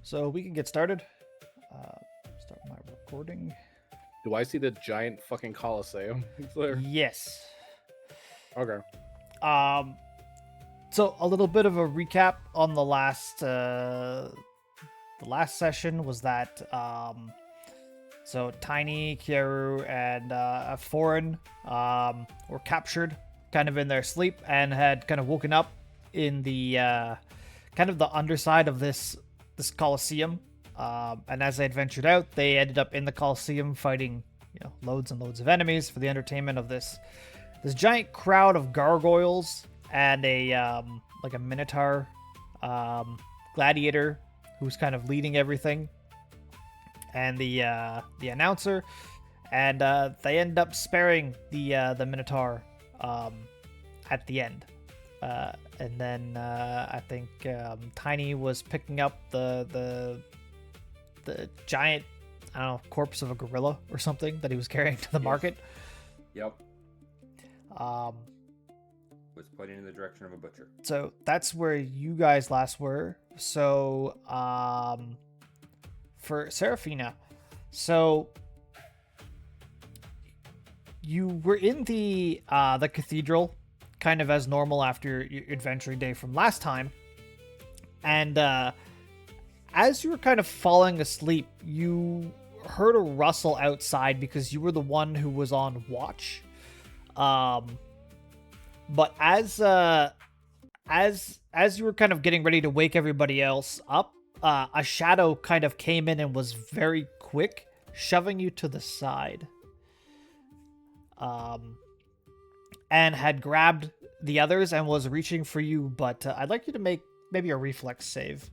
So we can get started. Start my recording. Do I see the giant fucking Colosseum there? Yes. Okay. So a little bit of a recap on the last session was that so Tiny, Kieru, and Foreign were captured kind of in their sleep and had kind of woken up in the kind of the underside of this Colosseum. And as they adventured out, they ended up in the Colosseum fighting, loads and loads of enemies for the entertainment of this giant crowd of gargoyles and a like a minotaur gladiator who's kind of leading everything, and the announcer, and they end up sparing the minotaur at the end. And then I think Tiny was picking up the giant, I don't know, corpse of a gorilla or something that he was carrying to the market. Yep. Was pointing in the direction of a butcher. So that's where you guys last were. So for Seraphina, so you were in the cathedral kind of as normal after your adventuring day from last time, and as you were kind of falling asleep, you heard a rustle outside because you were the one who was on watch. But as you were kind of getting ready to wake everybody else up, a shadow kind of came in and was very quick, shoving you to the side. And had grabbed the others and was reaching for you, but I'd like you to make maybe a reflex save.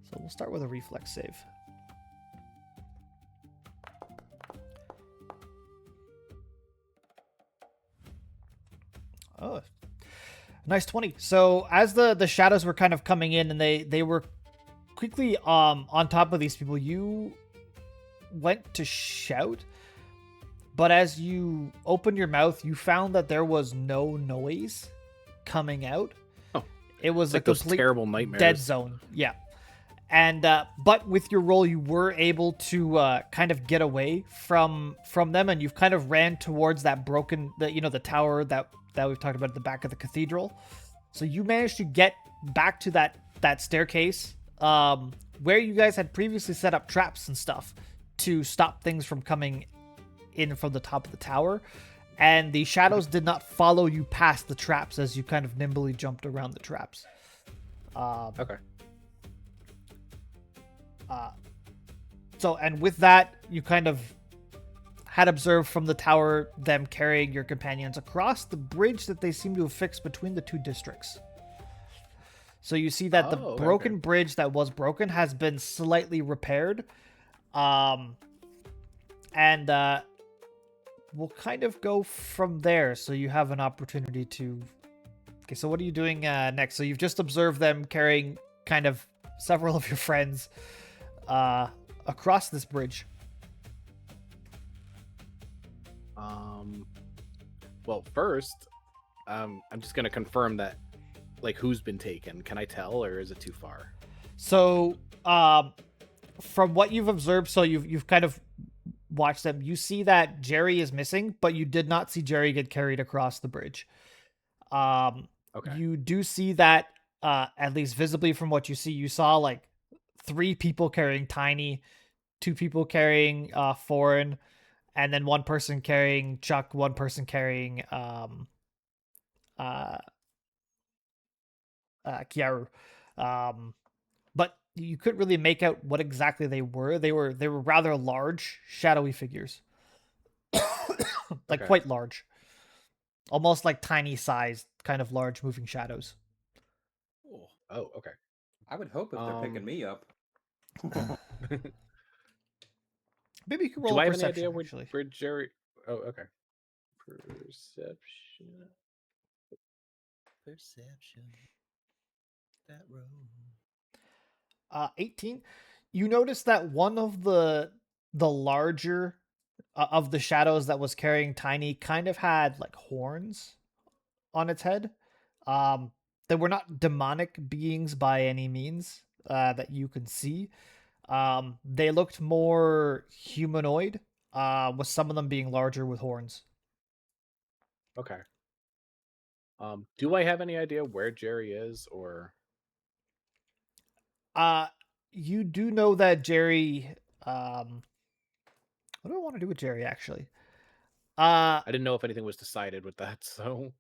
So we'll start with a reflex save. Oh, nice 20. So as the shadows were kind of coming in and they were quickly on top of these people, you went to shout, but as you opened your mouth, you found that there was no noise coming out. Oh, it was like those terrible nightmares. Dead zone. Yeah. And but with your roll, you were able to kind of get away from them, and you've kind of ran towards that broken, the tower that we've talked about at the back of the cathedral. So you managed to get back to that staircase where you guys had previously set up traps and stuff to stop things from coming in from the top of the tower, and the shadows did not follow you past the traps as you kind of nimbly jumped around the traps. Okay. So, and with that, you kind of had observed from the tower them carrying your companions across the bridge that they seem to have fixed between the two districts. So you see that the broken bridge that was broken has been slightly repaired. And we'll kind of go from there. So you have an opportunity to... Okay, so what are you doing next? So you've just observed them carrying kind of several of your friends across this bridge. Well, first, I'm just gonna confirm that, like, who's been taken. Can I tell, or is it too far? So, from what you've observed, so you've kind of watched them. You see that Jerry is missing, but you did not see Jerry get carried across the bridge. Okay. You do see that, at least visibly from what you see, you saw like 3 people carrying Tiny, 2 people carrying Foreign, and then 1 person carrying Chuck, 1 person carrying Kieru. But you couldn't really make out what exactly they were. They were rather large, shadowy figures. Like Okay. quite large. Almost like tiny sized, kind of large moving shadows. Oh, okay. I would hope if they're picking me up. Maybe you could roll Do a I have perception, any idea actually. where Jerry... Oh, okay. Perception. That road. 18. You notice that one of the larger of the shadows that was carrying Tiny kind of had like horns on its head. They were not demonic beings by any means that you can see. They looked more humanoid, with some of them being larger with horns. Okay. Do I have any idea where Jerry is, or Uh, you do know that Jerry. What do I want to do with Jerry actually? I didn't know if anything was decided with that. So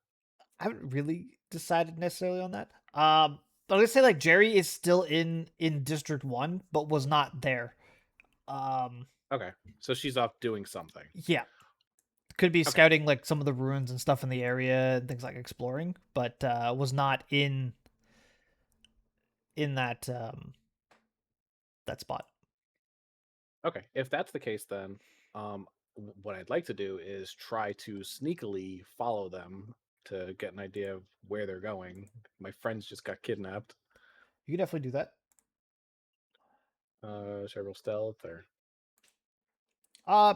I haven't really decided necessarily on that. But let's say like Jerry is still in District 1, but was not there. Um, okay, so she's off doing something. yeah, could be Okay. scouting like some of the ruins and stuff in the area and things like exploring, but was not in that spot. Okay, if that's the case, then what I'd like to do is try to sneakily follow them to get an idea of where they're going. My friends just got kidnapped. You can definitely do that. Several stealth or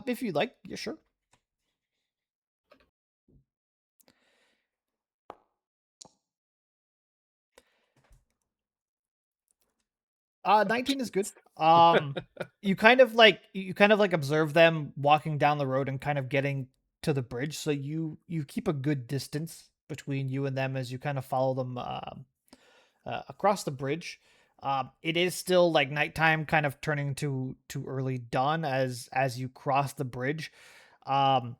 If you'd like, yeah, sure. 19 is good. You kind of like observe them walking down the road and kind of getting to the bridge, so you keep a good distance between you and them as you kind of follow them across the bridge. It is still like nighttime, kind of turning to early dawn as you cross the bridge. Um,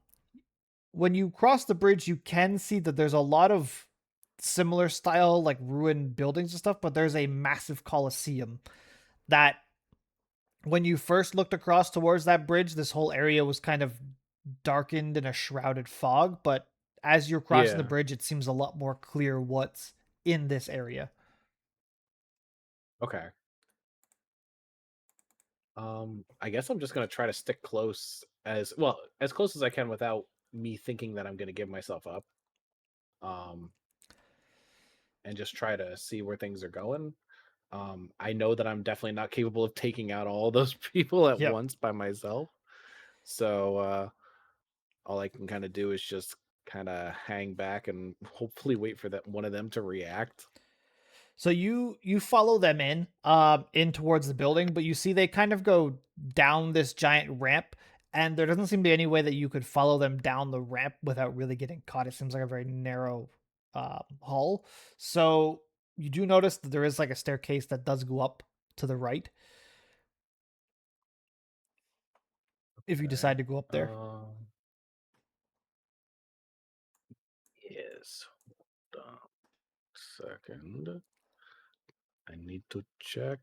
when you cross the bridge, you can see that there's a lot of similar style like ruined buildings and stuff, but there's a massive coliseum that when you first looked across towards that bridge, this whole area was kind of darkened in a shrouded fog, but as you're crossing the yeah. bridge, it seems a lot more clear what's in this area. Okay. I guess I'm just gonna try to stick as close as I can without me thinking that I'm gonna give myself up. Um, and just try to see where things are going. I know that I'm definitely not capable of taking out all those people at Yep. once by myself. So all I can kind of do is just kind of hang back and hopefully wait for that one of them to react. So you follow them in towards the building, but you see they kind of go down this giant ramp, and there doesn't seem to be any way that you could follow them down the ramp without really getting caught. It seems like a very narrow hall. So you do notice that there is like a staircase that does go up to the right if you Okay. decide to go up there. Yes. Hold on a second. I need to check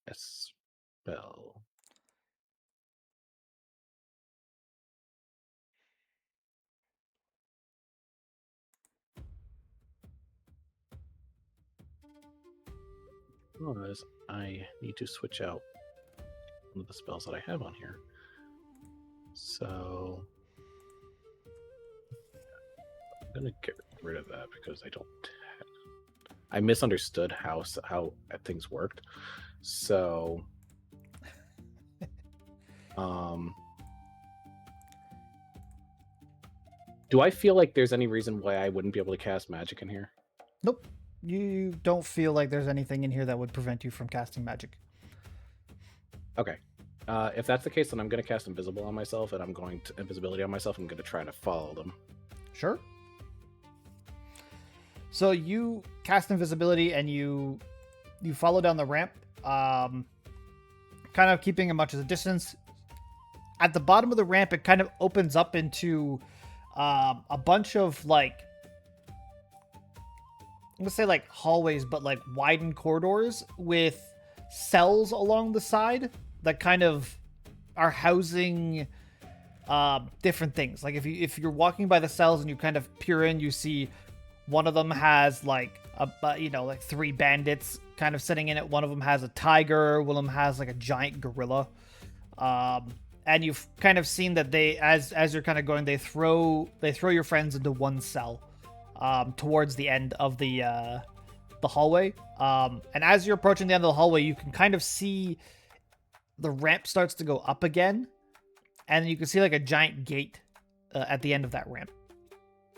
a spell. Because I need to switch out one of the spells that I have on here. So I'm gonna get rid of that because I misunderstood how things worked. So do I feel like there's any reason why I wouldn't be able to cast magic in here? Nope. You don't feel like there's anything in here that would prevent you from casting magic. Okay. If that's the case, then I'm going to cast invisibility on myself, and I'm going to try to follow them. Sure. So you cast invisibility and you follow down the ramp, kind of keeping as much as a distance. At the bottom of the ramp, it kind of opens up into a bunch of like, I'm gonna say like hallways, but like widened corridors with cells along the side that kind of are housing different things. Like if you're walking by the cells and you kind of peer in, you see one of them has like like 3 bandits kind of sitting in it. One of them has a tiger. One of them has like a giant gorilla. And you've kind of seen that they, as you're kind of going, they throw your friends into one cell, towards the end of the hallway. And as you're approaching the end of the hallway, you can kind of see the ramp starts to go up again, and you can see like a giant gate at the end of that ramp.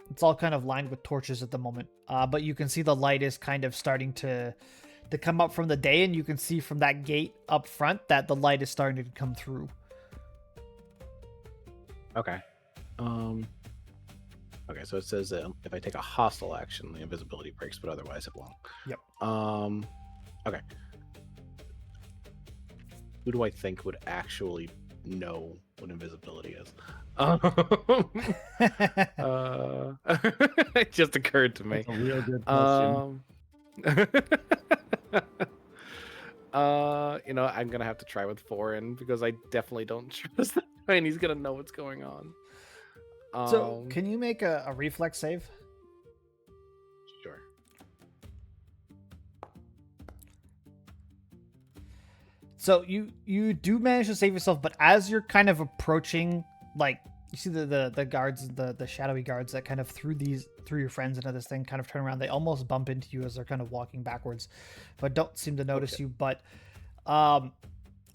It's all kind of lined with torches at the moment. But you can see the light is kind of starting to come up from the day, and you can see from that gate up front that the light is starting to come through. Okay. Okay, so it says if I take a hostile action, the invisibility breaks, but otherwise it won't. Yep. Okay. Who do I think would actually know what invisibility is? It just occurred to me. That's a real good question. I'm gonna have to try with foreign because I definitely don't trust that guy, and he's gonna know what's going on. So, can you make a reflex save? Sure. So you do manage to save yourself, but as you're kind of approaching, like you see the guards, the shadowy guards that kind of threw your friends into this thing, kind of turn around. They almost bump into you as they're kind of walking backwards, but don't seem to notice you. But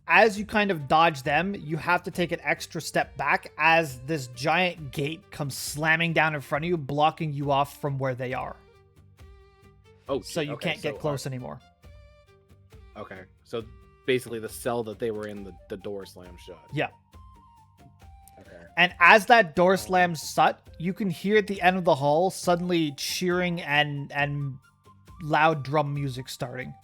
as you kind of dodge them, you have to take an extra step back as this giant gate comes slamming down in front of you, blocking you off from where they are. Oh, so you can't get close anymore. Okay, so basically the cell that they were in, the door slammed shut. Yeah. Okay. And as that door slams shut, you can hear at the end of the hall suddenly cheering and loud drum music starting.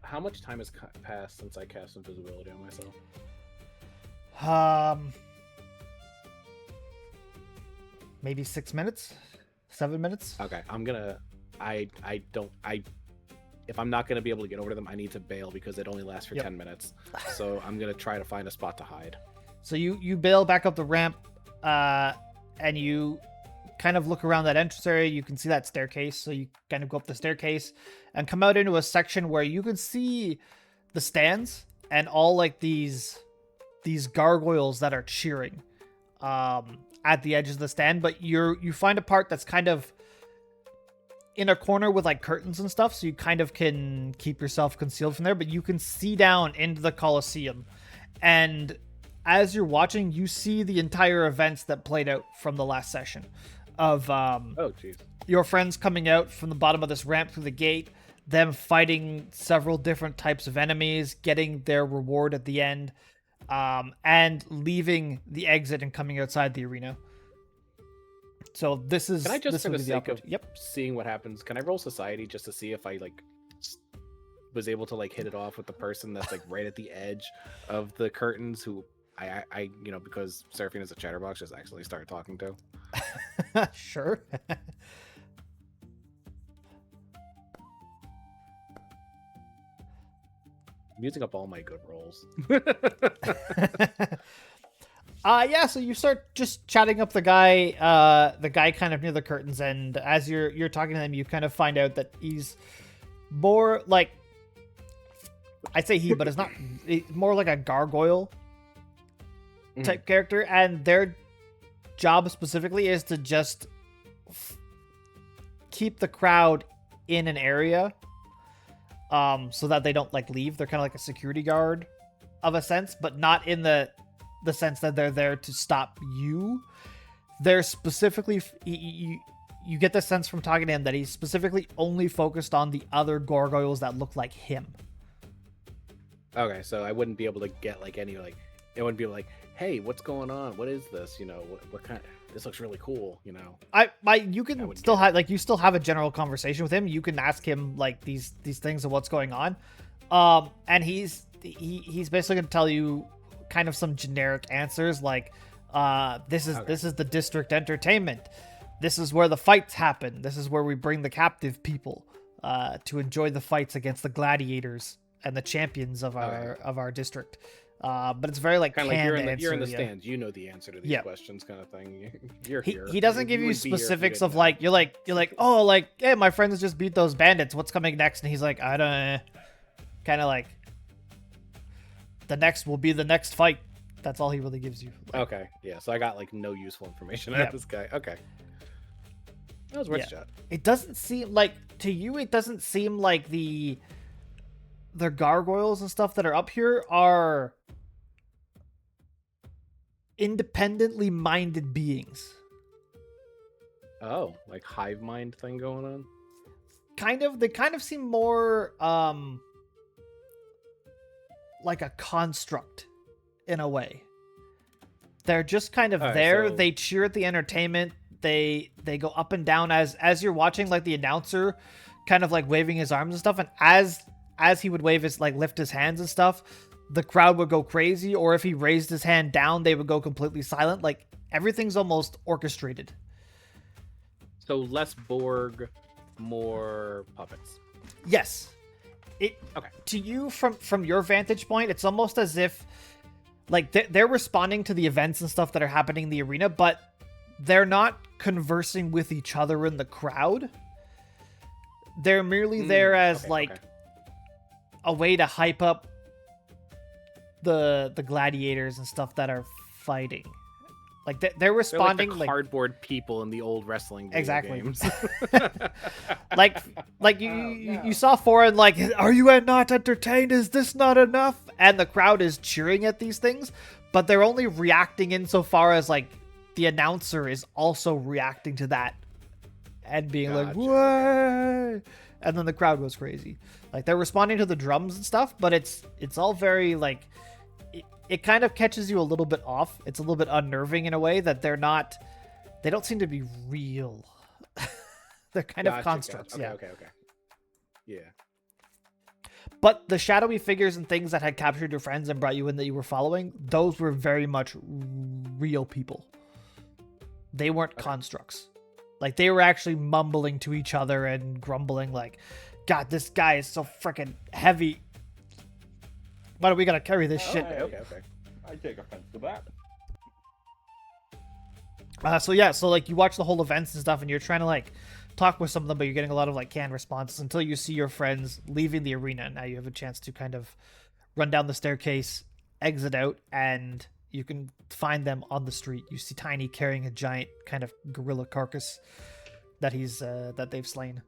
How much time has passed since I cast invisibility on myself? Maybe 6 minutes, 7 minutes. Okay, I'm gonna. If I'm not gonna be able to get over to them, I need to bail because it only lasts for 10 minutes. So I'm gonna try to find a spot to hide. So you bail back up the ramp, and you kind of look around that entrance area. You can see that staircase. So you kind of go up the staircase and come out into a section where you can see the stands and all like these gargoyles that are cheering at the edges of the stand. But you find a part that's kind of in a corner with like curtains and stuff, so you kind of can keep yourself concealed from there, but you can see down into the Colosseum. And as you're watching, you see the entire events that played out from the last session of your friends coming out from the bottom of this ramp through the gate, them fighting several different types of enemies, getting their reward at the end, and leaving the exit and coming outside the arena. So this is. Can I just, this for the will be sake of Yep. seeing what happens, can I roll society just to see if I was able to hit it off with the person that's right at the edge of the curtains, who I because Seraphine is a chatterbox, just actually started talking to. Sure. I'm using up all my good rolls. Yeah, so you start just chatting up the guy kind of near the curtains, and as you're talking to him, you kind of find out that he's more like, I'd say he, but it's not, more like a gargoyle type character, and their job specifically is to just keep the crowd in an area, so that they don't leave. They're kind of like a security guard of a sense, but not in the sense that they're there to stop you. They're specifically, you get the sense from talking to him that he's specifically only focused on the other gargoyles that look like him. Okay, so I wouldn't be able to get any it wouldn't be hey, what's going on? What is this? What kind? This looks really cool. You can still have you still have a general conversation with him. You can ask him these things of what's going on, and he's basically going to tell you kind of some generic answers this is the district entertainment. This is where the fights happen. This is where we bring the captive people to enjoy the fights against the gladiators and the champions of our district. But it's very kind of you're in the yeah. stands. You know the answer to these questions, kind of thing. You're here. He doesn't give you specifics of you're like hey, my friends just beat those bandits. What's coming next? And he's like, I don't. Kind of the next will be the next fight. That's all he really gives you. Okay, yeah. So I got no useful information out of this guy. Okay, that was worth a shot. It doesn't seem to you. It doesn't seem like the gargoyles and stuff that are up here are independently minded beings. Oh, like hive mind thing going on. They kind of seem more like a construct in a way. They're just kind of All right, there. so- They cheer at the entertainment. They go up and down as you're watching, like the announcer kind of like waving his arms and stuff, and as he would wave his like lift his hands and stuff, the crowd would go crazy, or if he raised his hand down, they would go completely silent. Like everything's almost orchestrated. So less Borg, more puppets. Yes. Okay. To you, from your vantage point, it's almost as if like they're responding to the events and stuff that are happening in the arena, but they're not conversing with each other in the crowd. They're merely there as a way to hype up the gladiators and stuff that are fighting. Like they're responding like the cardboard people in the old wrestling video exactly games. like you saw Foreign, like, are you not entertained? Is this not enough? And the crowd is cheering at these things, but they're only reacting insofar as like the announcer is also reacting to that and being like, "Whoa!" And then the crowd goes crazy. Like they're responding to the drums and stuff, but it's all very like it kind of catches you a little bit off. It's a little bit unnerving in a way that they don't seem to be real. They're kind of constructs. Okay, yeah. Okay. Yeah. But the shadowy figures and things that had captured your friends and brought you in that you were following, those were very much real people. They weren't constructs. Like they were actually mumbling to each other and grumbling like, God, this guy is so freaking heavy. Why do we gotta carry this shit? Okay. I take offense to that. So like you watch the whole events and stuff, and you're trying to like talk with some of them, but you're getting a lot of like canned responses until you see your friends leaving the arena. Now you have a chance to kind of run down the staircase, exit out, and you can find them on the street. You see Tiny carrying a giant kind of gorilla carcass that they've slain.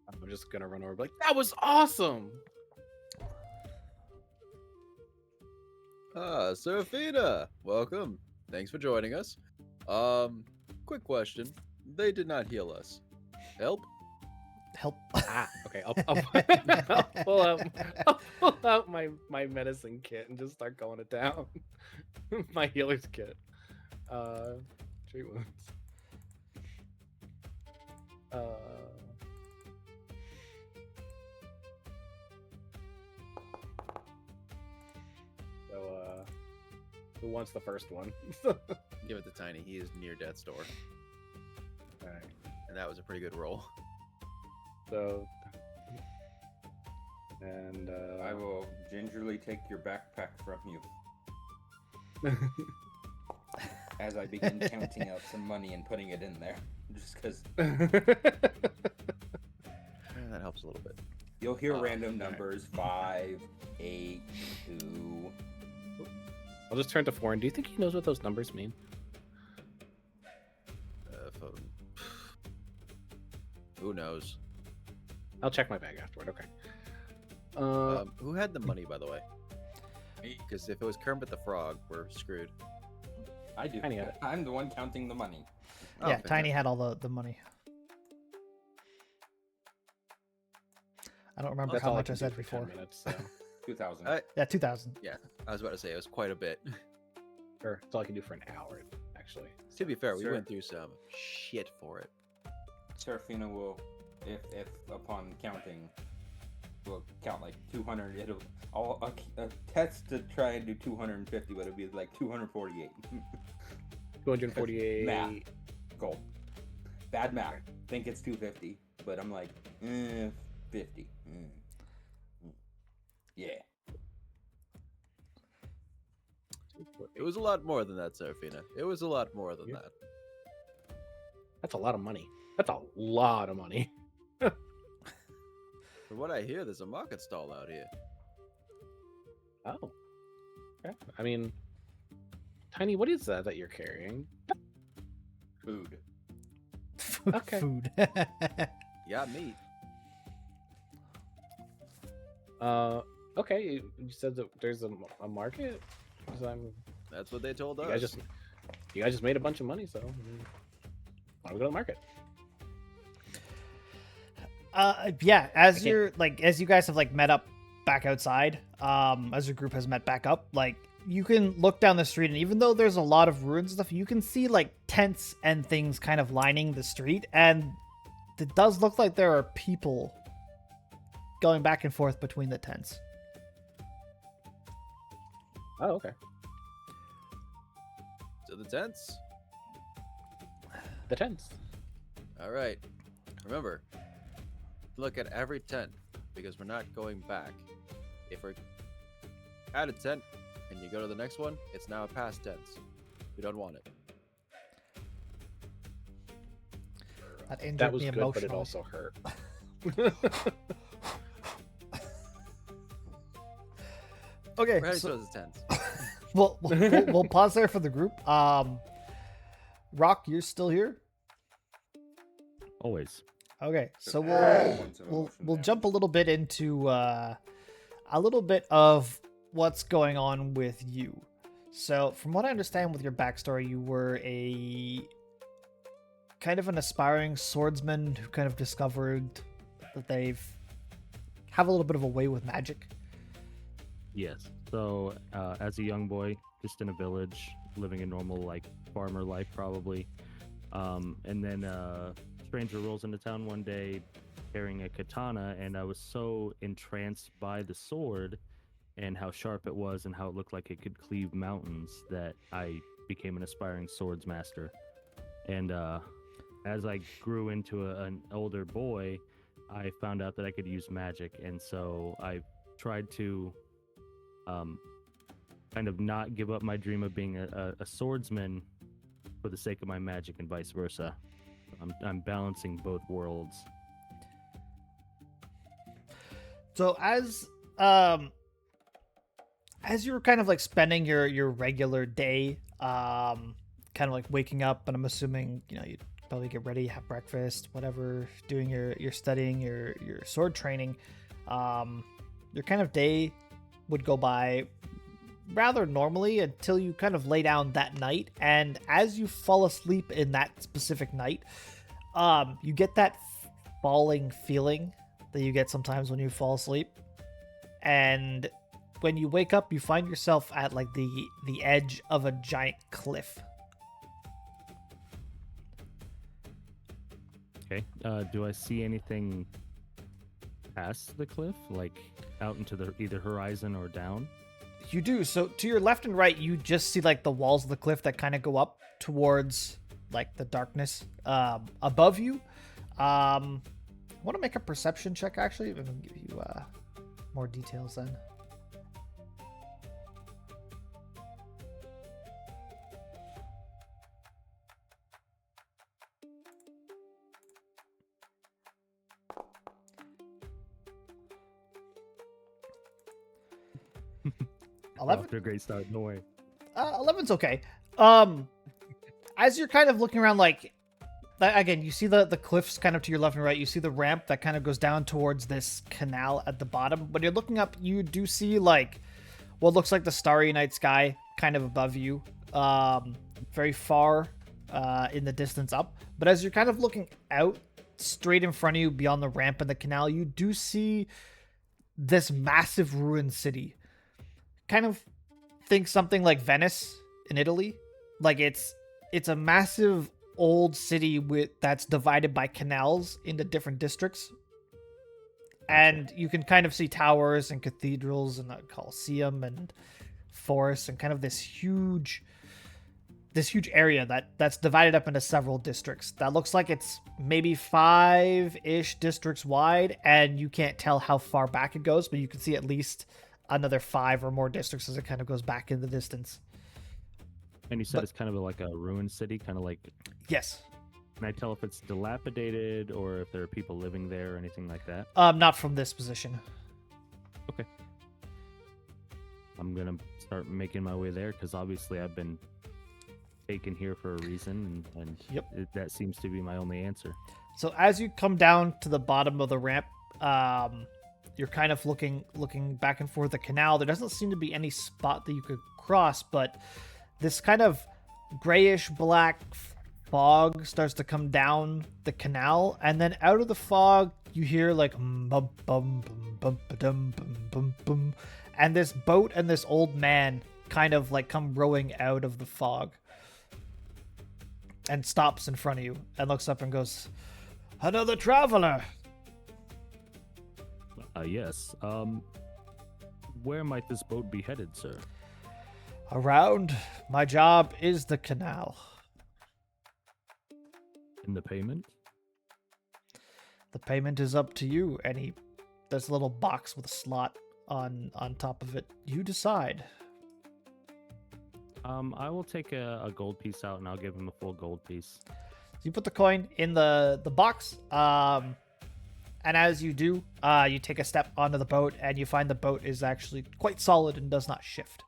I'm just gonna run over and be like, that was awesome. Serafina, welcome. Thanks for joining us. Quick question. They did not heal us. Help? Okay. I'll pull out my medicine kit and just start going it down. My healer's kit. Treat wounds. Who wants the first one? Give it to Tiny. He is near death's door. Alright. And that was a pretty good roll. So, and I will gingerly take your backpack from you as I begin counting out some money and putting it in there. Just because That helps a little bit. you'll hear random numbers 5, 8, 2. I'll just turn to Foreign. Do you think he knows what those numbers mean? Who knows? I'll check my bag afterward. Okay. Who had the money, by the way? Because if it was Kermit the Frog, we're screwed. I do. Tiny had it. I'm the one counting the money. Oh, Yeah, fantastic. Tiny had all the money. I don't remember That's how all much I can do said for 10 before. minutes, so. 2,000. Yeah, 2,000. Yeah, I was about to say it was quite a bit. Or that's all I can do for an hour, actually. To be fair, we Sure. went through some shit for it. Serafina will, if upon counting, will count like 200. I'll test to try and do 250, but it'll be like 248. 248. Math. Goal. Bad math. Think it's 250, but I'm like, 50. Yeah. It was a lot more than that, Serafina. It was a lot more than that. That's a lot of money. That's a lot of money. From what I hear, there's a market stall out here. Oh. Okay. I mean, Tiny, what is that you're carrying? Food. Okay. Food. Yeah, meat. Okay. You said that there's a market? 'Cause I'm That's what they told You us. guys just made a bunch of money, so why don't we go to the market? Yeah, as can't- you're like, as you guys have like met up back outside, as your group has met back up, like you can look down the street, and even though there's a lot of ruins and stuff, you can see like tents and things kind of lining the street, and it does look like there are people going back and forth between the tents. Oh, okay. To the tents. The tents. All right. Remember, look at every tent because we're not going back. If we're at a tent and you go to the next one, it's now a past tense. We don't want it. That injured That was me good, but it emotionally. also hurt. Okay, We're heading so towards the tents. we'll pause there for the group. Rock, you're still here. Always. Okay, so Points of we'll emotion jump a little bit into a little bit of what's going on with you. So, from what I understand with your backstory, you were a kind of an aspiring swordsman who kind of discovered that they've have a little bit of a way with magic. Yes. So, as a young boy, just in a village, living a normal, like, farmer life, probably. And then a stranger rolls into town one day carrying a katana, and I was so entranced by the sword and how sharp it was and how it looked like it could cleave mountains that I became an aspiring swords master. And as I grew into an older boy, I found out that I could use magic, and so I tried to kind of not give up my dream of being a swordsman for the sake of my magic and vice versa. I'm balancing both worlds. So as you're kind of like spending your regular day, kind of like waking up, and I'm assuming, you know, you'd probably get ready, have breakfast, whatever, doing your studying, your sword training, your kind of day would go by rather normally until you kind of lay down that night. And as you fall asleep in that specific night, you get that falling feeling that you get sometimes when you fall asleep. And when you wake up, you find yourself at like the edge of a giant cliff. Okay. Do I see anything past the cliff, like out into the either horizon or down? You do. So to your left and right, you just see like the walls of the cliff that kind of go up towards like the darkness above you. I want to make a perception check, actually. I'm going to give you more details then. We're 11? off to a great start. No way. 11's okay. As you're kind of looking around, like, again, you see the cliffs kind of to your left and right. You see the ramp that kind of goes down towards this canal at the bottom. When you're looking up, you do see like what looks like the starry night sky kind of above you, very far in the distance up. But as you're kind of looking out straight in front of you beyond the ramp and the canal, you do see this massive ruined city. Kind of think something like Venice in Italy. Like it's a massive old city that's divided by canals into different districts. And you can kind of see towers and cathedrals and a Colosseum and forests and kind of this huge area that's divided up into several districts. That looks like it's maybe 5-ish districts wide, and you can't tell how far back it goes, but you can see at least another 5 or more districts as it kind of goes back in the distance. And you said it's kind of like a ruined city, kind of like. Yes. Can I tell if it's dilapidated or if there are people living there or anything like that? Not from this position. Okay. I'm gonna start making my way there because obviously I've been taken here for a reason, and Yep. that seems to be my only answer. So as you come down to the bottom of the ramp, you're kind of looking back and forth the canal. There doesn't seem to be any spot that you could cross, but this kind of grayish black fog starts to come down the canal, and then out of the fog you hear like bum bum bum bum bum bum bum bum, and this boat and this old man kind of like come rowing out of the fog and stops in front of you and looks up and goes, "Another traveler." Yes. Where might this boat be headed, sir? Around. My job is the canal. In the payment? The payment is up to you. There's a little box with a slot on top of it. You decide. I will take a gold piece out and I'll give him a full gold piece. You put the coin in the box, and as you do, you take a step onto the boat, and you find the boat is actually quite solid and does not shift.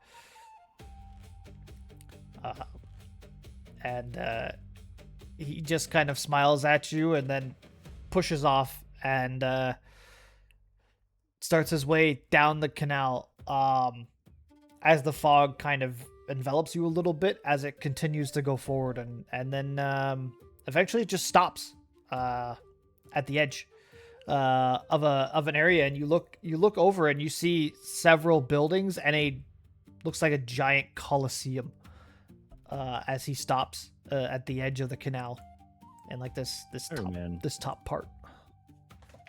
He just kind of smiles at you and then pushes off and starts his way down the canal as the fog kind of envelops you a little bit as it continues to go forward, and then eventually it just stops at the edge of an area, and you look over and you see several buildings and looks like a giant coliseum as he stops at the edge of the canal and like this top part.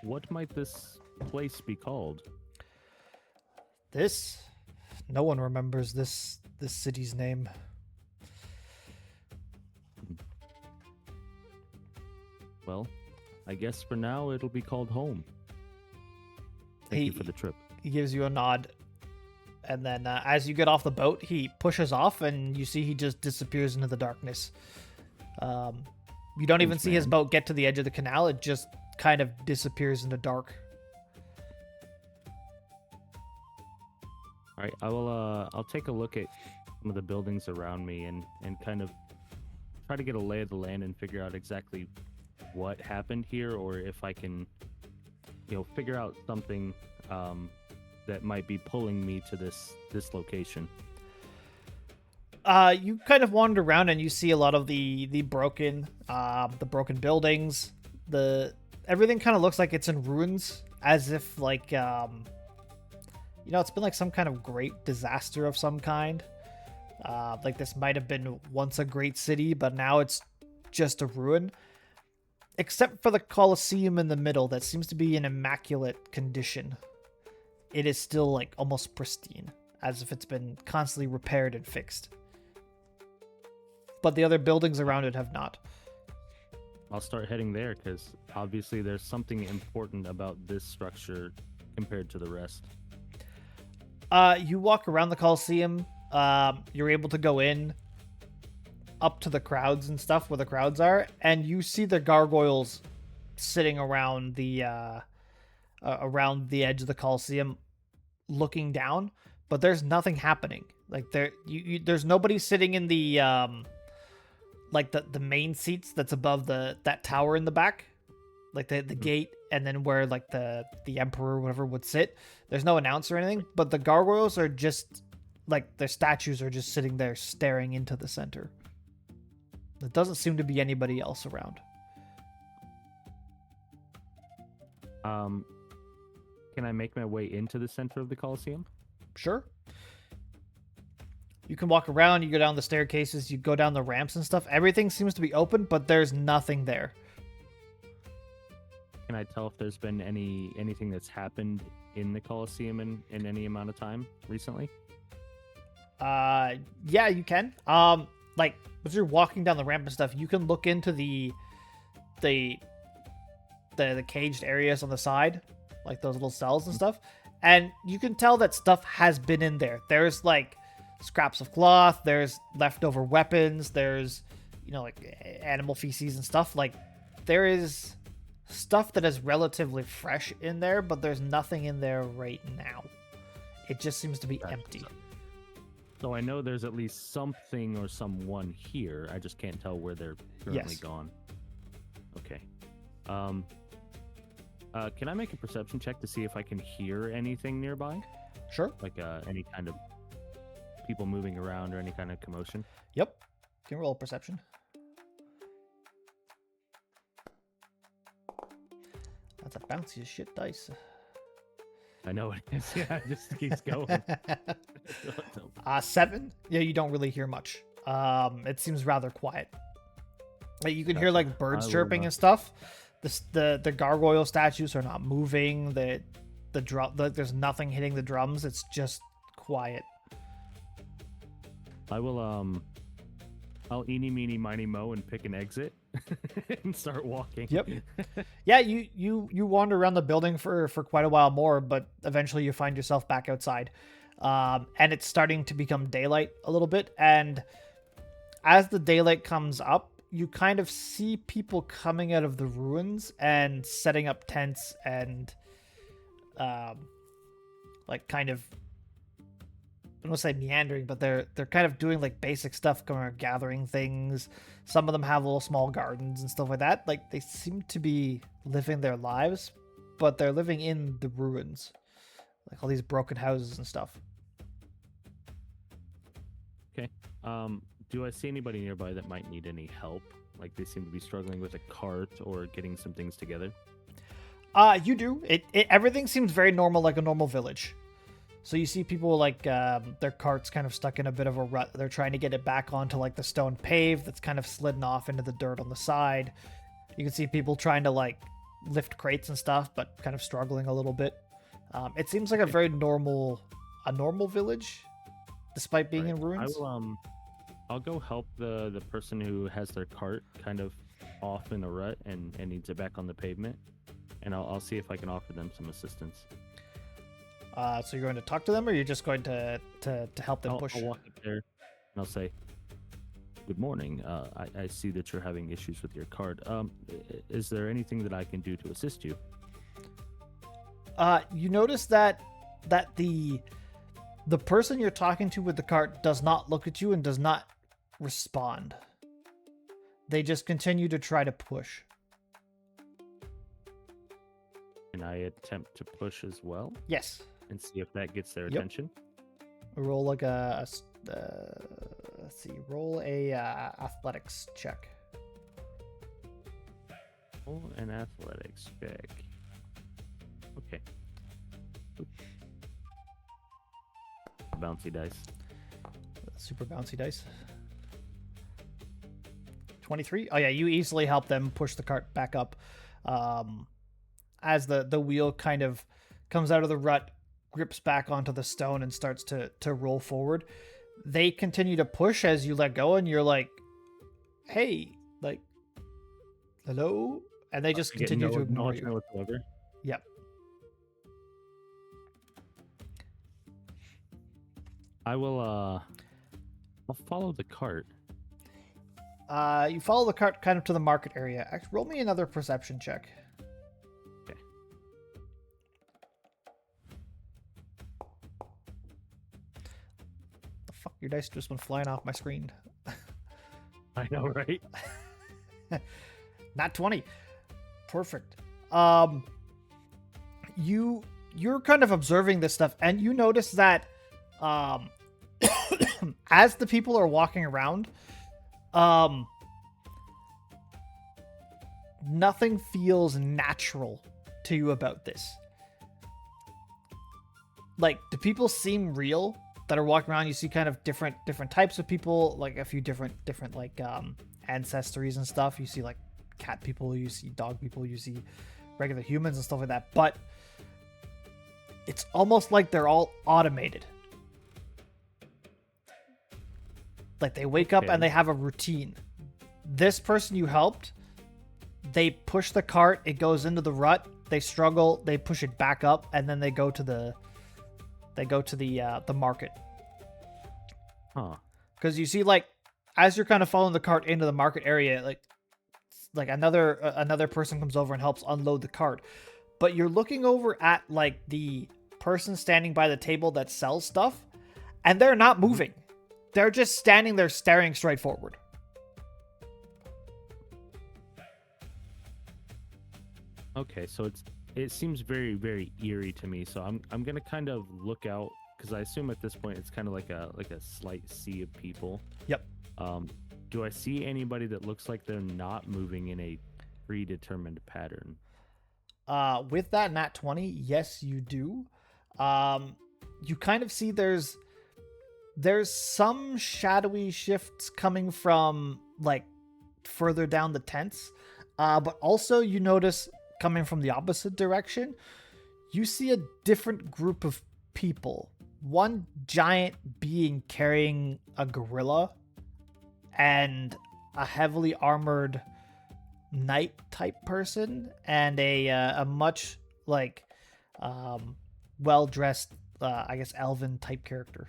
What might this place be called? No one remembers this city's name. Well, I guess for now it'll be called home. Thank you for the trip. He gives you a nod, and then as you get off the boat, he pushes off, and you see he just disappears into the darkness. You don't even see his boat get to the edge of the canal. It just kind of disappears into dark. All right, I'll take a look at some of the buildings around me and kind of try to get a lay of the land and figure out exactly what happened here, or if I can, figure out something that might be pulling me to this location. You kind of wander around and you see a lot of the broken buildings. Everything kind of looks like it's in ruins, as if like it's been like some kind of great disaster of some kind. Like this might have been once a great city, but now it's just a ruin. Except for the Colosseum in the middle, that seems to be in immaculate condition. It is still like almost pristine, as if it's been constantly repaired and fixed. But the other buildings around it have not. I'll start heading there because obviously there's something important about this structure compared to the rest. You walk around the Colosseum. You're able to go in up to the crowds and stuff where the crowds are, and you see the gargoyles sitting around the edge of the Colosseum looking down, but there's nothing happening. Like there's nobody sitting in the the main seats that's above that tower in the back, like the gate, and then where like the emperor or whatever would sit. There's no announcer or anything, but the gargoyles are just like their statues are just sitting there staring into the center. There doesn't seem to be anybody else around. Can I make my way into the center of the Colosseum? Sure. You can walk around, you go down the staircases, you go down the ramps and stuff. Everything seems to be open, but there's nothing there. Can I tell if there's been anything that's happened in the Colosseum in any amount of time recently? Yeah, you can. Like as you're walking down the ramp and stuff, you can look into the caged areas on the side, like those little cells and stuff, and you can tell that stuff has been in there. There's like scraps of cloth, there's leftover weapons, there's like animal feces and stuff. Like there is stuff that is relatively fresh in there, but there's nothing in there right now. It just seems to be empty. So I know there's at least something or someone here. I just can't tell where they're currently gone. Okay. Can I make a perception check to see if I can hear anything nearby? Sure. Like any kind of people moving around or any kind of commotion? Yep. Can you roll a perception? That's a bouncy as shit dice. I know it is. Yeah, it just keeps going. 7. Yeah, you don't really hear much. It seems rather quiet. Like, you can hear like birds I will chirping not- and stuff. The gargoyle statues are not moving. The drum, there's nothing hitting the drums. It's just quiet. I will I'll eeny meeny miny mo and pick an exit and start walking. Yep. Yeah, you wander around the building for quite a while more, but eventually you find yourself back outside. And it's starting to become daylight a little bit. And as the daylight comes up, you kind of see people coming out of the ruins and setting up tents and like kind of, I don't want to say meandering, but they're kind of doing like basic stuff, going around gathering things. Some of them have little small gardens and stuff like that. Like, they seem to be living their lives, but they're living in the ruins, like all these broken houses and stuff. Okay. Do I see anybody nearby that might need any help? Like, they seem to be struggling with a cart or getting some things together. You do. Everything seems very normal, like a normal village. So you see people like their carts kind of stuck in a bit of a rut. They're trying to get it back onto like the stone pave that's kind of slidden off into the dirt on the side. You can see people trying to like lift crates and stuff, but kind of struggling a little bit. It seems like a very normal village, despite being in ruins. I'll go help the person who has their cart kind of off in a rut and needs it back on the pavement, and I'll see if I can offer them some assistance. So you're going to talk to them, or you're just going to help them push? I'll walk up there and I'll say, "Good morning. I see that you're having issues with your cart. Is there anything that I can do to assist you?" You notice that the person you're talking to with the cart does not look at you and does not respond. They just continue to try to push. And I attempt to push as well Yes. and see if that gets their Yep. attention. Roll like let's see. Roll a athletics check. Oh, an athletics check. Okay. Oop. Bouncy dice. Super bouncy dice. 23. Oh yeah, you easily help them push the cart back up. As the wheel kind of comes out of the rut, grips back onto the stone and starts to roll forward. They continue to push as you let go, and you're like, "Hey, like, hello?" And they just I get continue no to ignore acknowledgement you. whatsoever. Yep. I will I'll follow the cart. You follow the cart kind of to the market area. Actually, roll me another perception check. Okay. The fuck, your dice just went flying off my screen. I know, right? Not 20. Perfect. You're kind of observing this stuff, and you notice that as the people are walking around, nothing feels natural to you about this. Like, do people seem real that are walking around? You see kind of different types of people, like a few different like ancestries and stuff. You see like cat people, you see dog people, you see regular humans and stuff like that. But it's almost like they're all automated. Like, they wake up Okay. and they have a routine. This person you helped, they push the cart, it goes into the rut, they struggle, they push it back up, and then they go to the market. Huh. Because you see, like, as you're kind of following the cart into the market area, like another person comes over and helps unload the cart. But you're looking over at like the person standing by the table that sells stuff, and they're not moving. They're just standing there staring straight forward. Okay, so it seems very, very eerie to me. So I'm gonna kind of look out because I assume at this point it's kind of like a slight sea of people. Yep. Do I see anybody that looks like they're not moving in a predetermined pattern? With that nat 20, yes, you do. You kind of see there's some shadowy shifts coming from like further down the tents, but also you notice coming from the opposite direction, you see a different group of people. One giant being carrying a gorilla and a heavily armored knight type person and a much like well dressed I guess elven type character.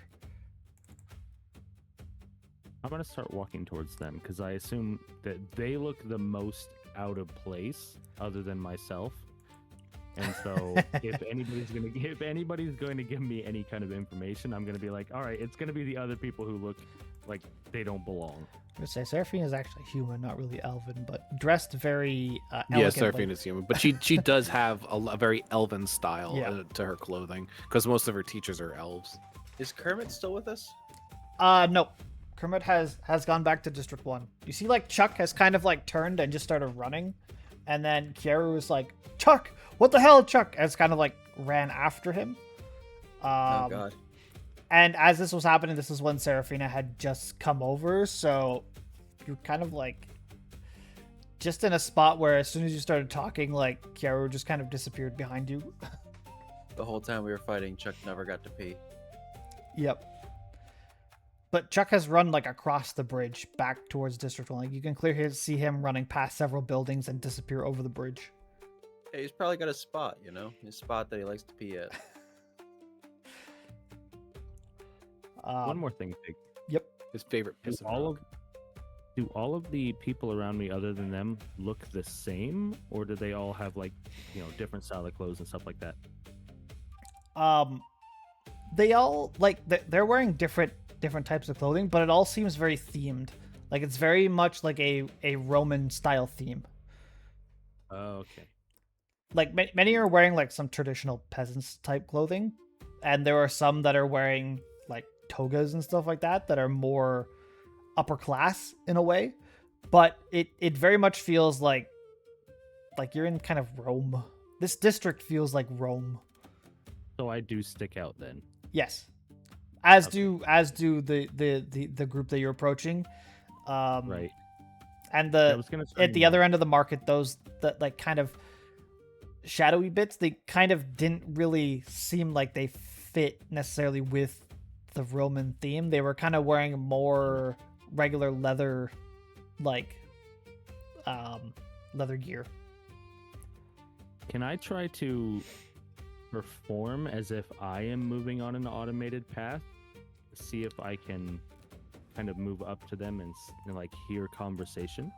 I'm gonna start walking towards them because I assume that they look the most out of place, other than myself. And so, if anybody's going to give me any kind of information, I'm gonna be like, all right, it's gonna be the other people who look like they don't belong. I would say Seraphine is actually human, not really elven, but dressed very Yeah, elegantly. Seraphine is human, but she does have a very elven style Yeah. to her clothing because most of her teachers are elves. Is Kermit still with us? No. Kermit has gone back to District 1. You see, like, Chuck has kind of, like, turned and just started running. And then Kiaru was like, Chuck! What the hell, Chuck? And it's kind of, like, ran after him. Oh, God. And as this was happening, this is when Seraphina had just come over. So you're kind of, like, just in a spot where as soon as you started talking, like, Kiaru just kind of disappeared behind you. The whole time we were fighting, Chuck never got to pee. Yep. But Chuck has run like across the bridge back towards District 1. Like you can clearly see him running past several buildings and disappear over the bridge. Hey, he's probably got a spot, you know? His spot that he likes to pee at. One more thing, Pig. Yep. His favorite Do piss of all milk. of the people around me, other than them, look the same, or do they all have like different style of clothes and stuff like that? They all like they're wearing different types of clothing, but it all seems very themed. Like it's very much like a Roman style theme. Okay. Like many are wearing like some traditional peasants type clothing, and there are some that are wearing like togas and stuff like that are more upper class in a way. But it very much feels like you're in kind of Rome. This district feels like Rome. So I do stick out then. Yes. As Okay. do the group that you're approaching. Right. And I was gonna try at the other end of the market, those that like kind of shadowy bits, they kind of didn't really seem like they fit necessarily with the Roman theme. They were kind of wearing more regular leather, like leather gear. Can I try to perform as if I am moving on an automated path? See if I can kind of move up to them and like hear conversation.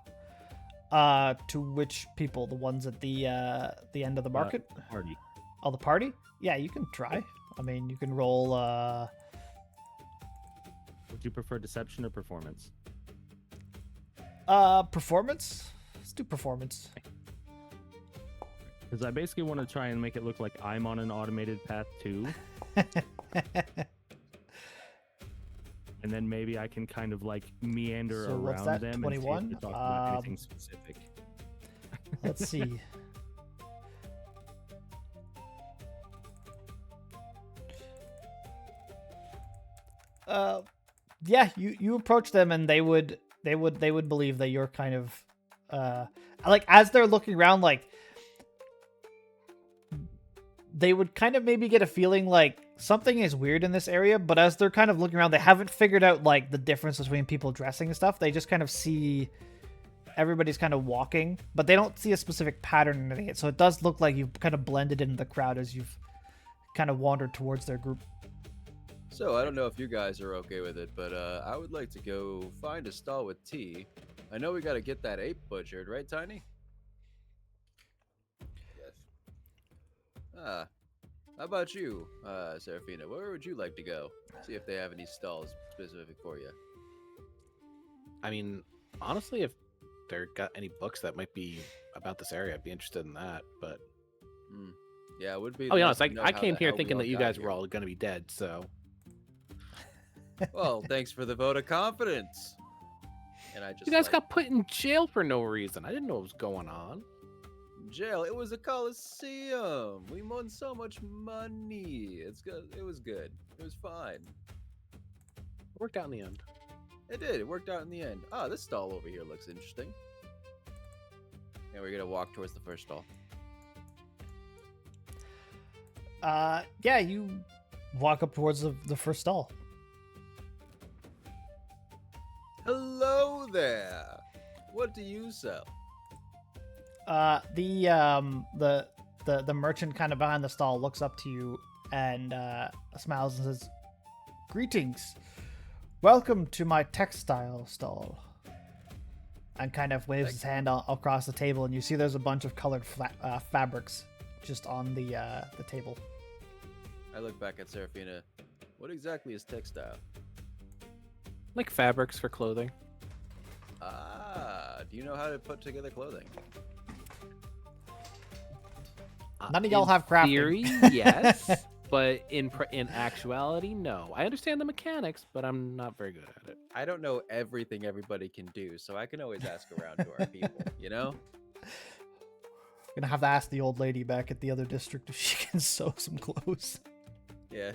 To which people? The ones at the end of the market? Party. Oh, the party? Yeah, you can try. I mean, you can roll. Would you prefer deception or performance? Performance. Let's do performance. Because I basically want to try and make it look like I'm on an automated path too. And then maybe I can kind of like meander So what's around that, them 21? and see if they're talking about anything specific. Let's see. Yeah, you approach them and they would believe that you're kind of like as they're looking around, like they would kind of maybe get a feeling like something is weird in this area, but as they're kind of looking around, they haven't figured out like the difference between people dressing and stuff. They just kind of see everybody's kind of walking, but they don't see a specific pattern or anything. So it does look like you've kind of blended in the crowd as you've kind of wandered towards their group. So, I don't know if you guys are okay with it, but I would like to go find a stall with tea. I know we got to get that ape butchered, right, Tiny? Yes. How about you, Seraphina? Where would you like to go? See if they have any stalls specific for you. I mean, honestly, if they're got any books that might be about this area, I'd be interested in that. But Yeah, it would be. I'll be nice honest, to know I how came here how we thinking all that you got guys here. were all going to be dead. So Well, thanks for the vote of confidence. And I just You guys like, got put in jail for no reason. I didn't know what was going on. jail. It was a coliseum. We won so much money. It's good. It was good. It was fine. Worked out in the end. It did. It worked out in the end. Ah, this stall over here looks interesting. And we're gonna walk towards the first stall. Yeah, you walk up towards the first stall. Hello there. What do you sell? The merchant kind of behind the stall looks up to you and smiles and says, "Greetings. Welcome to my textile stall." And kind of waves his hand across the table, and you see there's a bunch of colored fabrics just on the table. I look back at Serafina. What exactly is textile? Like fabrics for clothing. Ah, do you know how to put together clothing? None of y'all In have crafting. Theory, yes, but in actuality, no. I understand the mechanics, but I'm not very good at it. I don't know everything everybody can do, so I can always ask around to our people, you know? Gonna have to ask the old lady back at the other district if she can sew some clothes. Yeah.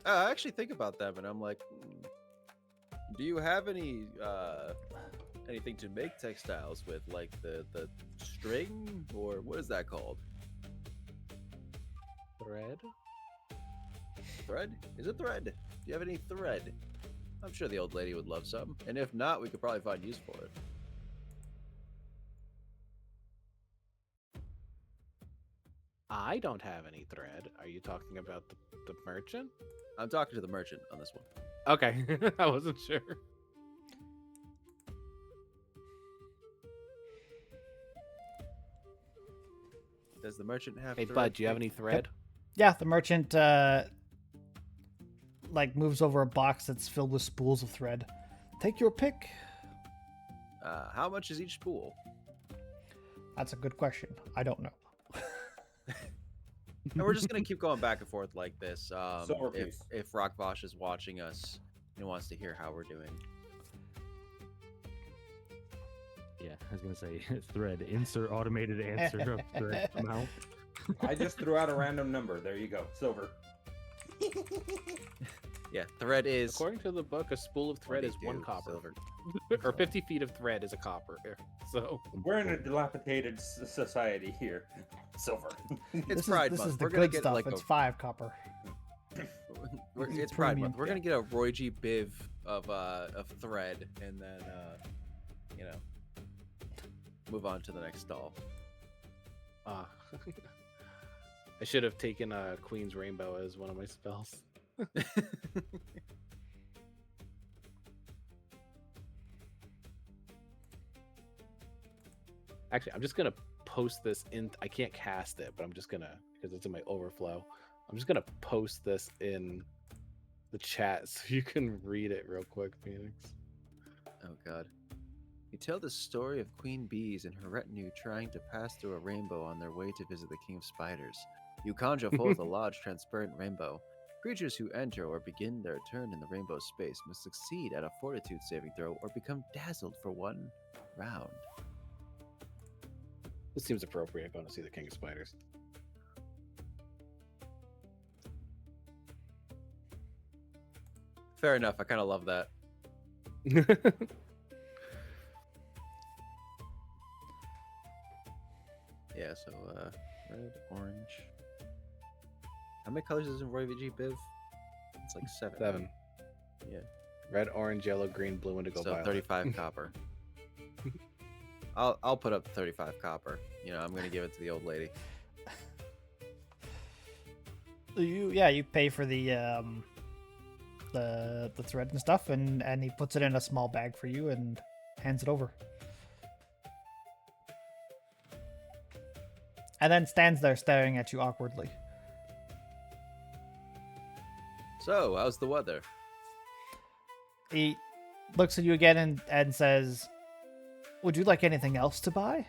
I actually think about them, and I'm like, do you have any anything to make textiles with, like the string, or what is that called? Thread? Thread? Is it thread? Do you have any thread? I'm sure the old lady would love some, and if not, we could probably find use for it. I don't have any thread. Are you talking about the merchant? I'm talking to the merchant on this one. Okay, I wasn't sure. Does the merchant have Hey, thread? bud, do you have any thread? Yeah, the merchant moves over a box that's filled with spools of thread. Take your pick. How much is each spool? That's a good question. I don't know. And we're just gonna keep going back and forth like this. Silver If piece. Rakvasha is watching us and wants to hear how we're doing. Yeah, I was gonna say thread. Insert automated answer of thread amount. I just threw out a random number. There you go. Silver. Yeah, thread is According to the book, a spool of thread is 1 22 copper. silver. Or 50 feet of thread is a copper. So, We're in a dilapidated society here. Silver. It's Pride this Month. is the We're gonna good get stuff. like it's a 5 copper. it's Pride premium. Month. We're gonna get a Roy-G Biv of thread, and then you know, move on to the next stall. I should have taken Queen's Rainbow as one of my spells. Actually, I'm just gonna post this in. I can't cast it, but I'm just gonna, because it's in my overflow. I'm just gonna post this in the chat so you can read it real quick, Phoenix. Oh God. You tell the story of Queen Bees and her retinue trying to pass through a rainbow on their way to visit the King of Spiders. You conjure forth a large transparent rainbow. Creatures who enter or begin their turn in the rainbow space must succeed at a fortitude saving throw or become dazzled for 1 round. This seems appropriate. Going to see the King of Spiders. Fair enough. I kind of love that. Yeah, so red, orange. How many colors is in Roy VG Biv? It's like 7. 7. Yeah. Red, orange, yellow, green, blue, indigo, So violet. 35 copper. I'll put up 35 copper. You know, I'm gonna give it to the old lady. You pay for the thread and stuff, and he puts it in a small bag for you and hands it over. And then stands there staring at you awkwardly. So, how's the weather? He looks at you again and says, "Would you like anything else to buy?"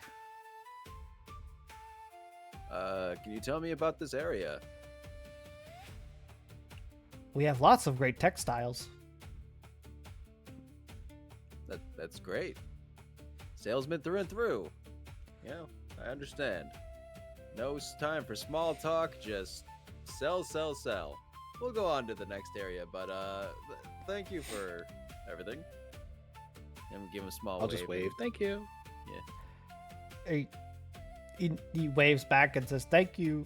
Can you tell me about this area? We have lots of great textiles. That's great. Salesman through and through. Yeah, I understand. No time for small talk. Just sell, sell, sell. We'll go on to the next area, but thank you for everything. And we give him a small I'll just wave. Thank you. He waves back and says thank you,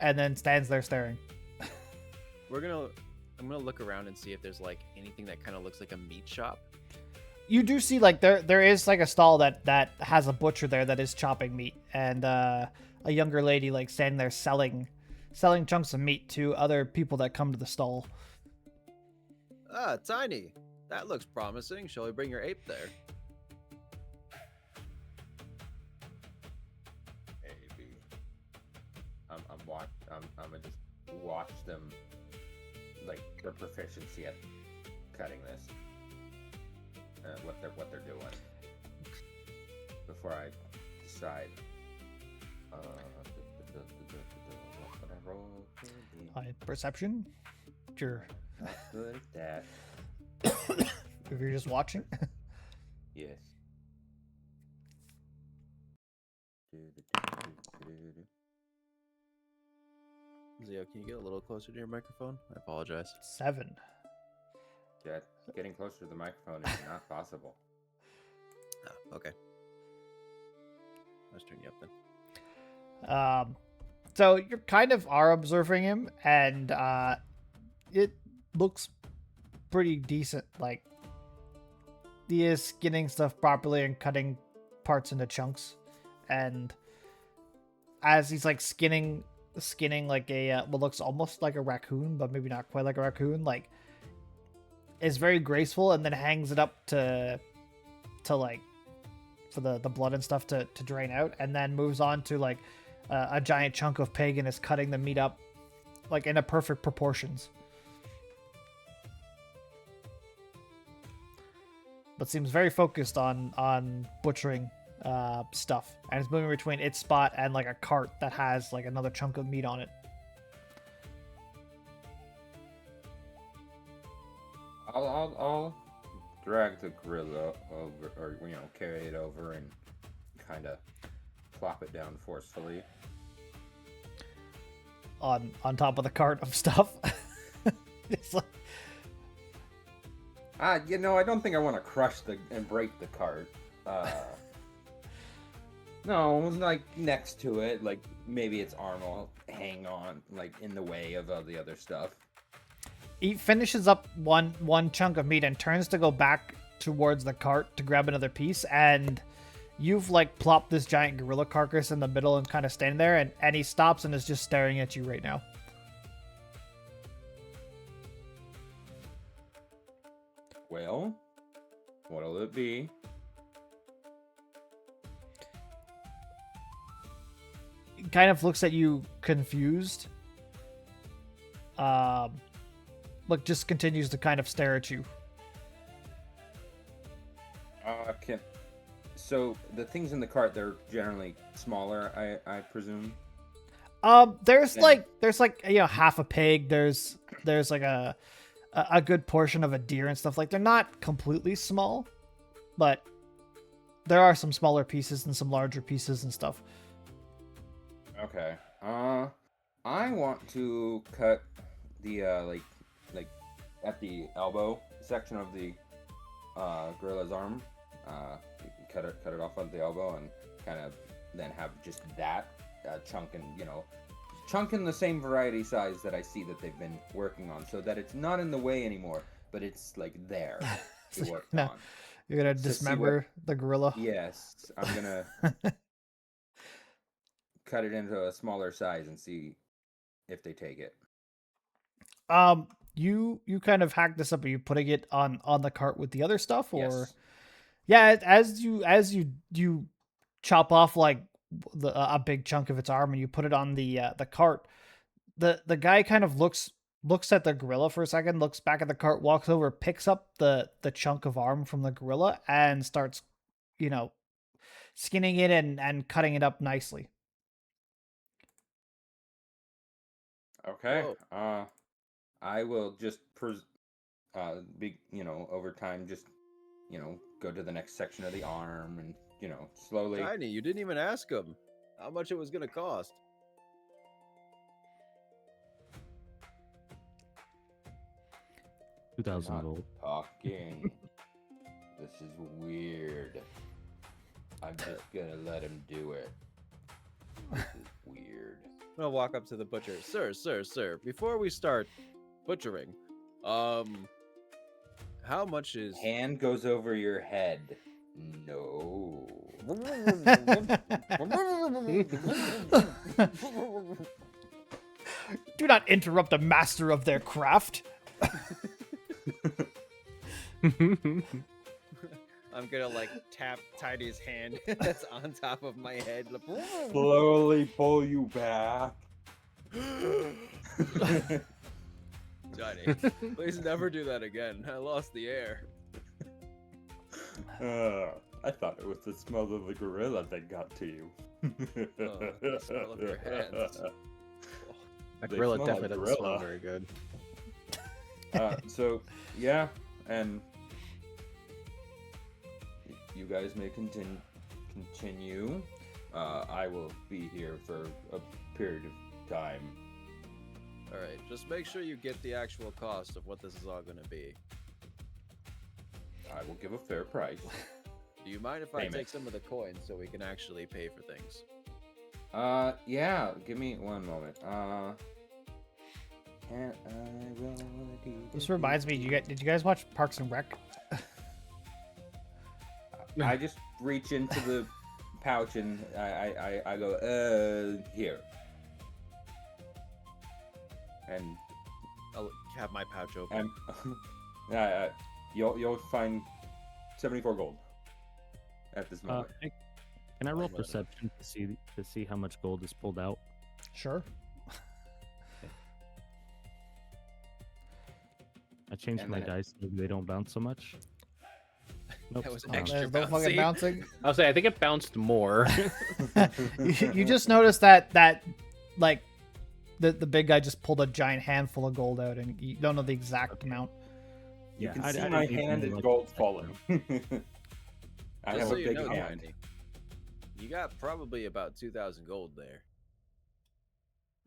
and then stands there staring. I'm gonna look around and see if there's like anything that kind of looks like a meat shop. You do see like there is like a stall that has a butcher there that is chopping meat, and a younger lady like standing there selling chunks of meat to other people that come to the stall. Ah, Tiny. That looks promising. Shall we bring your ape there? Maybe. I'm gonna just watch them, like their proficiency at cutting this, what they're doing, before I decide. What would I roll? Perception. Sure. Not good at that. If you're just watching. Yes. Zio, can you get a little closer to your microphone? I apologize. 7. Jet, getting closer to the microphone is not possible. Oh, okay. Let's turn you up then. So you kind of are observing him, and it looks pretty decent. Like he is skinning stuff properly and cutting parts into chunks, and as he's like skinning like a what looks almost like a raccoon, but maybe not quite like a raccoon, like is very graceful, and then hangs it up to like for the blood and stuff to drain out, and then moves on to like a giant chunk of pig and is cutting the meat up like in a perfect proportions. But seems very focused on butchering stuff, and it's moving between its spot and like a cart that has like another chunk of meat on it. I'll drag the gorilla over, or carry it over and kind of plop it down forcefully. On top of the cart of stuff. It's like, I don't think I want to crush and break the cart. No, like next to it, like maybe its arm will hang on, like in the way of all the other stuff. he finishes up one chunk of meat and turns to go back towards the cart to grab another piece, and you've like plopped this giant gorilla carcass in the middle and kind of standing there, and he stops and is just staring at you right now. Well, what'll it be? He kind of looks at you confused. Look, just continues to kind of stare at you. So the things in the cart, they're generally smaller, I presume. There's like half a pig. There's like a good portion of a deer and stuff. Like they're not completely small, but there are some smaller pieces and some larger pieces and stuff. Okay. I want to cut the like at the elbow section of the gorilla's arm. Cut it off at the elbow and kind of then have just that chunk in the same variety size that I see that they've been working on, so that it's not in the way anymore, but it's like there to work on. You're gonna dismember the gorilla? Yes, I'm gonna cut it into a smaller size and see if they take it. You kind of hack this up. Are you putting it on the cart with the other stuff, or? Yes. Yeah, as you chop off like a big chunk of its arm and you put it on the cart, the guy kind of looks at the gorilla for a second, looks back at the cart, walks over, picks up the chunk of arm from the gorilla and starts, skinning it and cutting it up nicely. Okay. I will just over time just go to the next section of the arm and, slowly. Tiny, you didn't even ask him how much it was gonna cost. Two thousand Not gold. talking. This is weird. I'm just gonna let him do it. This is weird. I'm gonna walk up to the butcher. Sir, before we start butchering, how much is Hand goes over your head. No. Do not interrupt a master of their craft. I'm gonna like tap Tidy's hand that's on top of my head. Slowly pull you back. Tiny, please never do that again. I lost the air. I thought it was the smell of the gorilla that got to you. The smell of your hands. That They gorilla smell definitely like doesn't smell gorilla. very good. So yeah, and you guys may continue. I will be here for a period of time. All right, just make sure you get the actual cost of what this is all gonna be. I will give a fair price. Do you mind if I Payment. take some of the coins so we can actually pay for things? Yeah. Give me one moment. Can I roll a D- This reminds me. Did you guys watch Parks and Rec? I just reach into the pouch and I go, here. And I'll have my pouch open. you'll find 74 gold at this moment. Can I roll Let it. perception to see how much gold is pulled out? Sure. I changed And my then it- dice so they don't bounce so much. Nope. That was um, extra There's no fucking bouncy. bouncing. I'll say I think it bounced more. You just noticed that like the big guy just pulled a giant handful of gold out, and you don't know the exact amount. You Yeah, can I see didn't my even hand know, is like, gold that falling. I Just have so a you big know, hand. Tiny, you got probably about 2,000 gold there.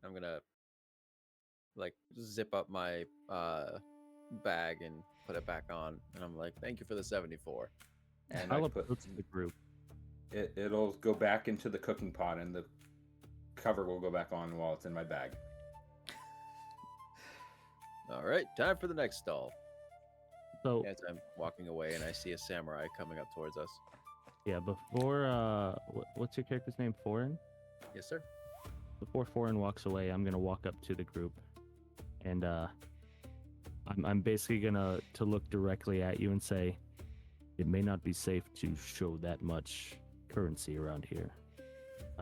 I'm gonna like zip up my bag and put it back on, and I'm like, "Thank you for the 74." And I'll I put approach the group. it'll go back into the cooking pot, and the cover will go back on while it's in my bag. All right, time for the next stall. So As I'm walking away, and I see a samurai coming up towards us. yeah, before what's your character's name? Foreign. Yes, sir. Before Foreign walks away, I'm gonna walk up to the group, and I'm basically gonna look directly at you and say, it may not be safe to show that much currency around here.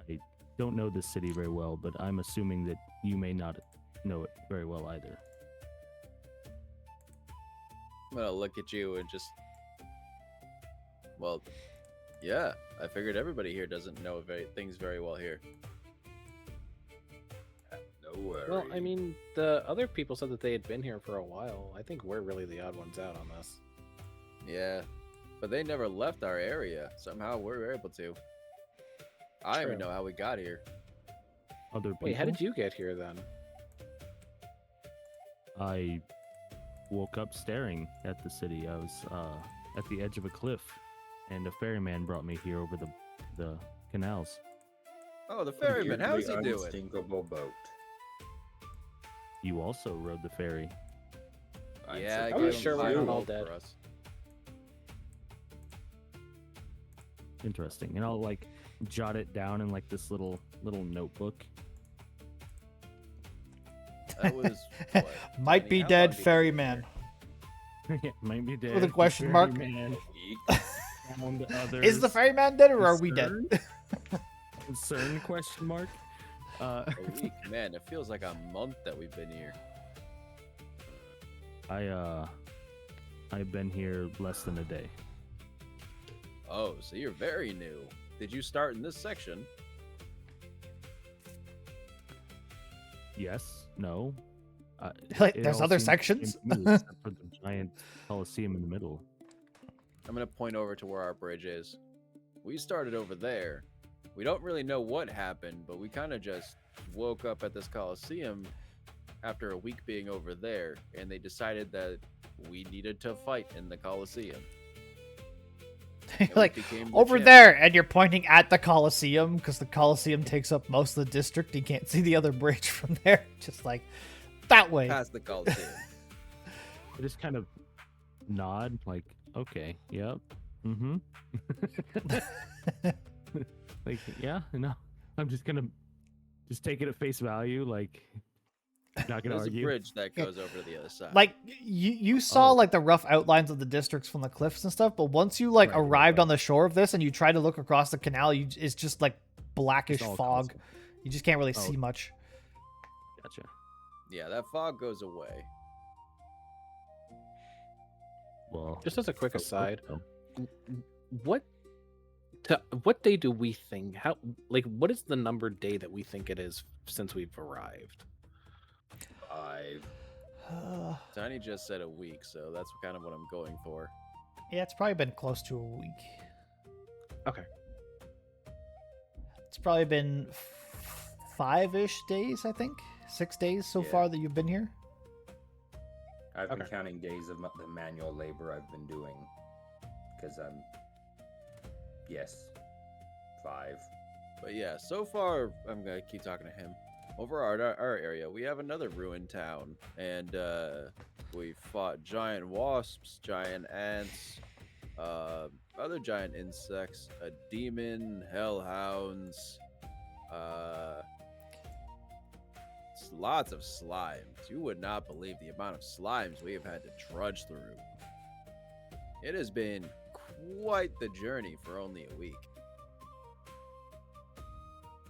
I don't know this city very well, but I'm assuming that you may not know it very well either. I'm gonna look at you and just, well, yeah. I figured everybody here doesn't know things very well here. No worries. Well, I mean, the other people said that they had been here for a while. I think we're really the odd ones out on this. Yeah, but they never left our area. Somehow we were able to. I don't even True. know how we got here. Other people. Wait, how did you get here then? I woke up staring at the city. I was at the edge of a cliff, and a ferryman brought me here over the canals. Oh, the ferryman. How's he doing? Unsinkable boat. You also rode the ferry. Yeah, I gave was him sure we five weren't all gold dead. for us. Interesting. And I'll like jot it down in like this little notebook. That was what, Might 20? be How dead, long did you ferryman. Yeah, might be dead. With a question mark? Ferryman found Is the others. ferryman dead, or are we dead? Concern? Question mark. A week, man. It feels like a month that we've been here. I've been here less than a day. Oh, so you're very new. Did you start in this section? Yes. No. Like, It there's all other seems the sections? same to me, except for the giant coliseum in the middle. I'm gonna point over to where our bridge is. We started over there. We don't really know what happened, but we kind of just woke up at this Coliseum after a week being over there, and they decided that we needed to fight in the Coliseum. And we Like, became the over champion. there, and you're pointing at the Coliseum because the Coliseum takes up most of the district. You can't see the other bridge from there. Just like that way. Past the Coliseum. I just kind of nod, like, okay, yep, mm-hmm. Like, yeah, no, I'm just gonna just take it at face value, like, not gonna There's a argue. bridge that goes over to the other side. Like you saw Oh. like the rough outlines of the districts from the cliffs and stuff, but once you like Right, right, arrived right. on the shore of this and you try to look across the canal, it's just like blackish It's all fog. Coliseum. You just can't really Oh. see much. Gotcha. yeah, that fog goes away. Well, Just as a quick oh, aside, oh, what day do we think? How what is the numbered day that we think it is since we've arrived? 5. Tiny just said a week, so that's kind of what I'm going for. Yeah, it's probably been close to a week. Okay. It's probably been 5-ish days, I think. 6 days so Yeah. far that you've been here. I've been Okay. counting days of the manual labor I've been doing. Because yes, 5. But yeah, so far, I'm gonna keep talking to him. Over our area, we have another ruined town, and we fought giant wasps, giant ants, other giant insects, a demon, hellhounds, lots of slimes. You would not believe the amount of slimes we have had to trudge through. It has been quite the journey for only a week.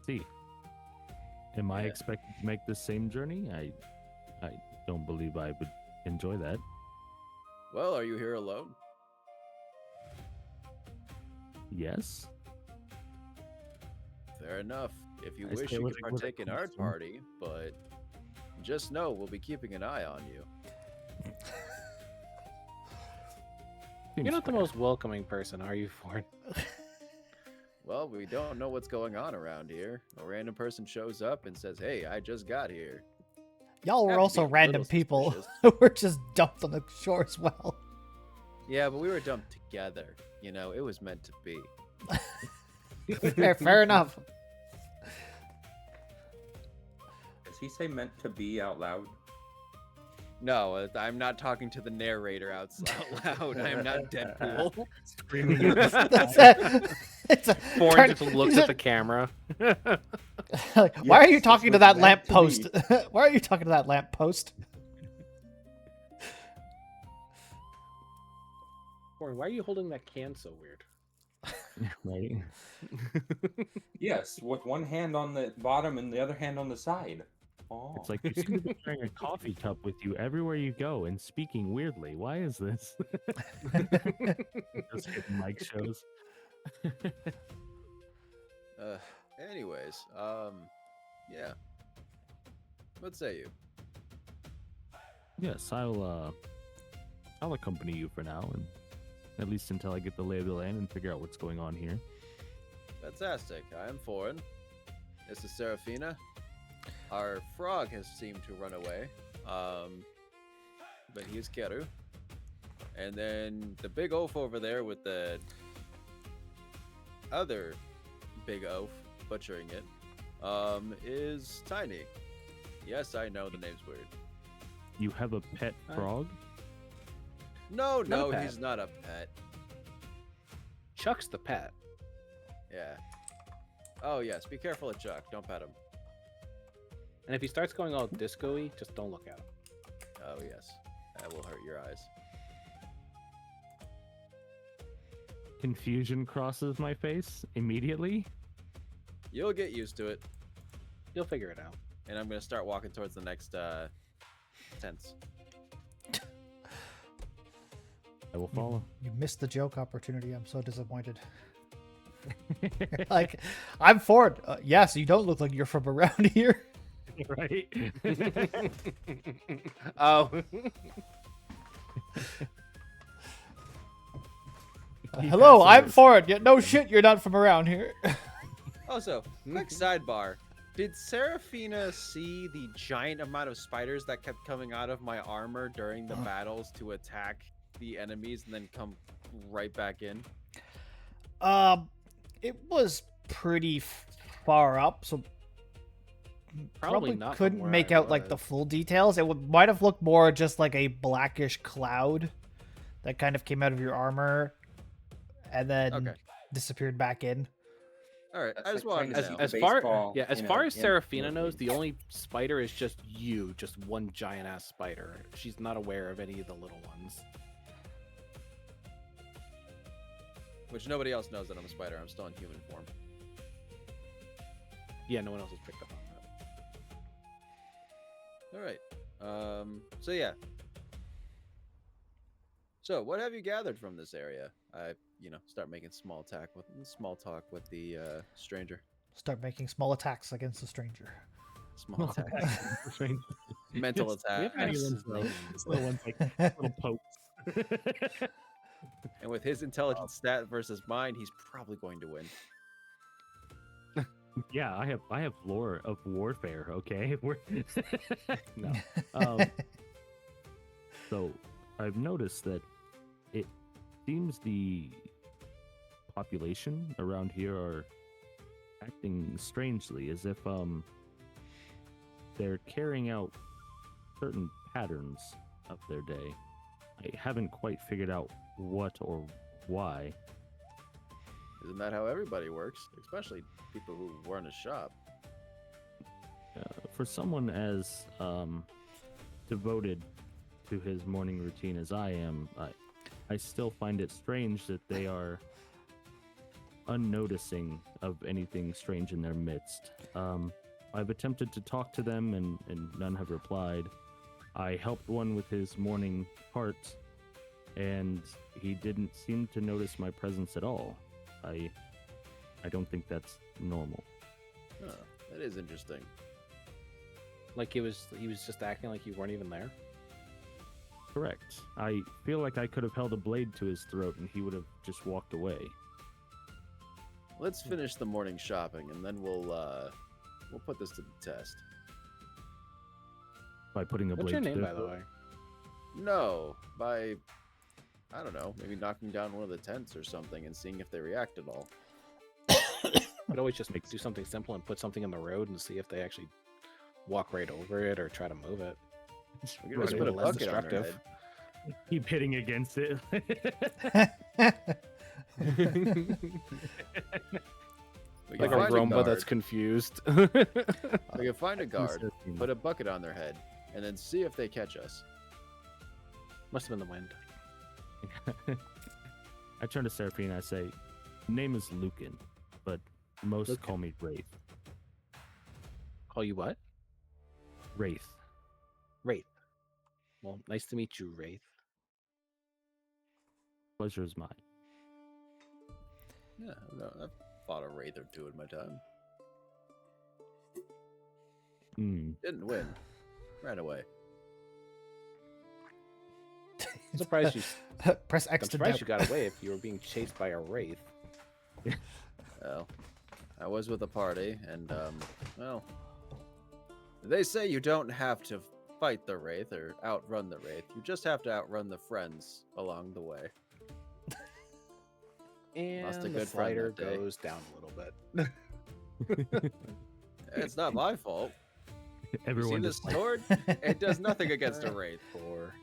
see. Am I Yeah. expected to make the same journey? I don't believe I would enjoy that. Well, are you here alone? Yes. Fair enough. If you I wish, stay you with can a- with a partake in our custom. party, but just know we'll be keeping an eye on you. Seems You're not the fair. most welcoming person, are you, Ford? Well, we don't know what's going on around here. A random person shows up and says, "Hey, I just got here." Y'all were Have to be also a random little people suspicious. who were just dumped on the shore as well. Yeah, but we were dumped together. You know, it was meant to be. Fair enough. Does he say meant to be out loud? No, I'm not talking to the narrator out loud. I am not Deadpool. Screaming at That's it. It's a, Ford turn- just looks at the camera. like, why are you Yes, talking this to was that meant lamp to post? Why are you talking to that lamp post? Ford, why are you holding that can so weird? right? Yes, with one hand on the bottom and the other hand on the side. Oh. It's like you seem to be carrying a coffee cup with you everywhere you go and speaking weirdly. Why is this? Those hidden mic shows. Anyways, yeah. What say you? Yes, I'll accompany you for now, and at least until I get the lay of the land and figure out what's going on here. Fantastic. I am Foreign. This is Serafina. Our frog has seemed to run away. But he's Keru. And then the big oaf over there with the other big oaf, butchering it, is Tiny. Yes, I know the name's weird. You have a pet frog? No, Not a no, pet. he's not a pet. Chuck's the pet. Yeah. Oh, yes, be careful of Chuck. Don't pet him. And if he starts going all disco-y, just don't look at him. Oh, yes. That will hurt your eyes. Confusion crosses my face immediately. You'll get used to it. You'll figure it out. And I'm going to start walking towards the next tents. I will follow. You missed the joke opportunity. I'm so disappointed. Like, I'm Ford. Yes, you don't look like you're from around here. Right? Oh. Hello, I'm foreign. Yet no shit, you're not from around here. Also, quick sidebar. Did Seraphina see the giant amount of spiders that kept coming out of my armor during the battles to attack the enemies and then come right back in? It was pretty far up, so probably not from couldn't where make I out like the was. full details. It might have looked more just like a blackish cloud that kind of came out of your armor and then Okay. disappeared back in. All right. That's I just like wanted trying to to know. see As the far baseball, yeah, as you far know, as in Seraphina knows, Philippines. the only spider is just you, just one giant ass spider. She's not aware of any of the little ones. Which nobody else knows that I'm a spider. I'm still in human form. Yeah, no one else has picked up on that. All right. So yeah. So what have you gathered from this area? I, start making small talk with the stranger. Start making small attacks against a stranger. Small attack. Strange. Mental Just- attack. We haven't asked Anyone his throw- name. just little ones like little pokes. And with his intelligence stat versus mine, he's probably going to win. Yeah, I have lore of warfare. Okay, no. So I've noticed that it seems the population around here are acting strangely, as if they're carrying out certain patterns of their day. I haven't quite figured out what or why. Isn't that how everybody works? Especially people who run a shop. For someone as devoted to his morning routine as I am, I still find it strange that they are unnoticing of anything strange in their midst. I've attempted to talk to them and none have replied. I helped one with his morning part, and he didn't seem to notice my presence at all. I don't think that's normal. Huh, that is interesting. Like he was just acting like you weren't even there. Correct. I feel like I could have held a blade to his throat and he would have just walked away. Let's finish the morning shopping, and then we'll put this to the test. By putting a What's blade your to name, their by the throat. way? No, by, I don't know, maybe knocking down one of the tents or something and seeing if they react at all. I'd always just do something simple and put something in the road and see if they actually walk right over it or try to move it. We can just Right, put a less bucket on their destructive. head. Keep hitting against it. We Like can a find Roomba guard. that's confused. We can find a guard, put a bucket on their head, and then see if they catch us. Must have been the wind. I turn to Seraphine and I say, name is Lucan, but most Lucan. call me Wraith. Call you what? Wraith. Wraith. Well, nice to meet you, Wraith. Pleasure is mine. Yeah, I've fought a wraith or two in my time. Didn't win. Ran away. I'm surprised you. Press I'm X to surprised doubt. you got away if you were being chased by a wraith. Well, I was with a party, and well, they say you don't have to fight the wraith or outrun the wraith. You just have to outrun the friends along the way. And Lost a the good friend slider that day. goes down a little bit. It's not my fault. Everyone you see just this sword? It does nothing against a wraith. Or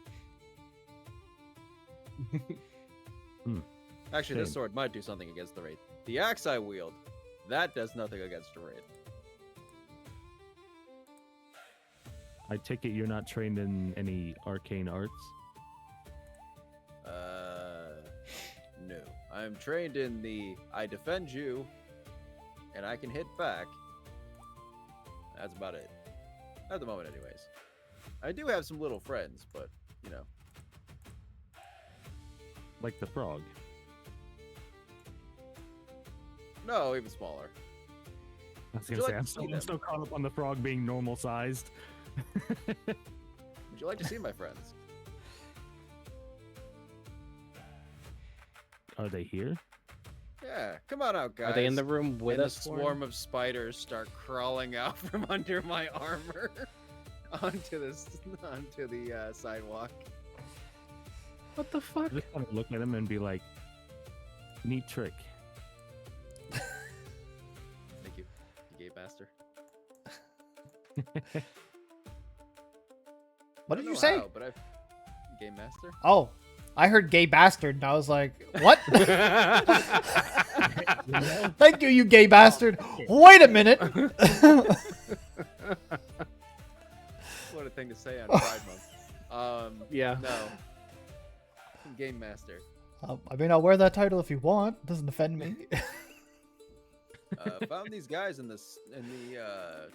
Actually, this Same. sword might do something against the wraith. The axe I wield, that does nothing against a wraith. I take it you're not trained in any arcane arts? No. I'm trained in the I defend you, and I can hit back. That's about it. At the moment, anyways. I do have some little friends, but, you know. Like the frog. No, even smaller. I was Would gonna you say, like I'm to see still, them? I'm still caught up on the frog being normal sized. Would you like to see my friends? Are they here? Yeah, come on out, guys. Are they in the room with and us? a Warren? swarm of spiders start crawling out from under my armor onto the sidewalk. What the fuck? I just kind of look at him and be like, neat trick. Thank you, you gay bastard. What I did don't you know say? how, but gay master. Oh, I heard gay bastard, and I was like, what? Thank you, you gay bastard. Wait a minute. What a thing to say on Pride Month. Yeah. No. Game master. I mean, I'll wear that title if you want. It doesn't offend me. Found these guys in the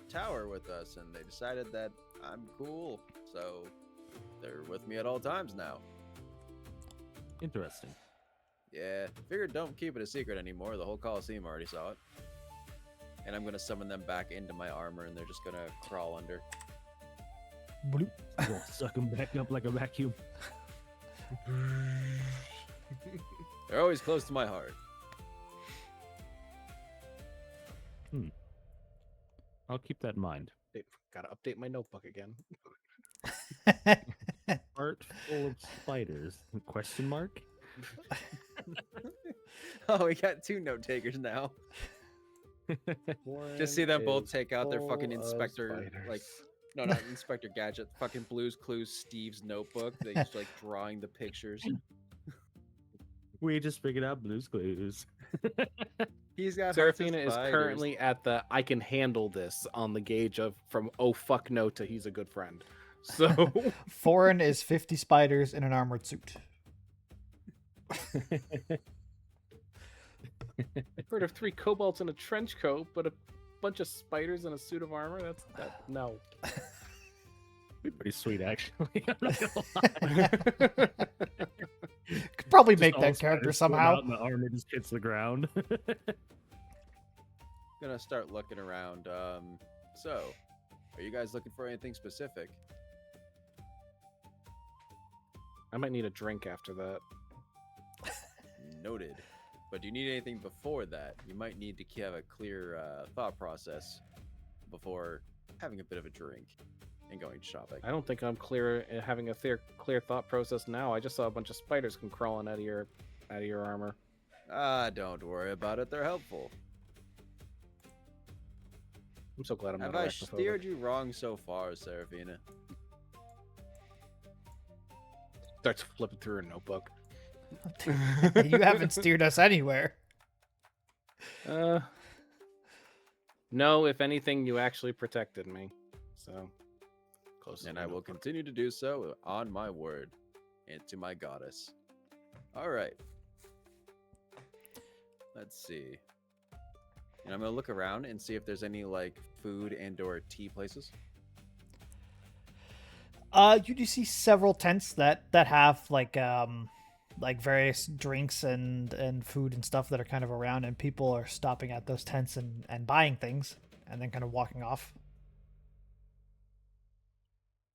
tower with us, and they decided that I'm cool, so they're with me at all times now. Interesting. Yeah, figured don't keep it a secret anymore. The whole Coliseum already saw it. And I'm gonna summon them back into my armor, and they're just gonna crawl under. Bloop. We'll suck him back up like a vacuum. They're always close to my heart. I'll keep that in mind. Gotta update my notebook again. Heart full of spiders? Question mark? Oh, we got 2 note takers now. Just see them both take out their fucking inspector, like, no, not Inspector Gadget, fucking Blue's Clues Steve's notebook. They just like drawing the pictures. We just figured out Blue's Clues. He's got Seraphina is currently at the I can handle this on the gauge of from oh fuck no to he's a good friend. So Foreign is 50 spiders in an armored suit. I've heard of 3 kobolds in a trench coat, but a bunch of spiders in a suit of armor. No. Be pretty sweet, actually. I'm not gonna lie. Could probably Just make all that spiders character come somehow. out and the armor just hits the ground. Gonna start looking around. So, are you guys looking for anything specific? I might need a drink after that. Noted. But do you need anything before that? You might need to have a clear thought process before having a bit of a drink and going shopping. I don't think I'm clear having a clear thought process now. I just saw a bunch of spiders come crawling out of your armor. Don't worry about it. They're helpful. I'm so glad I'm Have not I arachnophobic. steered you wrong so far, Seraphina? Starts flipping through her notebook. You haven't steered us anywhere. No, if anything, you actually protected me. So close. And I will continue to do so on my word and to my goddess. All right. Let's see. And I'm gonna look around and see if there's any like food and/or tea places. You do see several tents that have like various drinks and food and stuff that are kind of around, and people are stopping at those tents and buying things and then kind of walking off.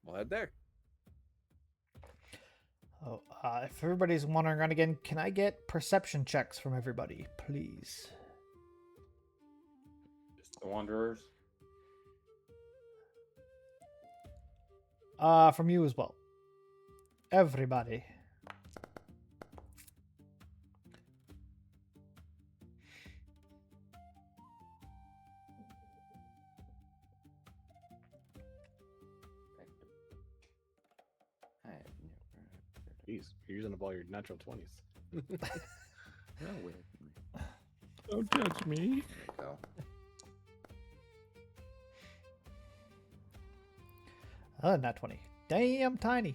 We'll head there. Oh, if everybody's wandering around again, can I get perception checks from everybody, please? Just the Wanderers. From you as well. Everybody. Jeez, you're using up all your natural 20s. No way. Don't touch me. There you go. Oh, not 20. Damn tiny.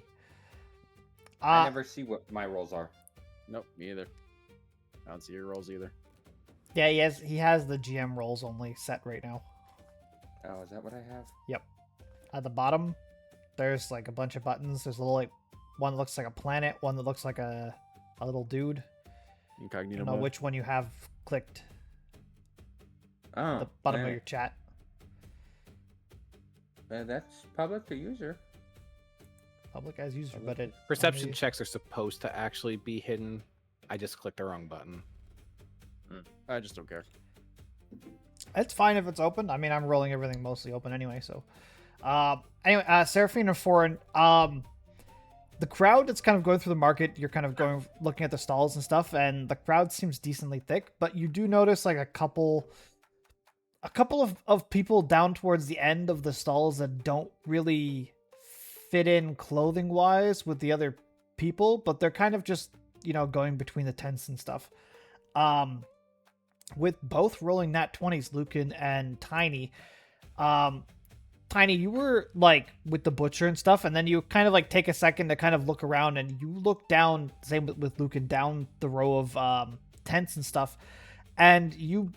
I never see what my rolls are. Nope, me either. I don't see your rolls either. Yeah, he has the GM rolls only set right now. Oh, is that what I have? Yep. At the bottom, there's like a bunch of buttons. There's a little like one that looks like a planet, one that looks like a little dude. I Incognito don't know mode. which one you have clicked. Oh, At the bottom yeah. of your chat. That's public to user. Public as user, but it Perception only- checks are supposed to actually be hidden. I just clicked the wrong button. I just don't care. It's fine if it's open. I mean, I'm rolling everything mostly open anyway. So, anyway, Seraphine and Foreign. The crowd that's kind of going through the market. You're kind of going looking at the stalls and stuff, and the crowd seems decently thick. But you do notice like a couple of people down towards the end of the stalls that don't really fit in clothing wise with the other people, but they're kind of just going between the tents and stuff. With both rolling nat 20s, Lucan and Tiny. Tiny, you were like with the butcher and stuff, and then you kind of like take a second to kind of look around, and you look down, same with Lucan, down the row of tents and stuff, and you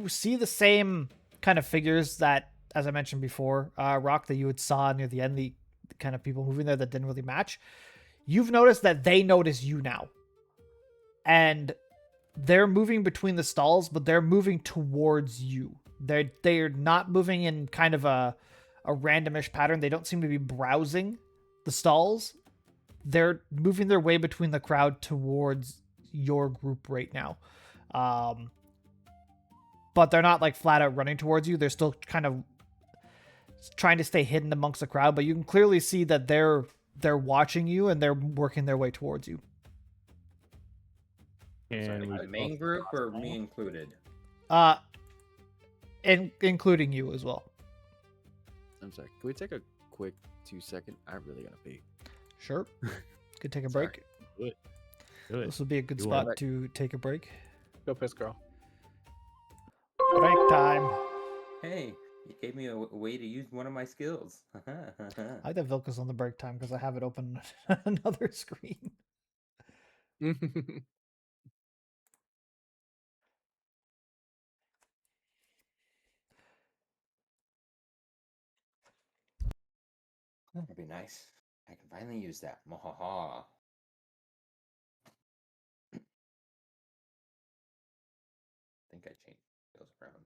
see the same kind of figures that, as I mentioned before, Rock, that you had saw near the end, the kind of people moving there that didn't really match. You've noticed that they notice you now, and they're moving between the stalls, but they're moving towards you. They're not moving in kind of a randomish pattern. They don't seem to be browsing the stalls. They're moving their way between the crowd towards your group right now. But they're not like flat out running towards you. They're still kind of trying to stay hidden amongst the crowd, but you can clearly see that they're watching you and they're working their way towards you. And The main group or me included? Including you as well. I'm sorry. Can we take a quick 2-second? I really gotta pee. Sure. Could take a Sorry. break. do it. This would be a good You spot want- to take a break. Go piss, girl. Break time. Hey, you gave me a way to use one of my skills. I like that Vilka's on the break time because I have it open on another screen. That'd be nice. I can finally use that. Mahaha. I think I changed those around.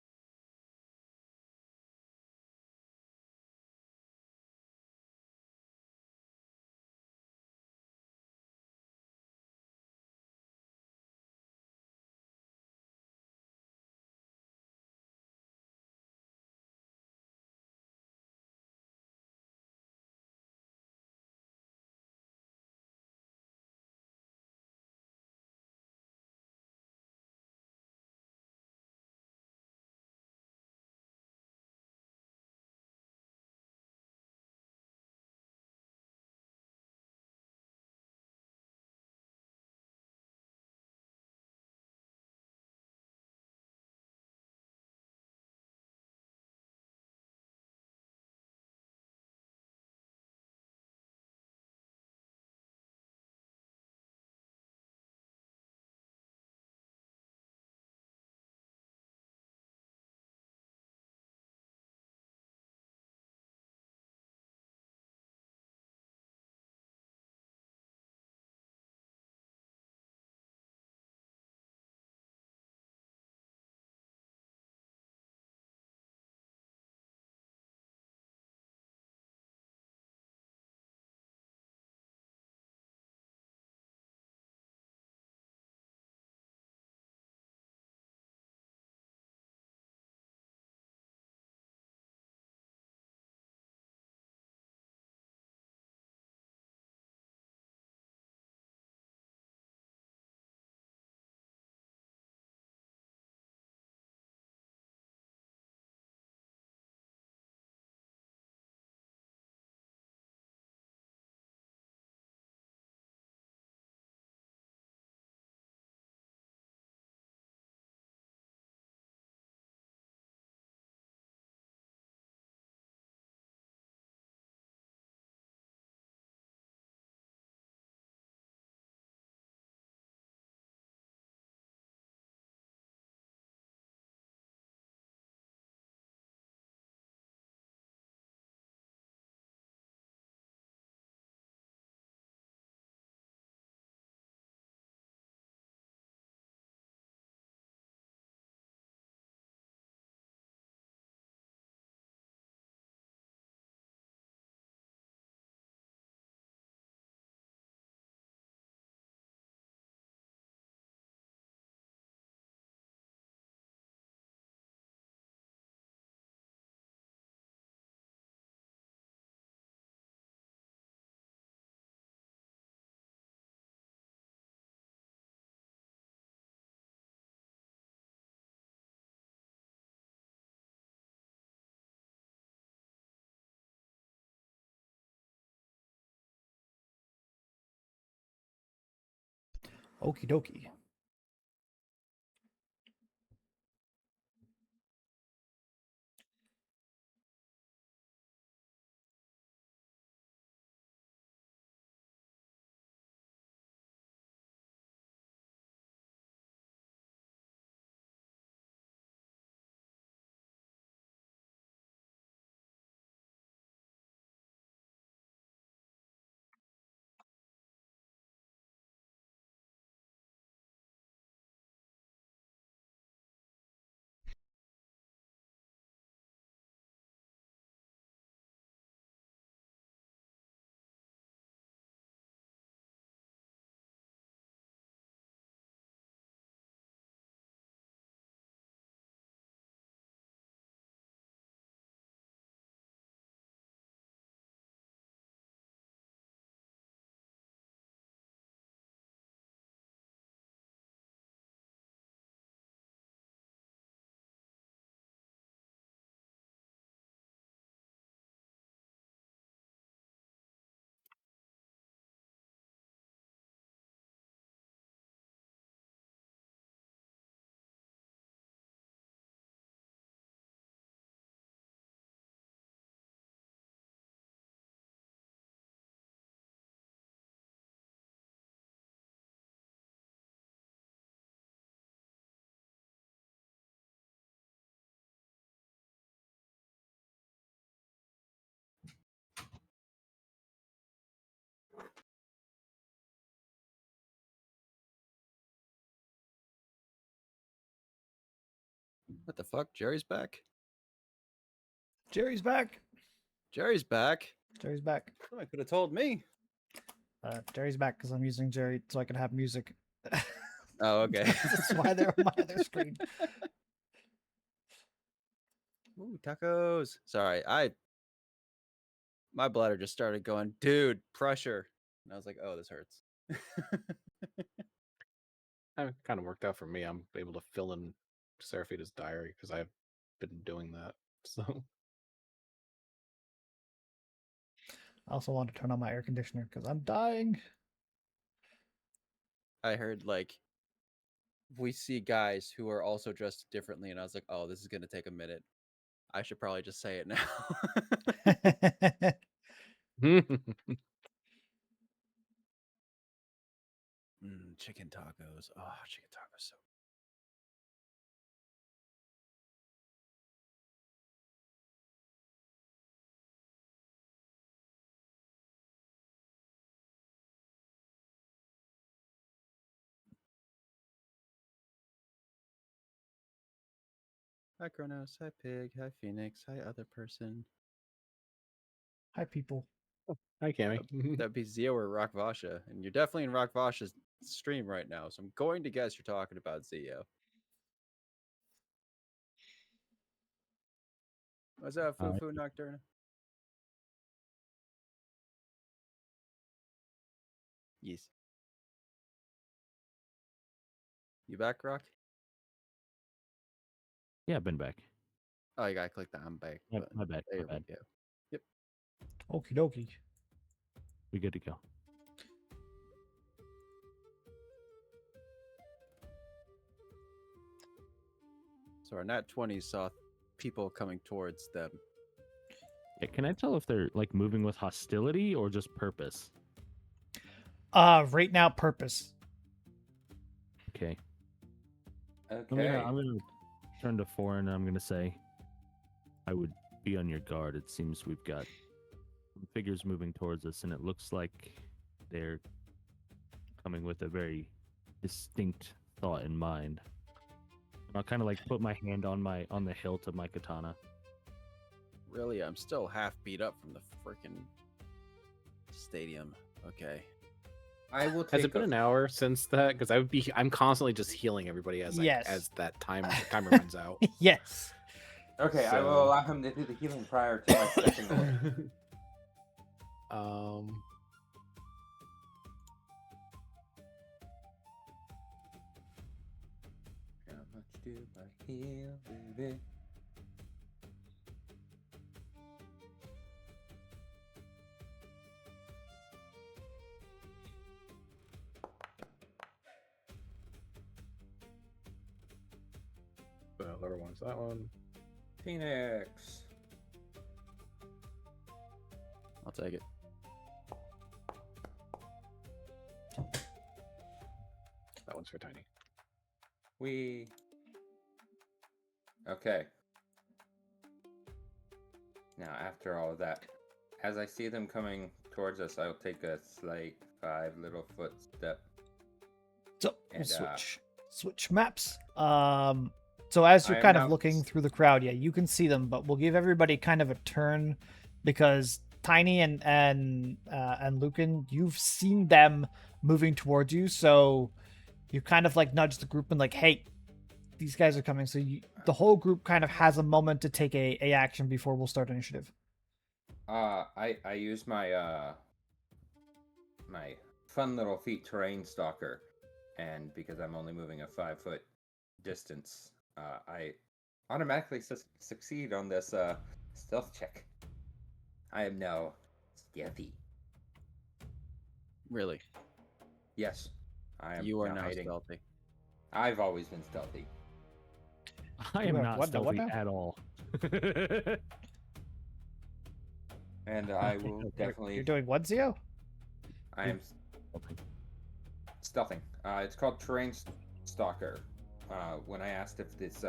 Okie dokie. What the fuck? Jerry's back. Jerry's back. Jerry's back. Jerry's back. I could have told me. Jerry's back because I'm using Jerry so I can have music. Oh, okay. That's why they're on my other screen. Ooh, tacos. Sorry, my bladder just started going, dude, pressure. And I was like, oh, this hurts. That kind of worked out for me. I'm able to fill in Seraphita's diary because I've been doing that. So I also want to turn on my air conditioner because I'm dying. I heard like we see guys who are also dressed differently, and I was like, oh, this is gonna take a minute. I should probably just say it now. Chicken tacos. Oh, chicken tacos. So hi, Kronos. Hi, Pig. Hi, Phoenix. Hi, other person. Hi, people. hi, Cammy. That'd be Zio or Rakvasha, and you're definitely in Rakvasha's stream right now. So I'm going to guess you're talking about Zio. Was that Fufu Nocturne? Yes. You back, Rock? Yeah, I've been back. Oh, you gotta click the I'm back. Yep, button. my bad. There My bad. we go. Yep. Okie dokie. We good to go. So our nat 20s saw people coming towards them. Yeah, can I tell if they're like moving with hostility or just purpose? Right now, purpose. Okay. Okay. I'm gonna turn to foreign and I'm gonna say I would be on your guard. It seems we've got figures moving towards us and it looks like they're coming with a very distinct thought in mind. And I'll kind of like put my hand on the hilt of my katana. Really, I'm still half beat up from the freaking stadium. Okay. I will take Has it been an hour since that? Because I'm constantly just healing everybody as Yes. as that timer runs out. Yes. Okay, I will So- allow him to do the healing prior to my stepping away. How much do I heal, baby? whoever wants that one. Phoenix. I'll take it. That one's for Tiny. Okay. Now, after all of that, as I see them coming towards us, I'll take a slight 5 little footstep. So we'll And, switch maps. So as you're I am kind of now- looking through the crowd, yeah, you can see them, but we'll give everybody kind of a turn because Tiny and Lucan, you've seen them moving towards you, so you kind of like nudge the group and like, hey, these guys are coming. So the whole group kind of has a moment to take a action before we'll start initiative. I use my my fun little feat terrain stalker, and because I'm only moving a 5-foot distance, I automatically succeed on this stealth check. I am now stealthy. Really? Yes, I am. You are now hiding. stealthy. I've always been stealthy. I You am have not what now, what stealthy now? at all. And I will You're definitely. doing what, Zio? I am stealthing. It's called terrain stalker. When I asked if this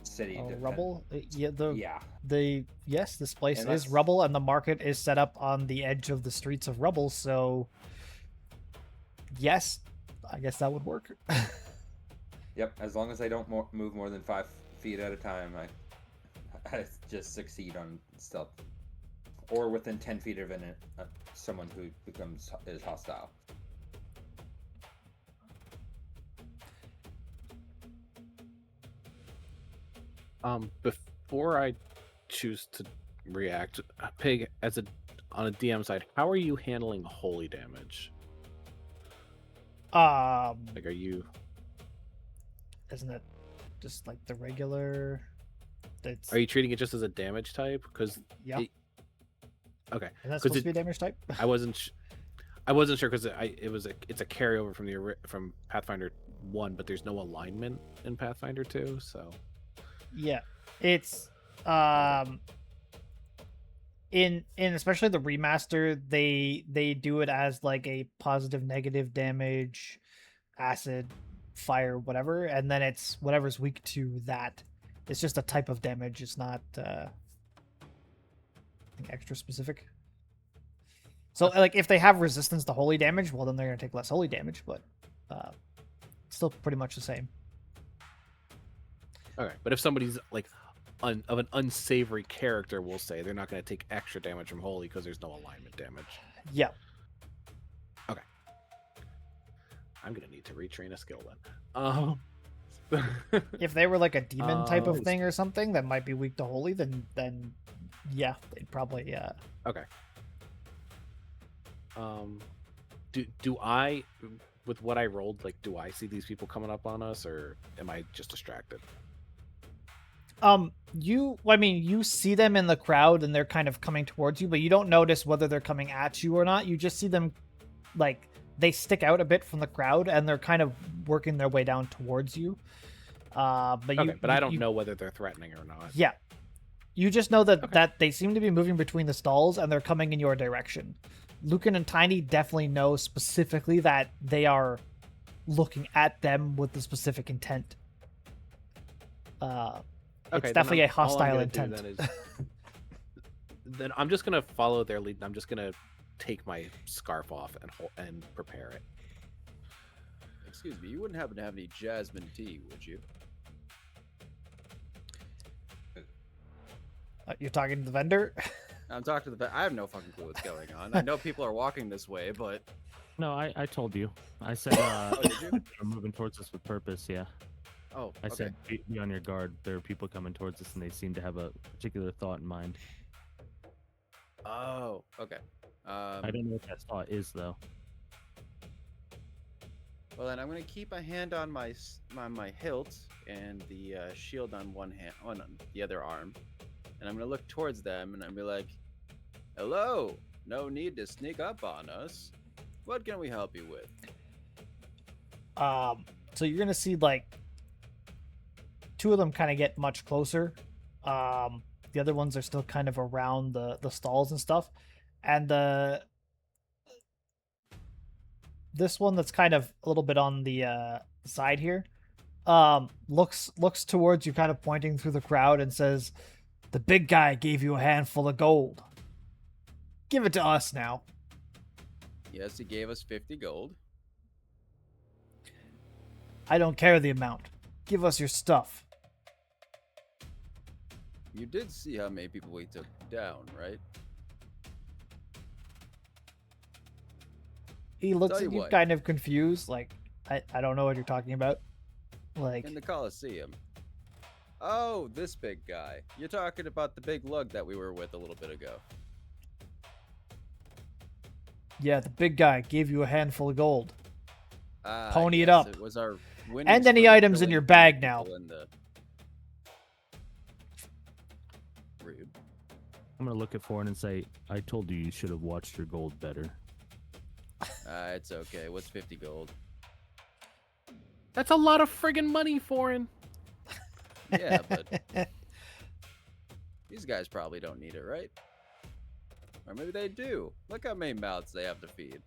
city Rubble? Yeah, yes, this place And is that's- rubble, and the market is set up on the edge of the streets of rubble. So, yes, I guess that would work. Yep, as long as I don't move more than 5 feet at a time, I just succeed on stealth. Or within 10 feet of someone who is hostile. Before I choose to react, Pig, on a DM side, how are you handling holy damage? Like, are you? Isn't it just like the regular? It's Are you treating it just as a damage type? Because yeah. okay, Is that 'cause supposed it- to be a damage type? I wasn't sure because it's a carryover from Pathfinder 1, but there's no alignment in Pathfinder 2, so Yeah, it's in especially the remaster, they do it as like a positive, negative damage, acid, fire, whatever, and then it's whatever's weak to that. It's just a type of damage. It's not anything extra specific. So like if they have resistance to holy damage, well then they're gonna take less holy damage, but still pretty much the same. okay. But if somebody's like of an unsavory character, we'll say they're not going to take extra damage from holy because there's no alignment damage. Yeah. I'm going to need to retrain a skill then. If they were like a demon type of Oh. thing or something that might be weak to holy, then yeah, they'd probably Okay. Do I, with what I rolled, like, do I see these people coming up on us, or am I just distracted? you see them in the crowd and they're kind of coming towards you, but you don't notice whether they're coming at you or not. You just see them like they stick out a bit from the crowd and they're kind of working their way down towards you. But I don't know whether they're threatening or not. Yeah. You just know that Okay. that they seem to be moving between the stalls and they're coming in your direction. Lucan and Tiny definitely know specifically that they are looking at them with the specific intent. It's then definitely a all I'm hostile gonna do intent. Then, then I'm just gonna follow their lead. And I'm just gonna take my scarf off and prepare it. Excuse me, you wouldn't happen to have any jasmine tea, would you? You're talking to the vendor? I'm talking to the. I have no fucking clue what's going on. I know people are walking this way, but No, I told you. I said oh, did you? they're moving towards us with purpose. Yeah, Oh, I okay. said be on your guard. There are people coming towards us, and they seem to have a particular thought in mind. Oh, okay. I don't know what that thought is, though. Well, then I'm gonna keep a hand on my my hilt and the shield on one hand, on the other arm, and I'm gonna look towards them and I'm be like, "Hello, no need to sneak up on us. What can we help you with?" So you're gonna see like two of them kind of get much closer. The other ones are still kind of around the stalls and stuff. And this one that's kind of a little bit on the side here, looks towards you, kind of pointing through the crowd, and says, "The big guy gave you a handful of gold. Give it to us now." Yes, he gave us 50 gold. "I don't care the amount. Give us your stuff." You did see how many people we took down, right? He looks Tell at you you what. kind of confused, like, I don't know what you're talking about. Like, In the Coliseum. Oh, this big guy. You're talking about the big lug that we were with a little bit ago. yeah, the big guy gave you a handful of gold. Ah, Pony it yes, up. It was our winning And any streak items in killing your bag people now. in the- Rude. I'm gonna look at Foreign and say, I told you should have watched your gold better. It's okay. What's 50 gold? That's a lot of friggin' money, foreign. Yeah, but these guys probably don't need it, right? Or maybe they do. Look how many mouths they have to feed.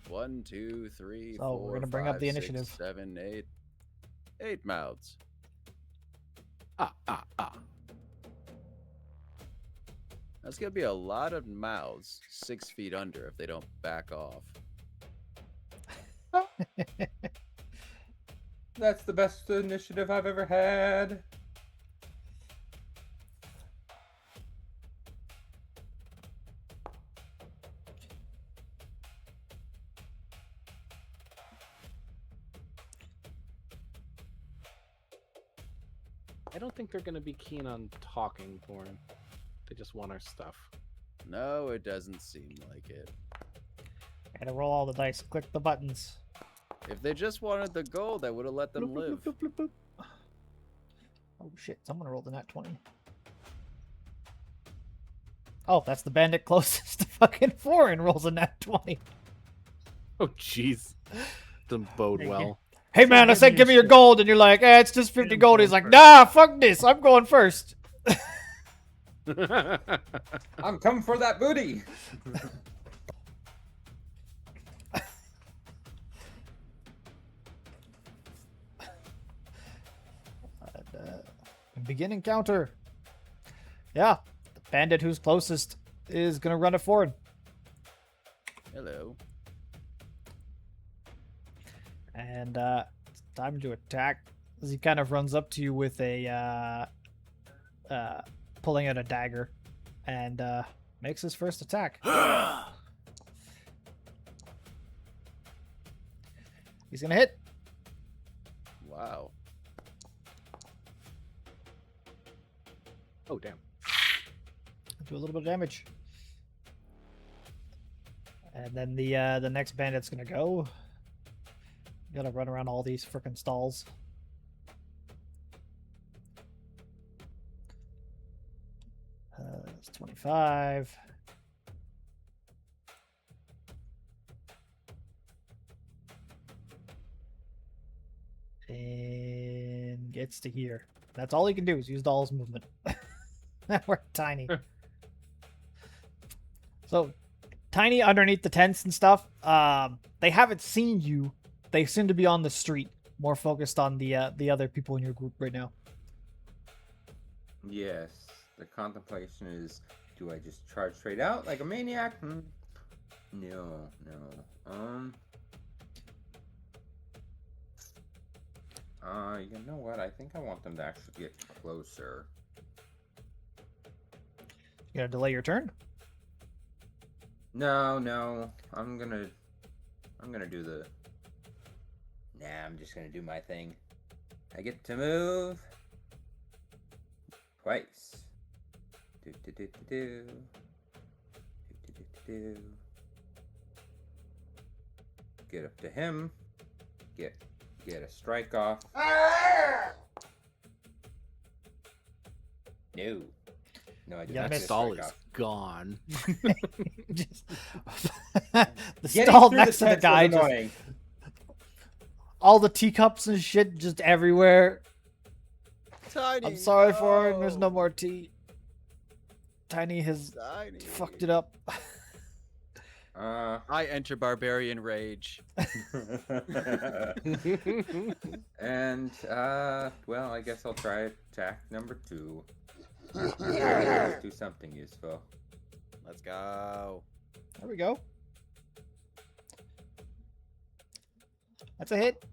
1, 2, 3, So, 4, we're gonna bring up 5, the 6, initiative. 7, 8. 8 mouths. That's gonna be a lot of mouths 6 feet under if they don't back off. That's the best initiative I've ever had. I don't think they're gonna be keen on talking, foreign. They just want our stuff. No, it doesn't seem like it. Gotta roll all the dice. Click the buttons. If they just wanted the gold, I would have let them live. Oh shit, someone rolled a nat 20. Oh, that's the bandit closest to fucking Foreign rolls a nat 20. Oh, jeez. Doesn't bode Hey, well. Hey man, I said give me your gold, and you're like, it's just 50 gold. He's like, nah, fuck this, I'm going first. I'm coming for that booty. Begin encounter. Yeah, the bandit who's closest is gonna run it forward. Hello. And it's time to attack as he kind of runs up to you with a pulling out a dagger and makes his first attack. He's gonna hit. Wow. Oh, damn. Do a little bit of damage. And then the next bandit's gonna go. Gotta run around all these frickin' stalls. It's 25. And gets to here. That's all he can do is use Doll's movement. We're tiny. So, tiny underneath the tents and stuff. They haven't seen you. They seem to be on the street, more focused on the other people in your group right now. Yes, the contemplation is, do I just charge straight out like a maniac? No. You know what? I think I want them to actually get closer. You gonna delay your turn? No. I'm gonna do the... Nah, I'm just gonna do my thing. I get to move twice. Do. Get up to him. Get a strike off. No, I did Yeah, not that get a Stall strike is off. gone. Just... the Getting stall through next to the tents was guy just annoying. all the teacups and shit just everywhere. Tiny. I'm sorry for it. There's no more tea. Tiny has Tiny. fucked it up. I enter barbarian rage. And well, I guess I'll try attack number 2. Do something useful. Let's go. There we go. That's a hit.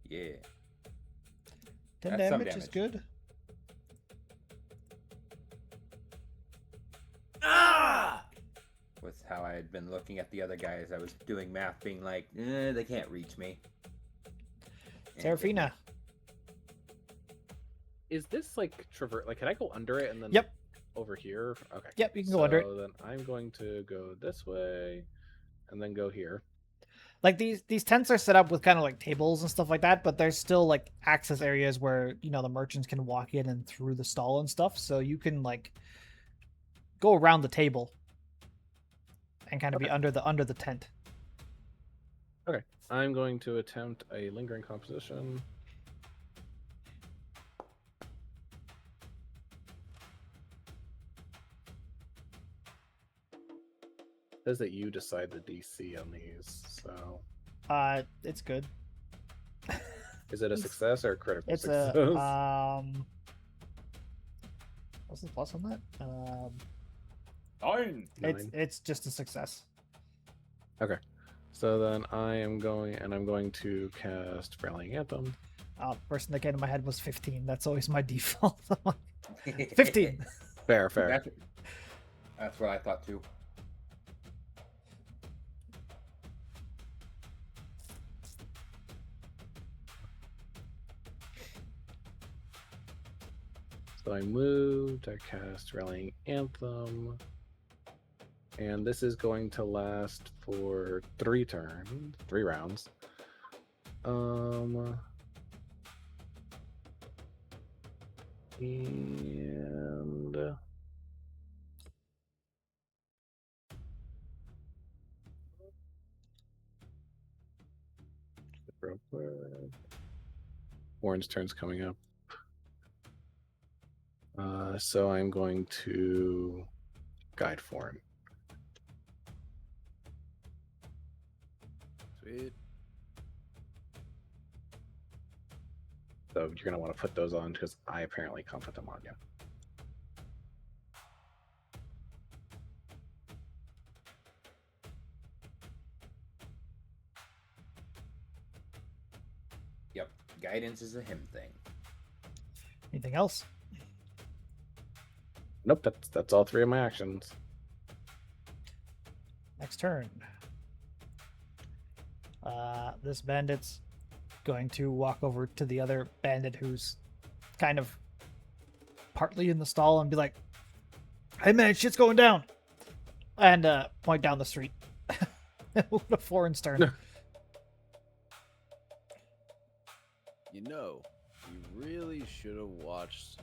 Yeah. 10 That's some damage is damage. good. With how I had been looking at the other guys, I was doing math, being like, they can't reach me. And- Serafina. Is this like traverse? Like, can I go under it and then Yep. over here? Okay. Yep, you can go under it. So then I'm going to go this way, and then go here. Like these tents are set up with kind of like tables and stuff like that, but there's still like access areas where, you know, the merchants can walk in and through the stall and stuff. So you can like go around the table and kind of be under the tent. I'm going to attempt a lingering composition. It says that you decide the DC on these, so It's good. is it a success or a critical It's success? a what's the plus on that? 9. Nine. It's just a success. So then I'm going to cast Rallying Anthem. First thing that came to my head was 15. That's always my default. 15. Fair. That's what I thought too. So I moved, I cast Rallying Anthem. And this is going to last for 3 rounds. And real quick. Warren's turn's coming up. So I'm going to guide for him. Sweet. So you're going to want to put those on because I apparently can't put them on yet. Yep, guidance is a him thing. Anything else? Nope, that's all 3 of my actions. Next turn. This bandit's going to walk over to the other bandit who's kind of partly in the stall and be like, "Hey man, shit's going down," and point down the street. With a foreign turn. You know, you really should have watched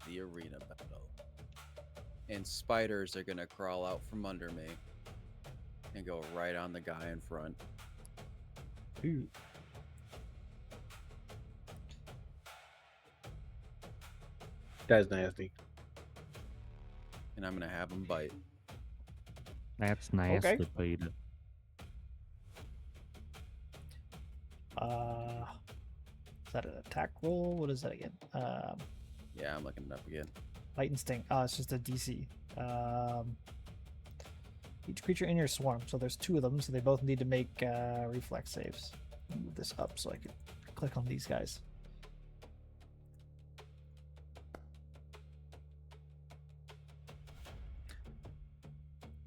the arena battle. And spiders are gonna crawl out from under me and go right on the guy in front. Ooh. That's nasty. And I'm gonna have him bite. That's nasty, Okay. Peter. Is that an attack roll? What is that again? Yeah, I'm looking it up again. Light instinct. Oh, it's just a DC. Each creature in your swarm. So there's 2 of them, so they both need to make reflex saves. Move this up so I can click on these guys.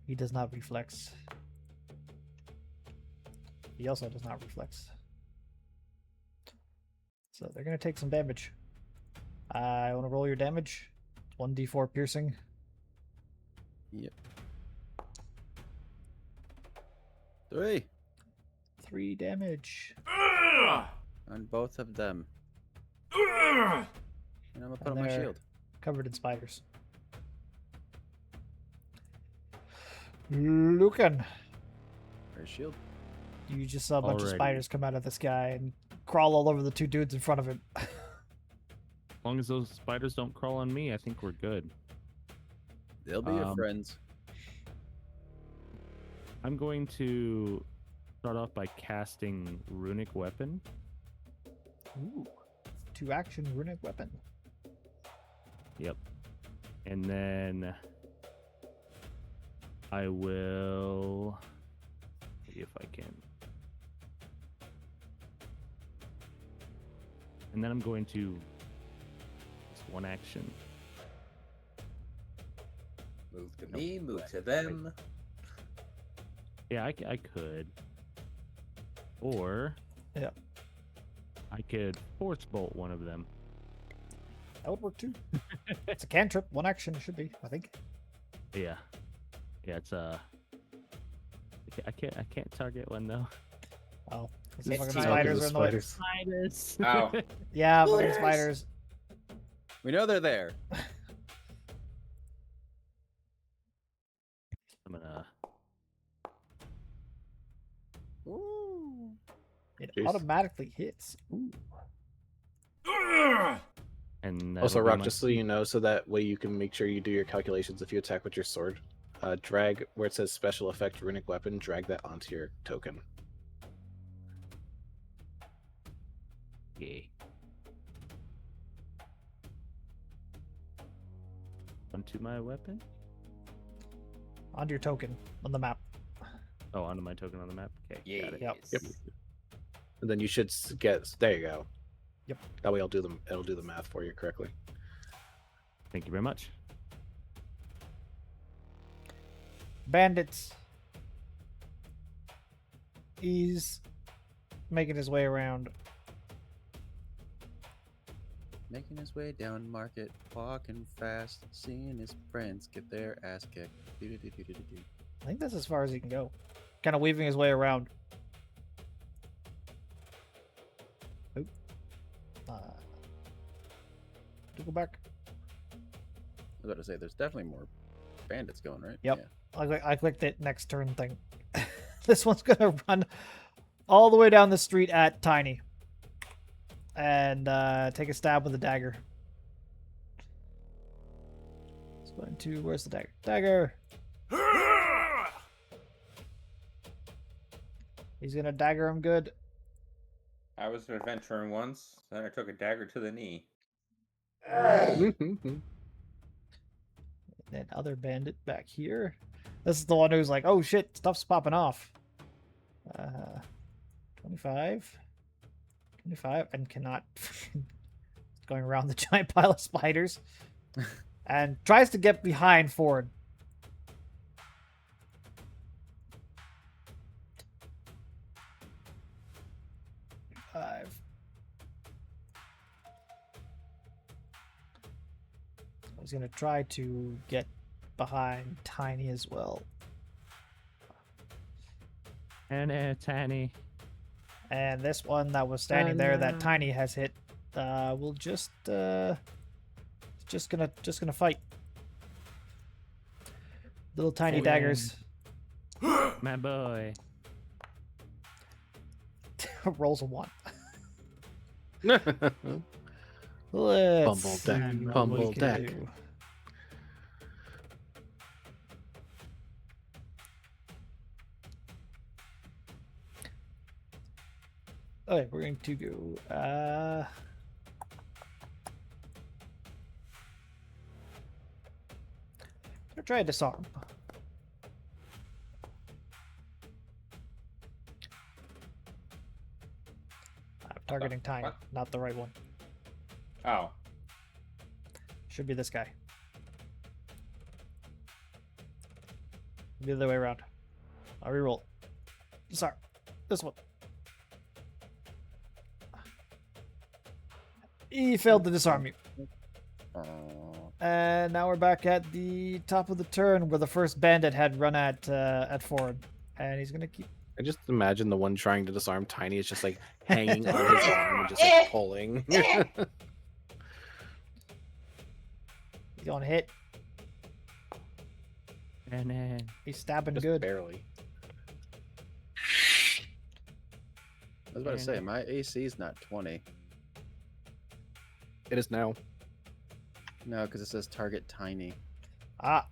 He does not reflex. He also does not reflex. So they're going to take some damage. I want to roll your damage. 1d4 piercing. Yep. 3 3 damage. on both of them. And I'm gonna put on my they're shield. Covered in spiders. Lucan. There's shield. You just saw a bunch of Alrighty. spiders come out of the sky and crawl all over the two dudes in front of him. As long as those spiders don't crawl on me, I think we're good. They'll be your Um, friends. I'm going to start off by casting Runic Weapon. Ooh. 2-action runic weapon. Yep. And then I will see if I can. And then I'm going to it's 1 action. Move to me, move to them. Yeah, I could. Or Yeah. I could force bolt one of them. That would work too. It's a cantrip. 1 action it should be, I think. Yeah. Yeah, it's I can't target one though. Oh. These It's fucking time. spiders The are in the way. spiders. Spiders. Ow. Yeah, fucking Spiders. spiders. We know they're there. I'm gonna Ooh. It Jeez. automatically hits. Ooh. and Also, that'll be Rock, my- just so you know, so that way you can make sure you do your calculations if you attack with your sword. Drag where it says special effect runic weapon, drag that onto your token. Yeah. Onto my weapon? Onto your token on the map. Oh, onto my token on the map. Okay, got it. Yep. Yep. And then you should get there. You go. Yep. That way, it'll do the math for you correctly. Thank you very much. Bandits. He's making his way around. Making his way down market, walking fast, seeing his friends get their ass kicked. Do-do-do-do-do-do. I think that's as far as he can go. Kind of weaving his way around. Oop. To go back. I was about to say, there's definitely more bandits going, right? Yep. Yeah. I clicked it next turn thing. This one's gonna run all the way down the street at Tiny. And take a stab with a dagger. It's going to where's the dagger? Dagger! He's gonna dagger him good. I was adventuring once, then I took a dagger to the knee. That other bandit back here. This is the one who's like, oh shit, stuff's popping off. 25. 25 and cannot going around the giant pile of spiders. And tries to get behind Ford. Five. I was gonna try to get behind Tiny as well. And Tiny. And this one that was standing there that no. Tiny has hit will just gonna fight. Little tiny Win. daggers. My boy. Rolls a 1. Bumble Let's deck, see what bumble we can deck. do. Okay, we're going to go. Try a disarm. I'm targeting Tiny, what? not the right one. Oh. Should be this guy. The other way around. I'll reroll. Sorry. This one. He failed to disarm you. And now we're back at the top of the turn where the first bandit had run at Ford. And he's gonna keep I just imagine the one trying to disarm Tiny is just like hanging on his arm and just like pulling. he's gonna hit. And He's stabbing just good. barely. was about to say, my AC is not 20. It is now. No, because it says target tiny. Ah,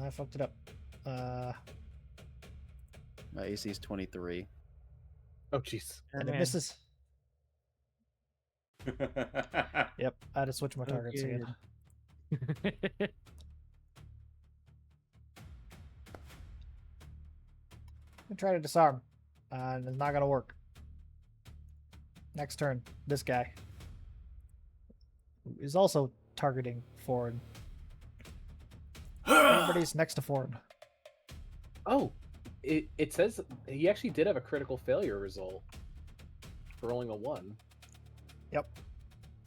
I fucked it up. My AC is 23. Oh, jeez. And it misses. Yep, I had to switch my targets again. I try to disarm, and it's not gonna work. Next turn, this guy is also targeting Foreign. Everybody's next to Foreign. Oh, it says he actually did have a critical failure result for rolling a 1. Yep,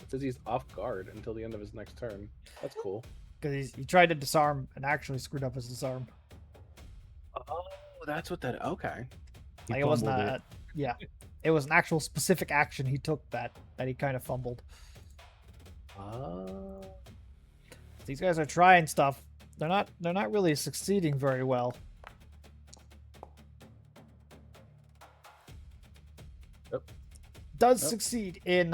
It says he's off guard until the end of his next turn. That's cool. because he tried to disarm and actually screwed up his disarm. Oh, that's what that. Okay. He Like it wasn't fumbled a, yeah, it was an actual specific action he took that he kind of fumbled. These guys are trying stuff. They're not really succeeding very well. Yep. Does Yep. succeed in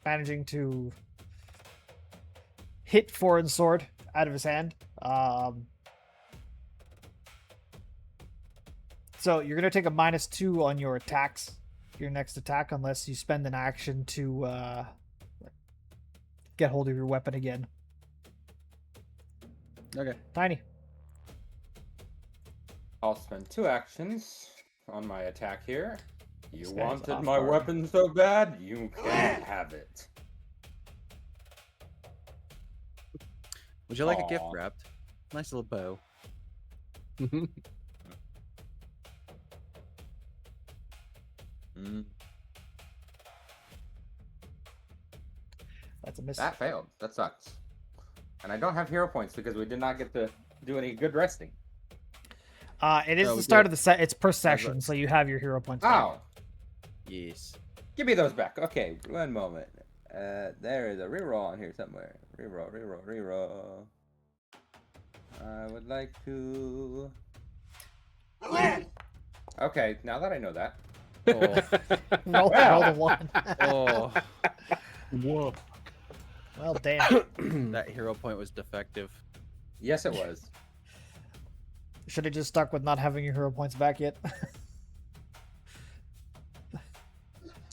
managing to hit Foreign sword out of his hand. So you're gonna take a -2 on your attacks, your next attack, unless you spend an action to get hold of your weapon again. Okay. Tiny. I'll spend 2 actions on my attack here. You This guy's wanted off my guard. weapon so bad, you can't have it. Would you like a gift Aw. wrapped? Nice little bow. Mm, That's a miss. that failed. That sucks. And I don't have hero points because we did not get to do any good resting. It is No, the we start did. of the set. It's per right. session, so you have your hero points. back. Oh, Yes. give me those back. Okay, one moment. There is a reroll on here somewhere. Reroll, reroll, reroll. I would like to. Okay, now that I know that. Oh. roll Wow. the 1. Oh. Whoa. Well, damn. That hero point was defective. Yes, it was. Should have just stuck with not having your hero points back yet.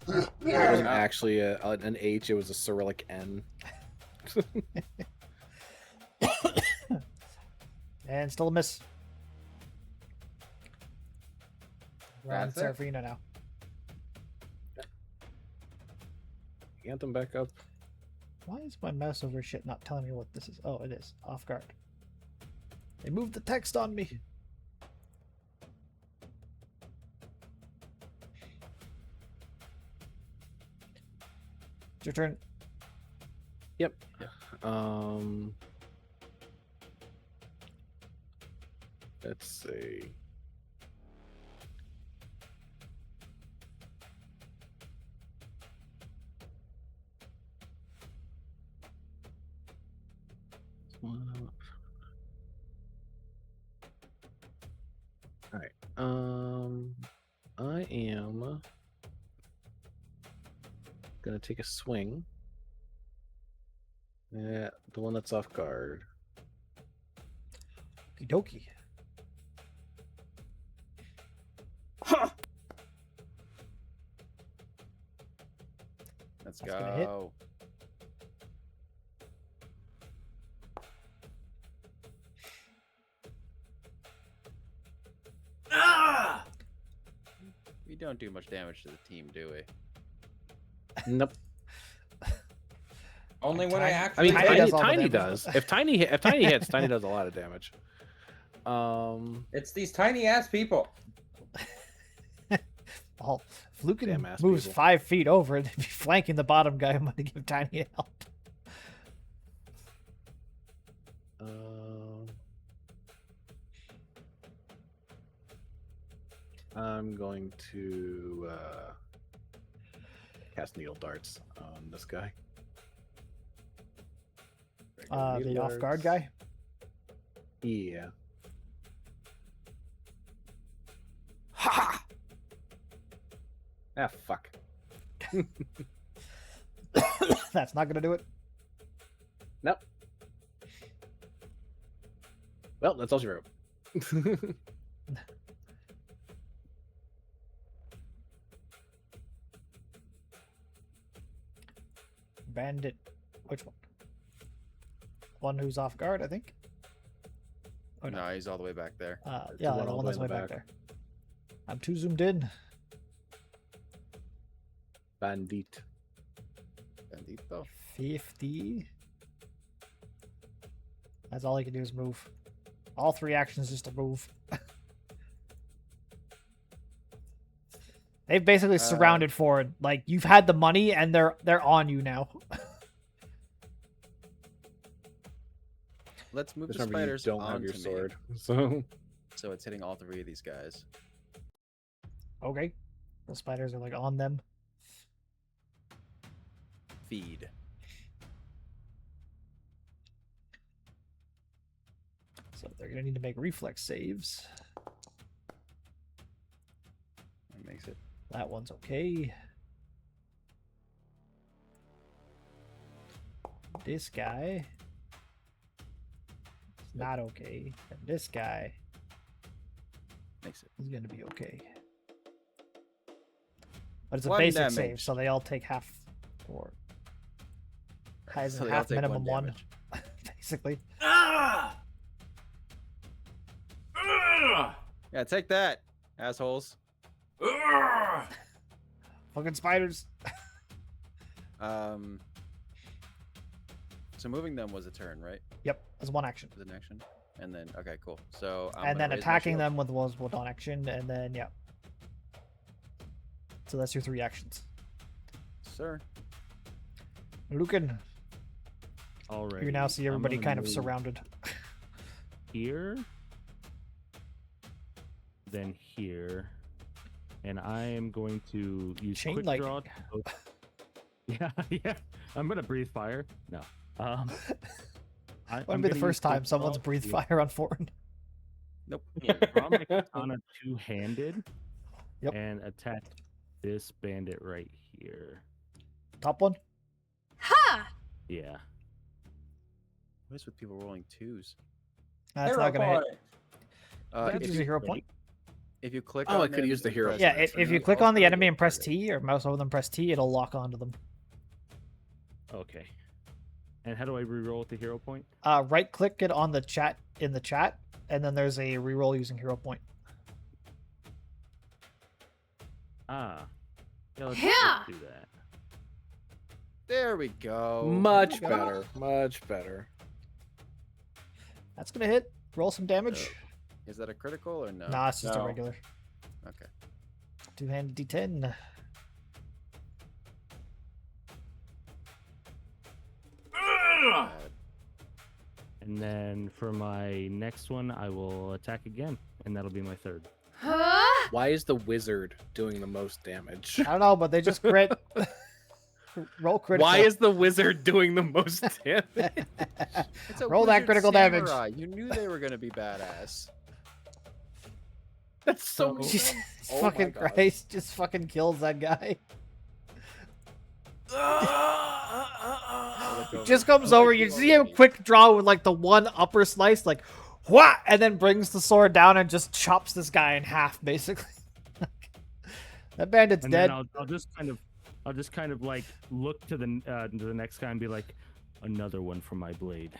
It wasn't actually an H, it was a Cyrillic N. And still a miss. Round That's it. Seraphina now. Anthem back up. Why is my mouse over shit not telling me what this is? Oh, it is. Off guard. They moved the text on me. It's your turn. Yep. Let's see. All right. I am gonna take a swing. Yeah, the one that's off guard. Okie dokie. Let's That's gonna hit. go. We don't do much damage to the team, do we? Nope. Only when Tiny- I I actually. mean, Tiny Tiny, does all the Tiny damage. does. If Tiny hits, Tiny does a lot of damage. It's these tiny ass people. Well, if Lucan Damn ass moves people. 5 feet over and be flanking the bottom guy, I'm going to give Tiny help. I'm going to cast needle darts on this guy. Regular The needle off guard darts. guy. Yeah. Ha! Ah, fuck. That's not gonna do it. Nope. Well, that's all she wrote. Bandit. Which one? One who's off guard, I think. Oh, No, he's all the way back there. Yeah, one the all one the that's way way in the back back. there. I'm too zoomed in. Bandit. Bandito. 50. That's all he can do is move. All 3 actions just to move. They've basically surrounded Ford. Like, you've had the money and they're on you now. Let's move Just the remember, you spiders don't have your onto me. sword. So So it's hitting all 3 of these guys. Okay. The spiders are like on them. Feed. So they're gonna need to make reflex saves. That makes it. That one's okay. This guy is not okay. And this guy Makes it. is gonna be okay. But it's a 1 basic damage. save, so they all take half or highs So and they all half take minimum 1 one, damage. basically. Yeah, take that, assholes. Fucking spiders. So moving them was a turn, right? Yep, that's one action. Was an action, and then okay, cool. So I'm And gonna then raise my attacking shield. them with was one action, and then yeah. So that's your 3 actions. Sir. Lucan, Already. you now see I'm everybody gonna kind of move surrounded. here, then here, and I am going to use Chain quick lightning. draw. Yeah, yeah. I'm gonna breathe fire. No. Wouldn't be the first time someone's breathed fire on Fortin. Nope. Draw my katana two-handed. Yep. And attack this bandit right here. Top one. Ha! Yeah. What is with people rolling 2s? That's not gonna hit. That's Use a hero point. If you click Oh, on I could've them used the and hero press Yeah, X, if you then click also on the enemy will and press target. T, or mouse over them, press T, it'll lock onto them. Okay. And how do I reroll with the hero point? Right click it on the chat in the chat, and then there's a reroll using hero point. Ah. Yeah, let's Yeah. do that. There we go. much There we go. better. Much better. That's gonna hit. Roll some damage. Is that a critical or no? Nah, it's just a No. regular. Okay. 2-handed D10. Bad. And then for my next one, I will attack again, and that'll be my 3rd. Huh? Why is the wizard doing the most damage? I don't know, but they just crit. Roll critical. Why is the wizard doing the most damage? It's a Roll that wizard critical damage. samurai. You knew they were gonna be badass. That's so So- Jesus Oh my fucking God. Christ! Just fucking kills that guy. Just comes over. You see him quick draw with like the one upper slice, like what, and then brings the sword down and just chops this guy in half, basically. That bandit's And dead. then I'll just kind of like look to the next guy and be like, another one for my blade.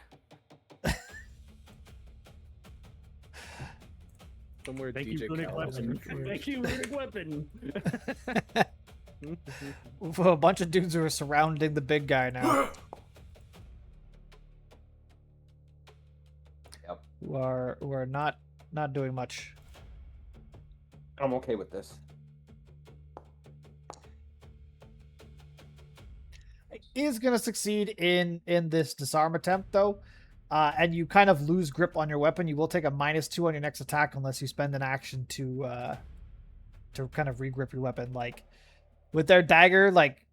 Somewhere Thank you DJ for the Khaled's weapon. recruit. Thank you for the weapon. A bunch of dudes who are surrounding the big guy now. Yep. Who are not doing much. I'm okay with this. Is gonna succeed in this disarm attempt though, and you kind of lose grip on your weapon. You will take a -2 on your next attack unless you spend an action to kind of regrip your weapon. Like with their dagger, like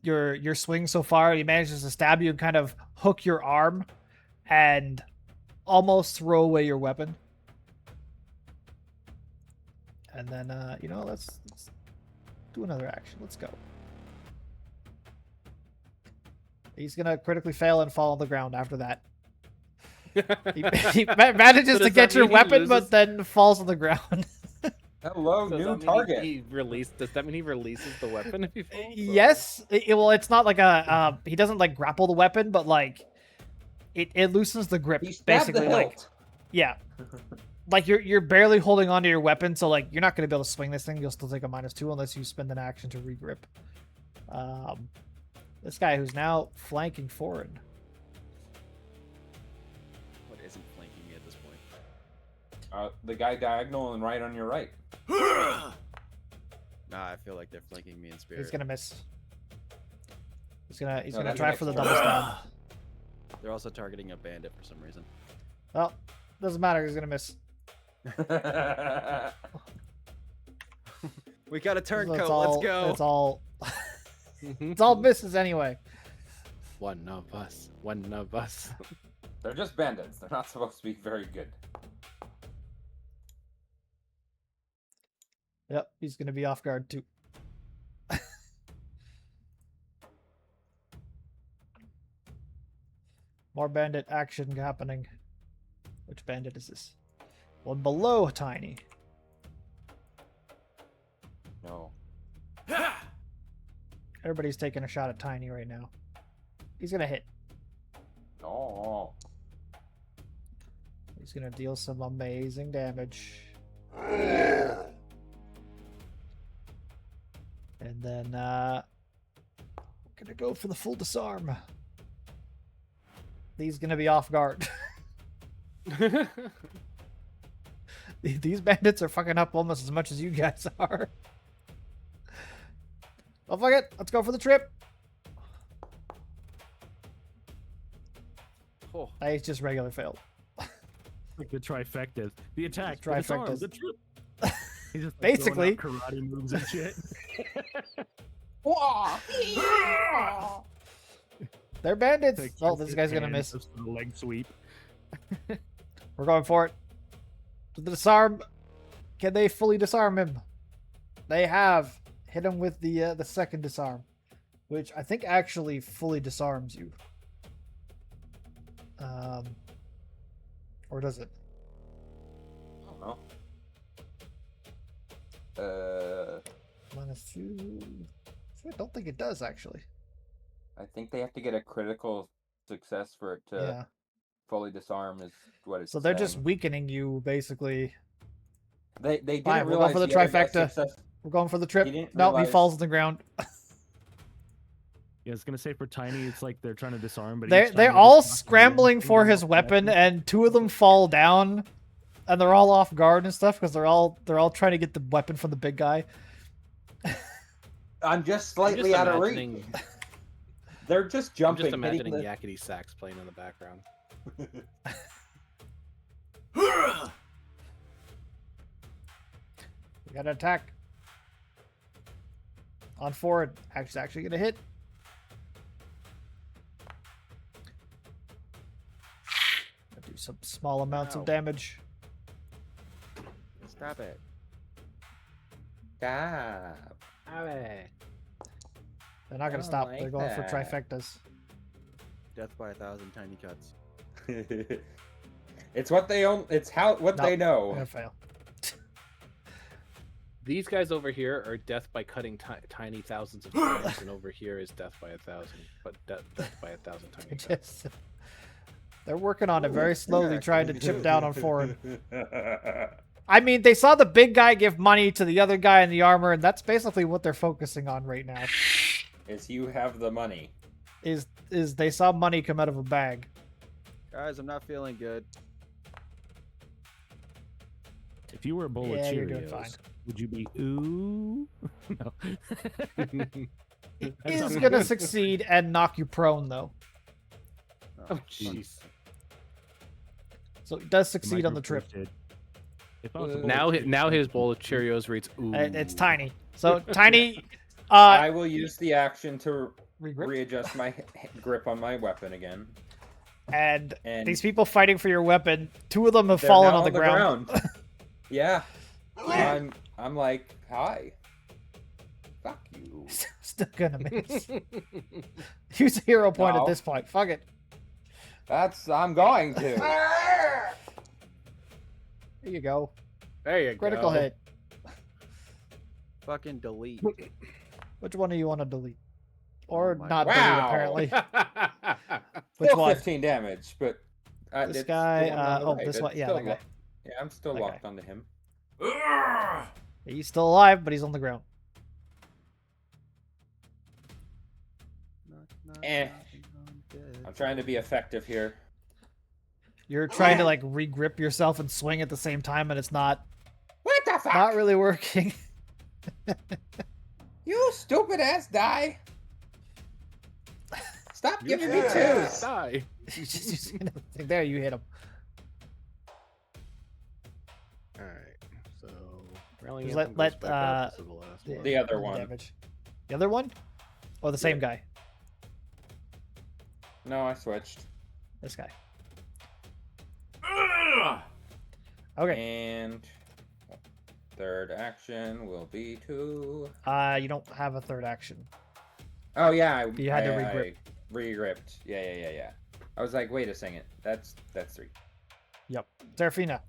your swing so far, he manages to stab you and kind of hook your arm and almost throw away your weapon. And then, let's do another action. Let's go. He's gonna critically fail and fall on the ground after that. He manages So to does get that your mean he weapon, but loses? then falls on the ground. Hello, So does new that mean target. He released. Does that mean he releases the weapon if he falls? Yes. Well, it's not like a. He doesn't like grapple the weapon, but like, it loosens the grip. He stabbed the Basically, like, hilt. yeah, like you're barely holding onto your weapon, so like you're not gonna be able to swing this thing. You'll still take a -2 unless you spend an action to regrip. This guy who's now flanking forward. What isn't flanking me at this point? The guy diagonal and right on your right. Nah, I feel like they're flanking me in spirit. He's gonna miss. He's gonna No, gonna that's try an for the extra double one. stab. They're also targeting a bandit for some reason. Well, doesn't matter. He's gonna miss. We got a So turncoat. it's all, Let's go. It's all. It's all misses anyway. One of us. One of us. They're just bandits. They're not supposed to be very good. Yep, he's gonna be off guard too. More bandit action happening. Which bandit is this? One below Tiny. No. Everybody's taking a shot at Tiny right now. He's gonna hit. No. He's gonna deal some amazing damage. And then we're gonna go for the full disarm. He's gonna be off guard. These bandits are fucking up almost as much as you guys are. Oh, fuck it. Let's go for the trip. Oh, He's just regular failed. Like the trifectas. The attack, the Trifectas. disarm, the trip. He's just Basically. throwing out karate moves and shit. They're bandits. Like, Oh, this guy's gonna and miss. just the leg sweep. We're going for it. To the disarm. Can they fully disarm him? They have. Hit him with the second disarm, which I think actually fully disarms you. Or does it? I don't know. -2. I don't think it does actually. I think they have to get a critical success for it to Yeah. fully disarm. Is what it's. So they're just saying. weakening you basically. They didn't Fine, we'll go realize for the other guy's trifecta. success- We're going for the trip. He didn't No, he realize- falls on the ground. Yeah, I was gonna say for Tiny, it's like they're trying to disarm, but They're each time they're just all knocking scrambling one for finger his off the weapon, weapon. and two of them fall down, and they're all off guard and stuff because they're all trying to get the weapon from the big guy. I'm just I'm slightly just out of reach. imagining, They're just I'm jumping. just imagining hitting yakety sax playing in the background. We got to attack. On forward. Actually gonna hit. Gonna do some small amounts Ow. of damage. stop it. Stop. They're not gonna don't stop. like They're going for that. trifectas. Death by 1,000 tiny cuts. It's what they own. It's what No, they They're know. gonna fail. These guys over here are death by cutting tiny thousands of times, and over here is death by 1,000, but death by 1,000 tiny It cuts. just- they're working on it very slowly, trying to chip down on forward. I mean, they saw the big guy give money to the other guy in the armor, and that's basically what they're focusing on right now. Is you have the money. Is they saw money come out of a bag. Guys, I'm not feeling good. If you were a bowl Yeah, of you're doing fine. Cheerios, would you be ooh? No. It That's is not gonna good. succeed and knock you prone though. Oh jeez. So it does The succeed on the trip. micro-roasted. If I was a bowl Now, of Cheerios, now I'd his be- bowl of Cheerios reads ooh. It's tiny. So tiny. I will use the action to Regrip. readjust my grip on my weapon again. And And these people fighting for your weapon, two of them have they're fallen now on the ground. Yeah. I'm like, hi. Fuck you. Still gonna miss. Use a hero point at No. this point. Fuck it. I'm going to. There you go. There you Critical go. hit. Fucking delete. Which one do you want to delete? Or my not God. delete, Wow. apparently. Which Still one? 15 damage, but This it's guy, the one on the oh, right. this It's one, yeah, still that guy. Yeah, I'm still That locked guy. onto him. He's still alive, but he's on the ground. Eh. I'm trying to be effective here. You're trying to like regrip yourself and swing at the same time, and it's not What the fuck? not really working. You stupid ass die. Stop You giving me should twos. die. You just using everything. There, you hit him. All right. So rallying Just anthem let- goes back up. uh, This is the last The, one. The other the one. Damage. The other one? Or the same guy? No, I switched. This guy. Okay. And third action will be to. You don't have a third action. Oh yeah, You had to regrip. I regripped. Yeah. I was like, wait a second. That's 3. Yep. Serafina.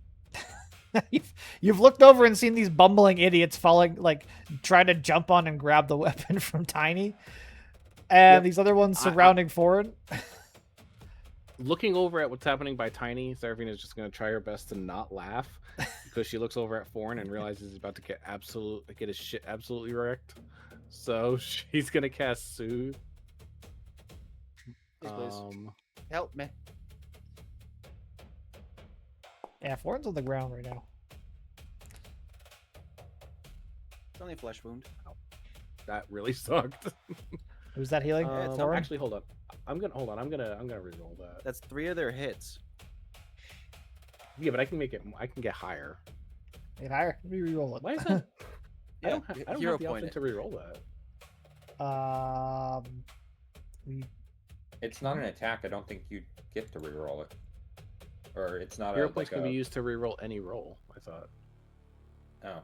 You've looked over and seen these bumbling idiots falling, like, trying to jump on and grab the weapon from Tiny. And Yep. these other ones I- surrounding Foreign. Looking over at what's happening by Tiny, Seraphina is just going to try her best to not laugh because she looks over at Foreign and realizes he's about to get his shit absolutely wrecked. So she's going to cast Soothe. Please, please. Help me. Yeah, Foreign's on the ground right now. It's only a flesh wound. That really sucked. Who's that healing? it's Foreign? Actually, hold on. I'm gonna reroll that. That's 3 of their hits. Yeah, but I can get higher. Get higher. Let me reroll it. Why is that? I Yeah, don't have hero the point option it. to reroll that. It's not an attack. I don't think you get to reroll it. Or it's not Hero a points like can a. be used to reroll any roll. I thought. Oh,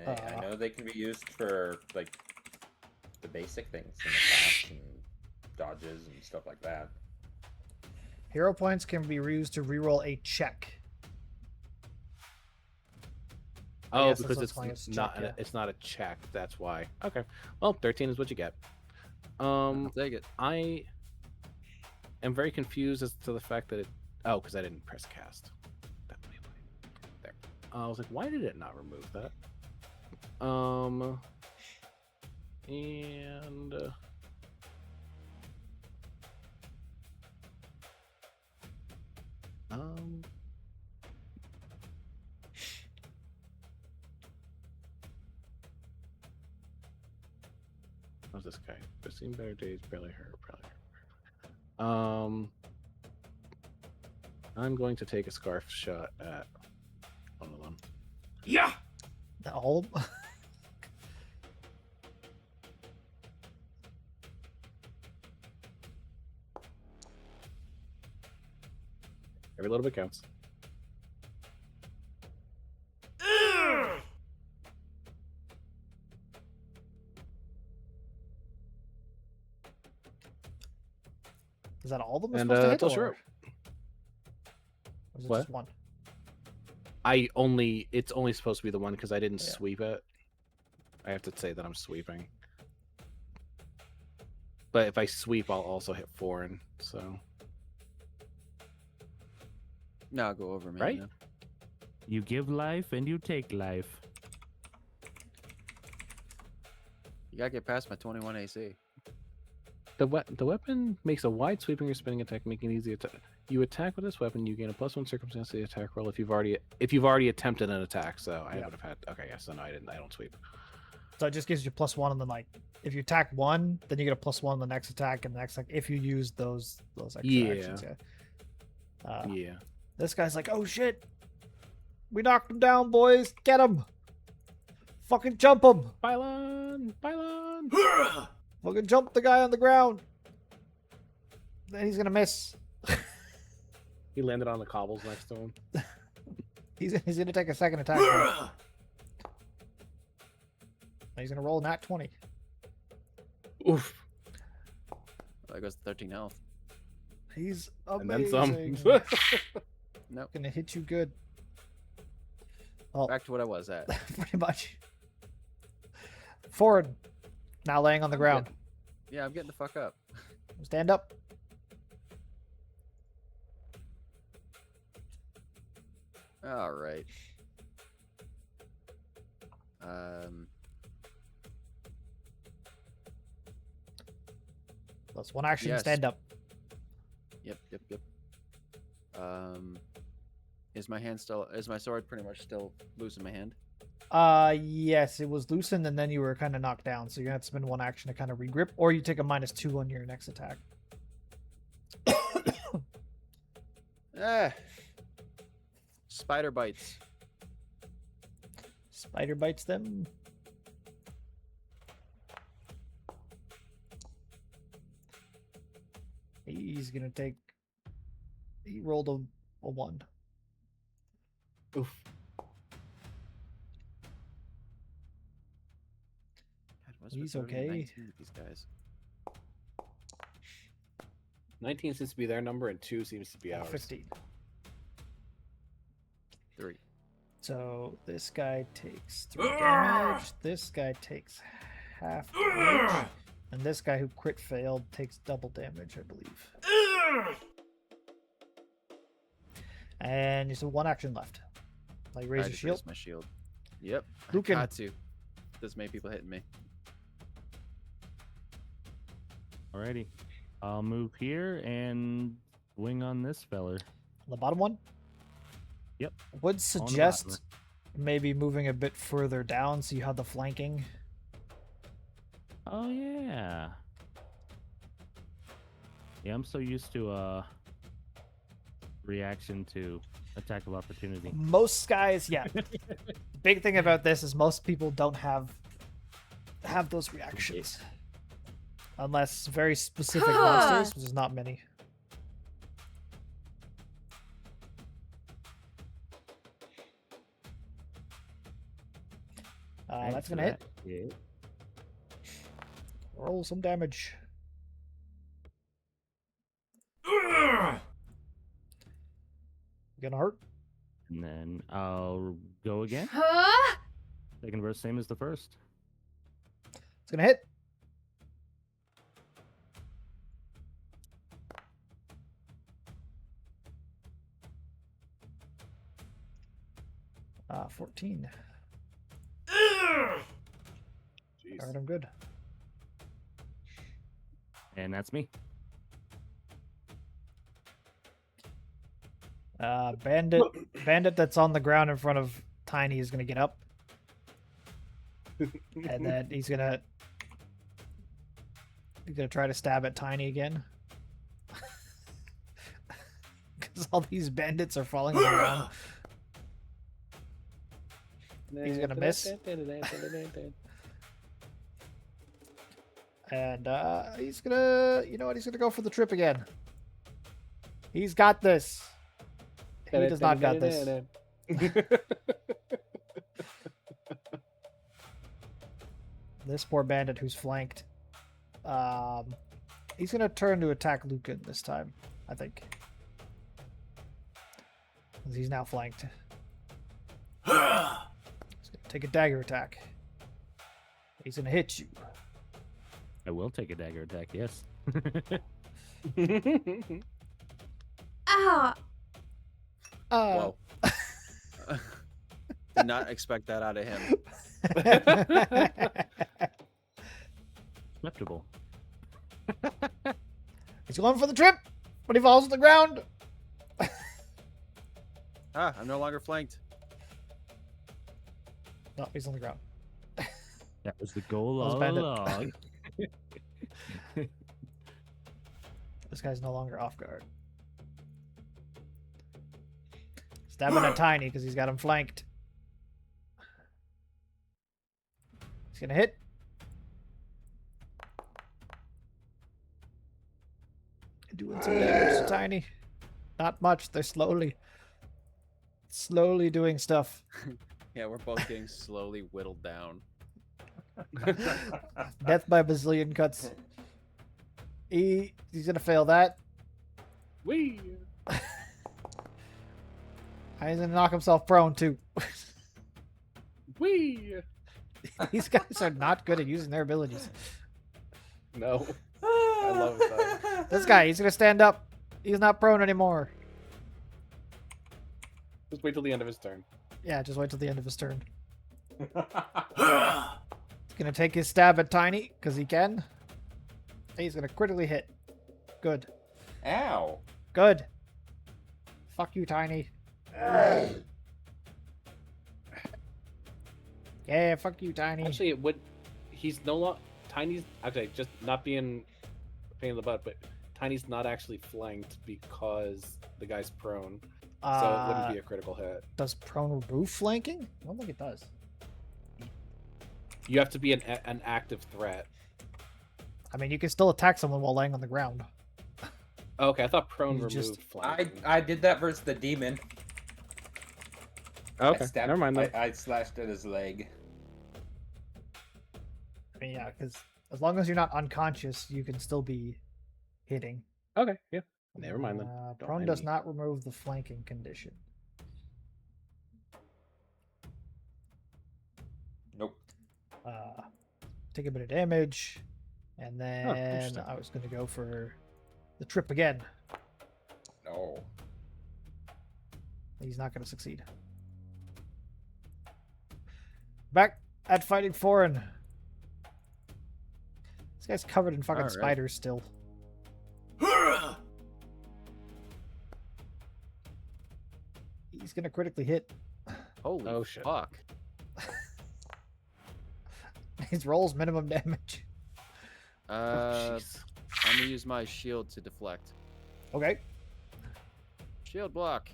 I know they can be used for like the basic things in the class and dodges and stuff like that. Hero points can be reused to reroll a check. Oh, guess that's because what's it's calling it, not check, yeah. it's not a check. That's why. Okay. Well, 13 is what you get. I'll take it. I am very confused as to the fact that it. Oh, because I didn't press cast. That way. There. I was like, why did it not remove that? And how's this guy? 15 better days, barely hurt, probably hurt. I'm going to take a scarf shot at one of them. Yeah. All of them? Every little bit counts. Is that all of them? we're And supposed to hit, that's all or- sure. or is it What? just one? It's only supposed to be the one because I didn't Yeah. sweep it. I have to say that I'm sweeping. But if I sweep, I'll also hit foreign. So No, go over me. Right? then. You give life and you take life. You gotta get past my 21 AC. the weapon makes a wide sweeping or spinning attack, making it easy to. You attack with this weapon, you gain a +1 circumstance to the attack roll if you've already attempted an attack. So I Yeah. would have had. Okay, yeah. So no, I didn't. I don't sweep. So it just gives you +1, and then like if you attack one, then you get a +1 on the next attack, and the next if you use those extra actions. Yeah. Yeah. This guy's like, oh shit, we knocked him down, boys. Get him. Fucking jump him. Pylon. Pylon. Fucking jump the guy on the ground. Then he's gonna miss. He landed on the cobbles next to him. He's gonna take a second attack. He's gonna roll nat 20. Oof. That goes to 13 health. He's And amazing. then some. Nope. Gonna hit you good. Well, Back to what I was at. pretty much. Forward. Now laying on the ground. Yeah, I'm getting the fuck up. Stand up. All right. That's one action. Yes. Stand up. Yep. Is my sword pretty much still loose in my hand? Yes, it was loosened and then you were kind of knocked down, so you're gonna have to spend one action to kind of regrip, or you take a -2 on your next attack. Spider bites. Spider bites them. He's gonna take. He rolled a 1. Oof. God, what's He's with okay. 19 with these guys? 19 seems to be their number, and 2 seems to be ours. 15. 3. So this guy takes 3 damage. This guy takes half damage. And this guy who crit failed takes double damage, I believe. And you have 1 action left. Like raise I your just shield. raised my shield. Yep. Lucan. I got to. This many people hitting me. Alrighty. I'll move here and wing on this feller. The bottom one? Yep. Would On the suggest bottom. maybe moving a bit further down so you have the flanking. Oh yeah. Yeah, I'm so used to reaction to attack of opportunity. Most guys, yeah. The big thing about this is most people don't have those reactions. Unless very specific monsters, which is not many. Thanks That's for gonna hit. that. Yeah. Roll some damage. Gonna hurt. And then I'll go again. Huh? Second verse, same as the first. It's gonna hit. Ah, 14. Jeez. Alright, I'm good. And that's me. Bandit that's on the ground in front of Tiny is gonna get up. And then he's gonna try to stab at Tiny again. Because all these bandits are falling on the ground. He's gonna miss. And he's gonna, you know what? He's gonna go for the trip again. He's got this. He does not got this. This poor bandit who's flanked. He's gonna turn to attack Lucan this time, I think. 'Cause he's now flanked. He's gonna take a dagger attack. He's gonna hit you. I will take a dagger attack, yes. Ah. Whoa. Did not expect that out of him. Acceptable. He's going for the trip, but he falls to the ground. I'm no longer flanked. No, he's on the ground. That was the goal That was all bandit. along. This guy's no longer off guard. Stabbing at Tiny because he's got him flanked. He's gonna hit. Doing some damage to Tiny. Not much. They're slowly doing stuff. Yeah, we're both getting slowly whittled down. Death by a bazillion cuts. He's gonna fail that. Wee. He's gonna knock himself prone too. Wee. These guys are not good at using their abilities. No. I love that. This guy, he's gonna stand up. He's not prone anymore. Just wait till the end of his turn. Yeah, just wait till the end of his turn. He's gonna take his stab at Tiny, because he can. He's gonna critically hit. Good. Ow. Good. Fuck you, Tiny. Yeah, fuck you, Tiny. Actually, it would. He's no longer. Tiny's okay. Just not being a pain in the butt, but Tiny's not actually flanked because the guy's prone, so it wouldn't be a critical hit. Does prone remove flanking? I don't think it does. You have to be an active threat. I mean, you can still attack someone while laying on the ground. Oh, okay, I thought prone You removed just- flanking. I did that versus the demon. Okay, I stabbed- never mind. Then. I slashed at his leg. I mean, yeah, because as long as you're not unconscious, you can still be hitting. Okay, yeah. Never mind then. Don't Prone mind does me. not remove the flanking condition. Nope. Take a bit of damage, and then interesting. I was going to go for the trip again. No. He's not going to succeed. Back at fighting foreign. This guy's covered in fucking Alright. spiders still. He's going to critically hit. Holy Oh, shit. fuck. His rolls minimum damage. Jeez. I'm gonna use my shield to deflect. Okay. Shield block.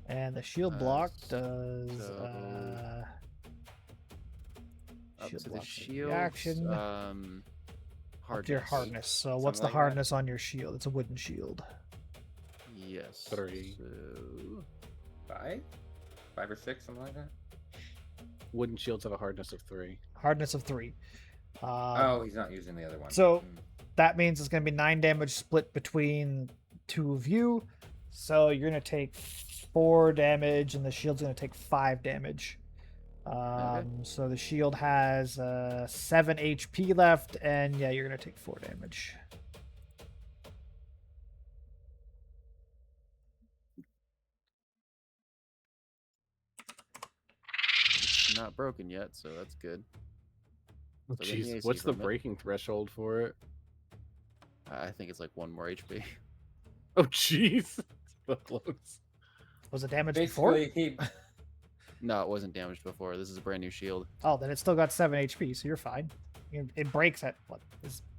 And the shield block does so- Up shield to the block shield. reaction. Hardness. Up to your hardness. So what's the like that. hardness on your shield? It's a wooden shield. Yes. 3. So, 5? 5 or 6, something like that. Wooden shields have a hardness of 3. Hardness of 3. Oh, he's not using the other one. so- Hmm. That means it's going to be 9 damage split between two of you. So you're going to take 4 damage, and the shield's going to take 5 damage. So the shield has 7 HP left, and yeah, you're going to take 4 damage. not broken yet, so that's good. Oh, So getting the jeez, AC what's the from it. breaking threshold for it? I think it's like 1 more HP. Oh, jeez. So close. Was it damaged before? Basically, he No, it wasn't damaged before. This is a brand new shield. Oh, then it's still got 7 HP, so you're fine. It breaks at what?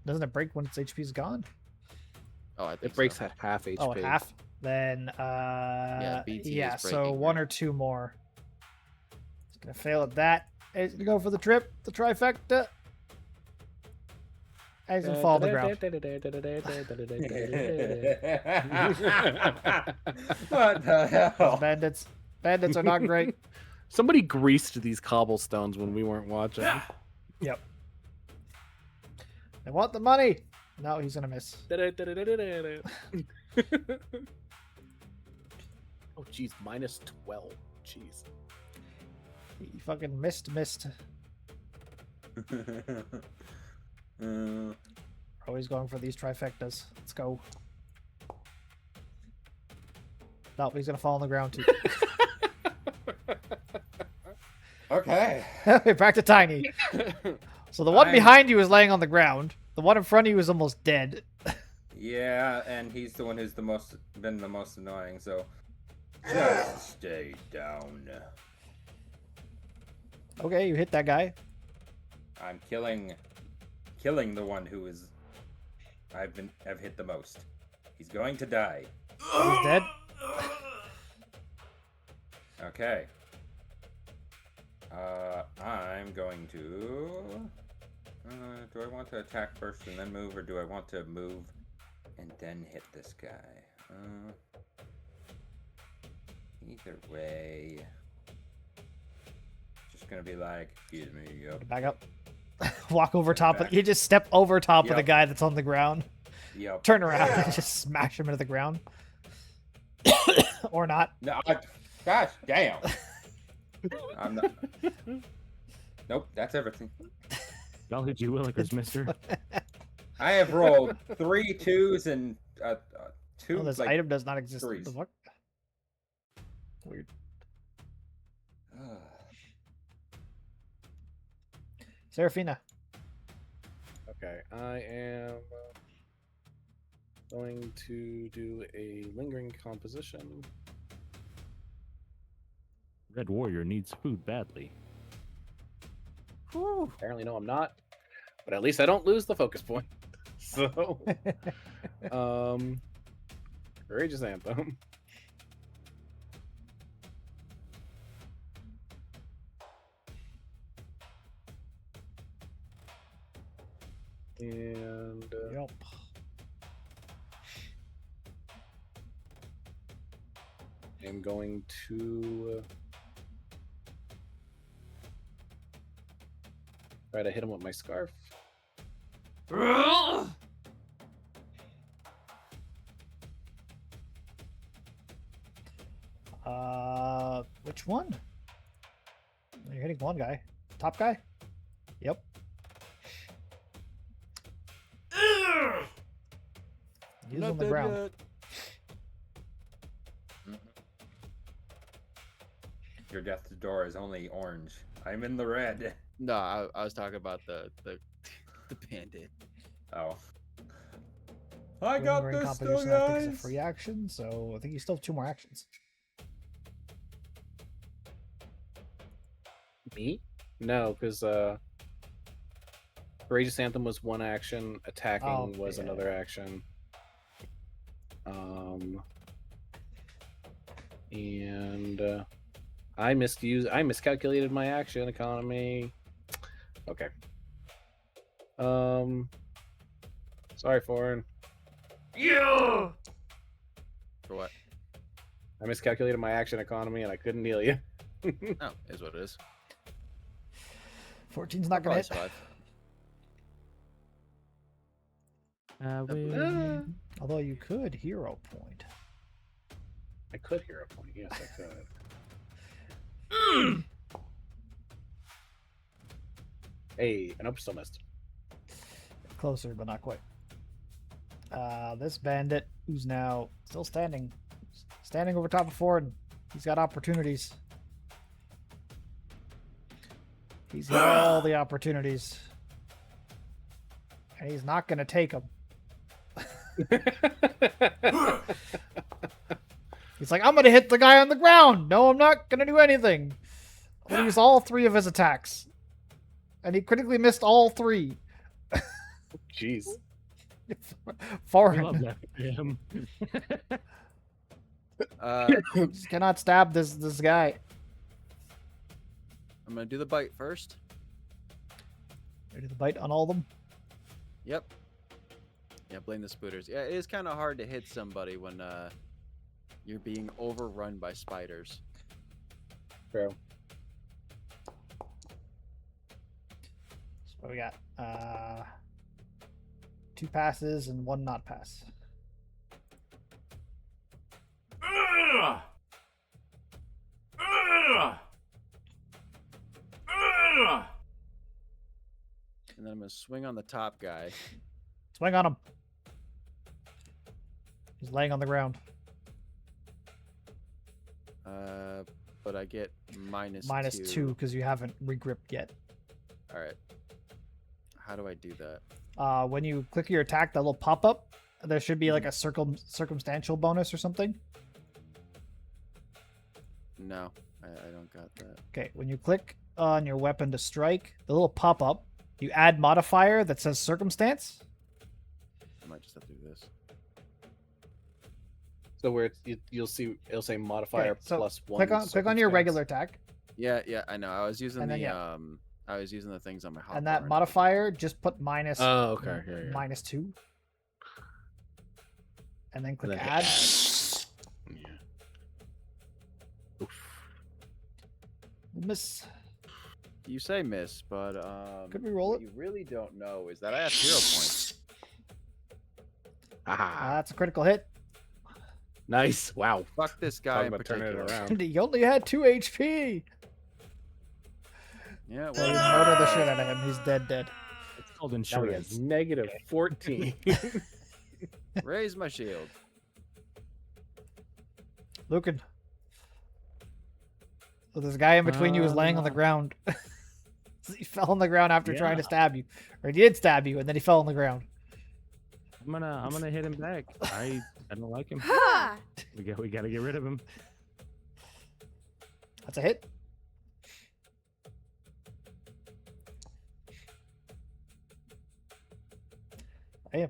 Doesn't it break when its HP is gone? Oh, I think It breaks so. at half HP. Oh, at half. Then BT yeah, is so breaking 1 here. or 2 more. It's gonna fail at that. It's gonna go for the trip, the trifecta. And he's gonna fall on the ground. what the hell? Bandits are not great. Somebody greased these cobblestones when we weren't watching. Yep. They want the money. No, he's gonna miss. Oh, jeez, minus 12. Jeez. He fucking missed. Always going for these trifectas. Let's go. No, he's gonna fall on the ground too. Okay. Back to Tiny. So the one I'm- behind you is laying on the ground. The one in front of you is almost dead. Yeah, and he's the one who's been the most annoying, so just stay down. Okay, you hit that guy. I'm killing the one who is I've hit the most. He's going to die. He's dead. Okay. I'm going to. Do I want to attack first and then move, or do I want to move and then hit this guy? Either way. Just gonna be like, excuse me, yep. Back up. Walk over top of. Back. You just step over top of the Yep. guy that's on the ground. Yep. Turn around and just smash him into the ground. Or not. No, gosh damn. I'm not. Nope, that's everything. I'll hit you, Willikers, mister. I have rolled 3 2s and 2. Oh, this like, item does not exist. What the threes. fuck? Weird. Serafina. Okay, I am going to do a lingering composition. Red Warrior needs food badly. Whew. Apparently, no, I'm not. But at least I don't lose the focus point. So, Courageous Anthem. And Yep. I'm going to try to hit him with my scarf. Which one? You're hitting one guy. Top guy? Yep. He's on the ground. Your death's door is only orange. I'm in the red. No, I was talking about the bandit. Oh. I got Lingering this still, composition, I think, is a guys. free action, so I think you still have 2 more actions. Me? No, because Courageous Anthem was 1 action. Attacking Oh, was yeah. another action. And I miscalculated my action economy. Okay. Sorry, Foreign. For what? I miscalculated my action economy and I couldn't heal you. Oh, is what it is. 14's not Probably gonna hit. survive. Although you could hero point. I could hear a point. Yes, I could. Hey, and I'm still missed. Closer, but not quite. This bandit, who's now still standing over top of Ford, he's got opportunities. He's got all the opportunities. And he's not going to take them. He's like, I'm going to hit the guy on the ground. No, I'm not going to do anything. I'm going to use all 3 of his attacks. And he critically missed all 3. Jeez. I love Foreign. that for him. Just cannot stab this guy. I'm gonna do the bite first. Ready to bite on all of them? Yep. Yeah, blame the spooters. Yeah, it is kind of hard to hit somebody when you're being overrun by spiders. True. So what we got? 2 passes and 1 not pass. And then I'm gonna swing on the top guy. Swing on him. He's laying on the ground. But I get minus Minus 2 because you haven't regripped yet. All right. How do I do that? When you click your attack, that little pop up, there should be like a circumstantial bonus or something. No, I don't got that. Okay, when you click on your weapon to strike, the little pop up, you add modifier that says circumstance. I might just have to do this. So where you'll see it'll say modifier Okay, so plus 1. click on your circumstance. regular attack, Yeah, I know. I was using And then, I was using the things on my hotbar. and that modifier just put minus Oh, okay. Yeah. minus 2, and then click And then add. Yeah. Miss. You say miss, but Could we roll what it? you really don't know is that I have hero points. Ah, That's a critical hit. nice. Wow. Fuck this guy Talk in about turning it particular. around. He only had 2 HP. Yeah, So you well, murder the shit out of him. He's dead. It's called Now he insurance. has negative 14. raise my shield. Lucan. So this guy in between you is laying on the ground. He fell on the ground after trying to Yeah. stab you. Or he did stab you, and then he fell on the ground. I'm gonna hit him back. I don't like him. Ha! We gotta get rid of him. That's a hit. Damn.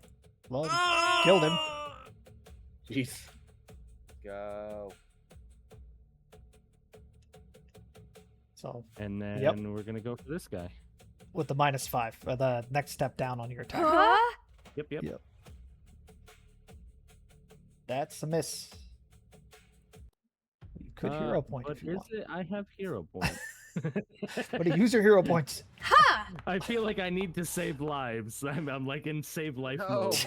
Well, you killed him. Jeez. Go. So, And then Yep. we're gonna go for this guy. with the -5, or the next step down on your attack. Huh? Yep. Yep. That's a miss. You could hero point But if you is want. it? I have hero point. But use your hero points. Ha! I feel like I need to save lives. I'm like in save life No. mode.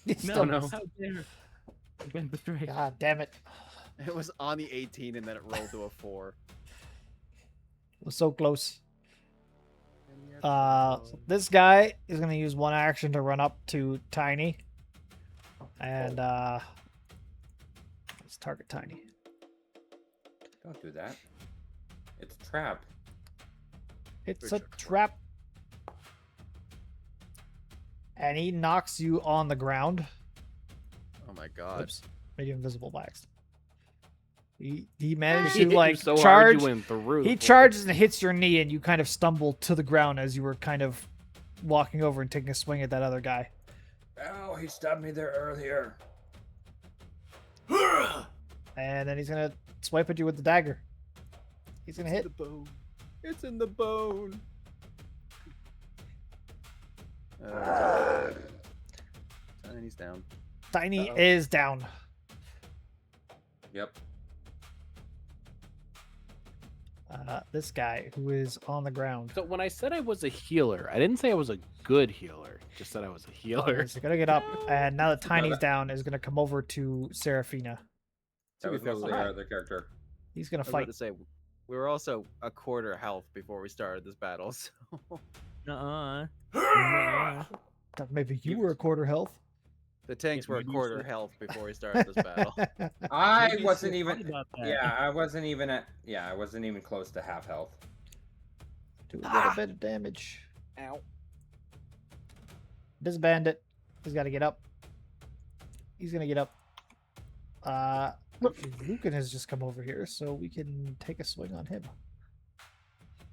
It's No, still- no. how dare! I've been betrayed. God damn it. It was on the 18 and then it rolled to a 4. It was so close. So this guy is going to use one action to run up to Tiny. And, let's target Tiny. Don't do that. It's a trap. It's a trap. And he knocks you on the ground. Oh my god. Oops. Made you invisible by accident. He managed He to hit you like so hard charge. you went through the He floor. charges and hits your knee, and you kind of stumble to the ground as you were kind of walking over and taking a swing at that other guy. Oh, he stabbed me there earlier. And then he's gonna swipe at you with the dagger. He's gonna hit. The bone. It's in the bone. Tiny's down. Tiny is down. Yep. This guy who is on the ground. So when I said I was a healer, I didn't say I was a good healer. Just said I was a healer. He's gonna get up, and now that Tiny's down, is gonna come over to Seraphina. That was mostly fair, our other character. He's gonna I was about fight. to say, we were also a quarter health before we started this battle, so... Nuh-uh. Thought maybe you were a quarter health. The tanks were a maybe you quarter should- health before we started this battle. I Maybe you wasn't should even. fight about that. Yeah, I wasn't even at. Yeah, I wasn't even close to half health. Do a little bit of damage. Ow. This bandit has got to get up. He's gonna get up. Lucan has just come over here, so we can take a swing on him.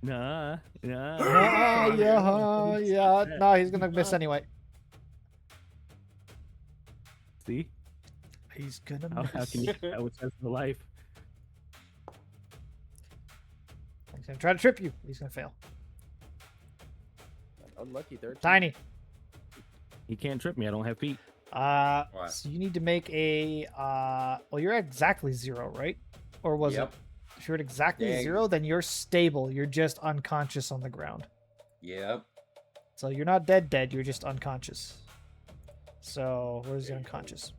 Nah. Yeah. No, he's gonna miss anyway. See? He's gonna How miss. can you? That was just the life. He's gonna try to trip you. He's gonna fail. Unlucky 13. Tiny. He can't trip me. I don't have feet. What? So you need to make a. Well, you're at exactly 0, right? Or was Yep. it? If you're at exactly Yeah. 0, then you're stable. You're just unconscious on the ground. Yep. So you're not dead. You're just unconscious. So where's the unconscious?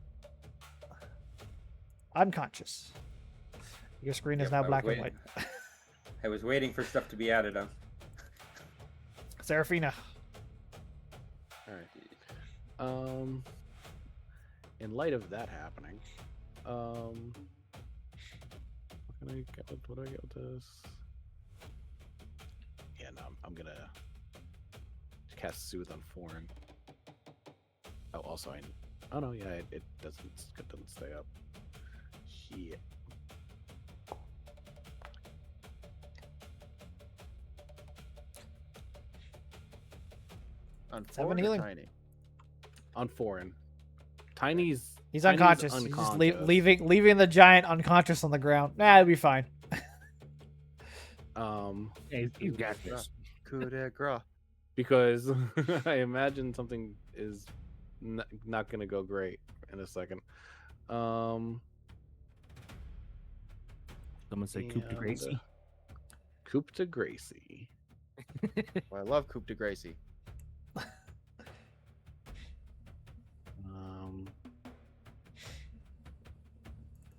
Unconscious. Your screen is Yep, now I was black and waiting. white. I was waiting for stuff to be added on. Seraphina. All right. In light of that happening, what do I get with this? Yeah, no, I'm gonna cast Soothe on Foreign. Oh, also oh no, yeah, it doesn't stay up. Shit. On 7 4 healing. Tiny. On Foreign. Tiny's He's unconscious. He's just leaving the giant unconscious on the ground. Nah, it'll be fine. Hey, he's got this. Coup de grace. Because I imagine something is not gonna go great in a second. Someone say coup de And, grace. Coupe de Gracie. Well, I love Coupe de Gracie. No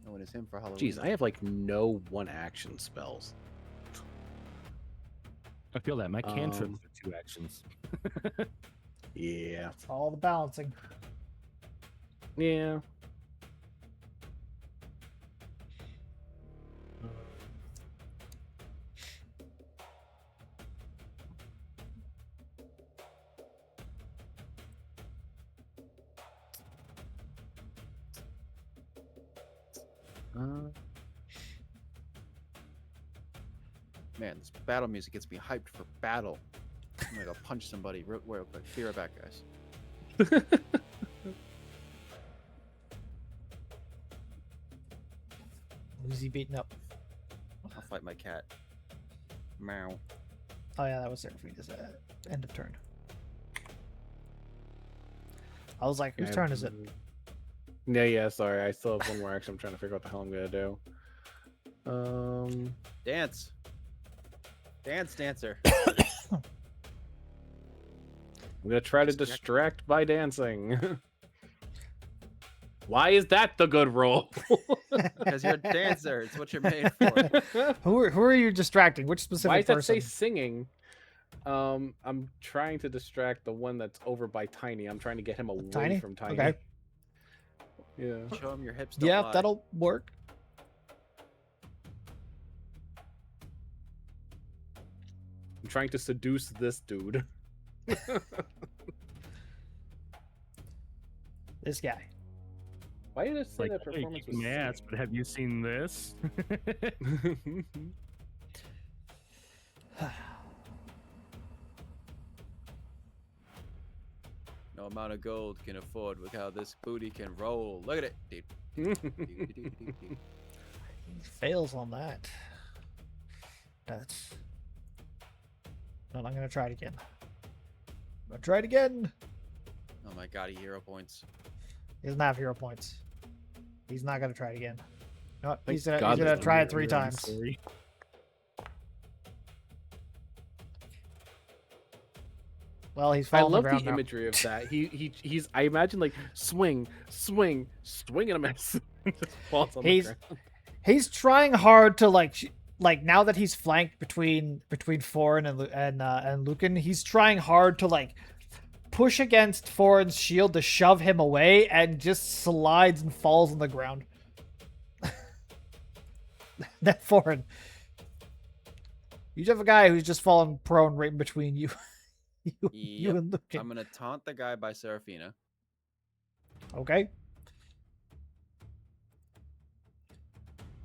one is him for Halloween. Geez, I have like no one action spells. I feel that my cantrips Um, are 2 actions. Yeah. It's all the balancing. Yeah. Man, this battle music gets me hyped for battle. I'm gonna go punch somebody real quick. Be right back, guys. Who's he beating up? I'll fight my cat. Meow. Oh yeah, that was Seraphina's end of turn. I was like, whose turn is it? Yeah, sorry. I still have one more action. I'm trying to figure out what the hell I'm gonna do. Dance. Dance, dancer. I'm gonna try to distract by dancing. Why is that the good roll? Because you're a dancer. It's what you're made for. Who are you distracting? Which specific Why does that person? say singing? I'm trying to distract the one that's over by Tiny. I'm trying to get him away Tiny? from Tiny. Okay. Yeah. Show him your hips don't Yeah, lie. that'll work. I'm trying to seduce this dude. This guy. Why did it say Like, that hey, performance kick was my ass, singing? but have you seen this? No amount of gold can afford with how this booty can roll. Look at it. He fails on that. That's. No, I'm gonna try it again. I'm gonna try it again. Oh my god, he hero points. He doesn't have hero points. He's not gonna try it again. No, Thank he's gonna God there's no try it hero 3 in times. Sorry. Well, he's I falling love the the ground now. imagery of that. He's. I imagine like swing, and a miss. Just falls on the He's ground. he's trying hard to like now that he's flanked between Foreign and Lucan, he's trying hard to like push against Foreign's shield to shove him away, and just slides and falls on the ground. That Foreign. You have a guy who's just fallen prone right in between you. you Yep. and Lucan. I'm gonna taunt the guy by Seraphina. Okay.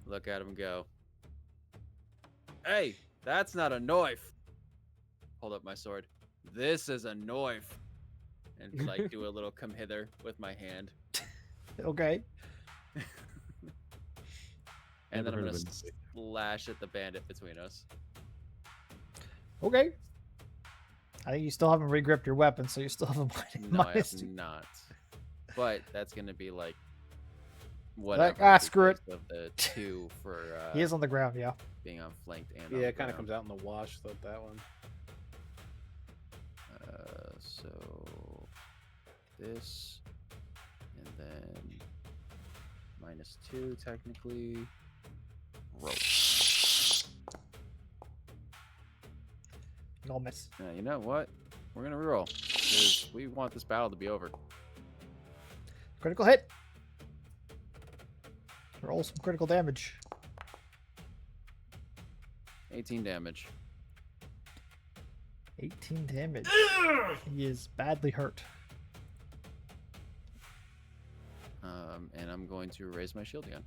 Look at him go. Hey, that's not a knife. Hold up my sword. This is a knife. And like do a little come hither with my hand. Okay. And then I'm Never gonna heard of it. slash at the bandit between us. Okay. I think you still haven't regripped your weapon, so you still have a No, I minus have 2. not. But that's gonna be like whatever. Screw it. because Of the 2 for He is on the ground, yeah. being on flanked and Yeah, it kind of comes out in the wash. That one. So this, and then -2 technically. Roll. No miss. Yeah, you know what? We're gonna reroll because we want this battle to be over. Critical hit. Roll some critical damage. 18 damage. 18 damage. He is badly hurt. And I'm going to raise my shield again.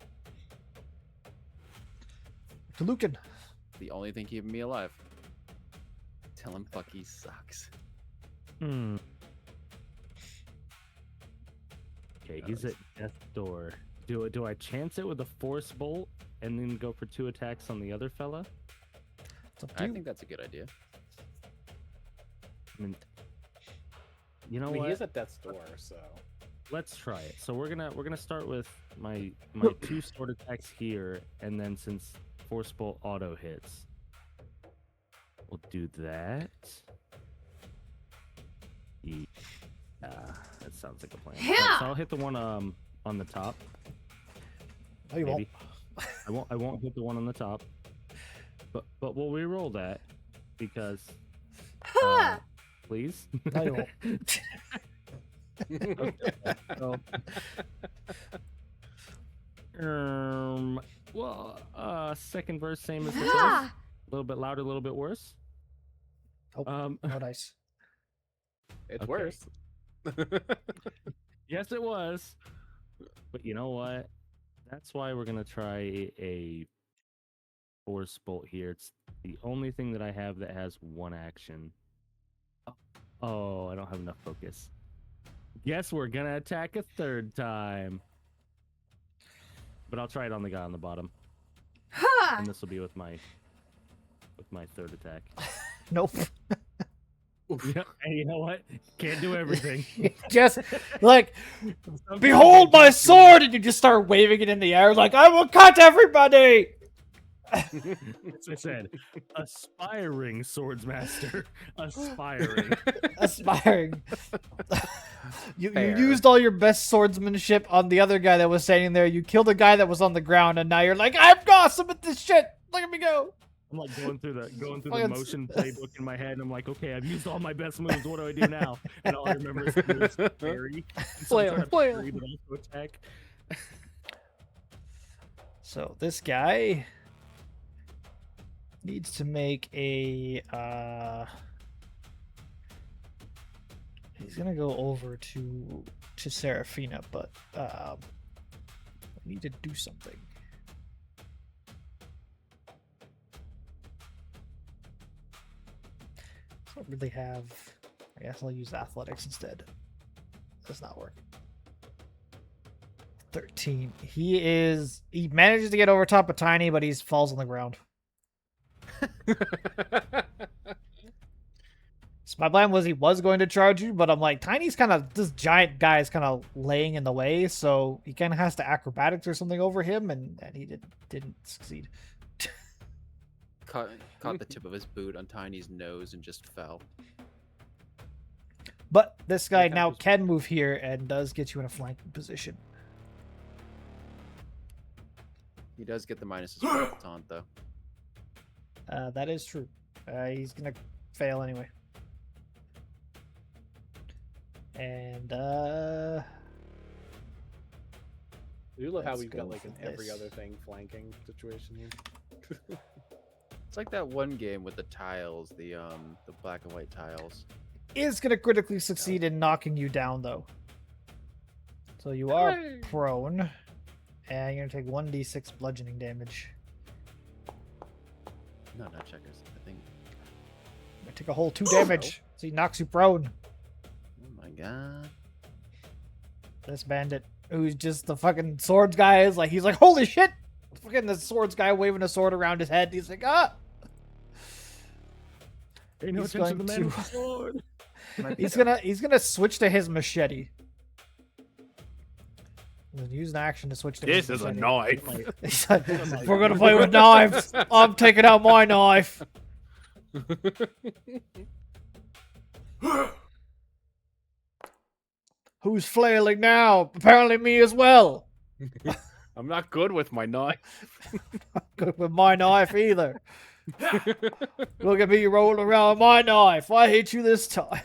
To Lucan. The only thing keeping me alive. Tell him Bucky sucks. Hmm. Okay, he's at death's door. Do I chance it with a force bolt and then go for 2 attacks on the other fella? It's up to I you. think that's a good idea. I mean, you know I mean, what? he is at death's door, so. Let's try it. So we're gonna start with my 2 sword attacks here, and then since force bolt auto hits, We'll do that. Yeah, that sounds like a plan. All right, so I'll hit the one on the top. No, you won't. Maybe. I won't hit the one on the top. But we'll re-roll that because please. No, you won't. So, second verse same as the first. A little bit louder, a little bit worse. Oh, no dice. It's Okay. worse. Yes, it was. But you know what? That's why we're gonna try a force bolt here. It's the only thing that I have that has one action. Oh, I don't have enough focus. Guess we're gonna attack a third time. But I'll try it on the guy on the bottom. And this will be with my third attack. Nope. Yep. And you know what? Can't do everything. Just like, behold my sword, and you just start waving it in the air like, I will cut everybody. As I said, aspiring swordsmaster. Aspiring. Aspiring. You Fair. used all your best swordsmanship on the other guy that was standing there. You killed a guy that was on the ground, and now you're like, I'm awesome at this shit. Look at me go. I'm like going through the Fucking- motion playbook in my head. I'm like, okay, I've used all my best moves. What do I do now? And all I remember is parry. So I'm trying to Flail. parry, but also attack. So this guy needs to make a he's gonna go over to Serafina, but I need to do something. I don't really have. I guess I'll use athletics instead. Does not work. 13. He manages to get over top of Tiny, but he falls on the ground. So my plan was he was going to charge you, but I'm like, Tiny's kind of, this giant guy is kind of laying in the way, so he kind of has to acrobatics or something over him, and he didn't succeed. Caught the tip of his boot on Tiny's nose and just fell. But this guy Okay. now can move here and does get you in a flanking position. He does get the minuses for the taunt, though. That is true. He's gonna fail anyway. And I do love how Let's we've got go like for an every this. other thing flanking situation here. It's like that one game with the tiles, the black and white tiles. is gonna critically succeed in knocking you down though. So you are prone, and you're gonna take 1d6 bludgeoning damage. No, not checkers. I think. You're gonna take a whole 2 damage. So he knocks you prone. Oh my god. This bandit, who's just the fucking swords guy, is like, he's like, holy shit! Fucking the swords guy waving a sword around his head. He's like, ah! Pay no He's attention to the going man with the sword. He's gonna switch to his machete. Use an action to switch to his This is a machete. knife. He's like, if we're gonna play with knives, I'm taking out my knife. Who's flailing now? Apparently me as well. I'm not good with my knife. Good with my knife either. Look at me rolling around with my knife. I hate you this time.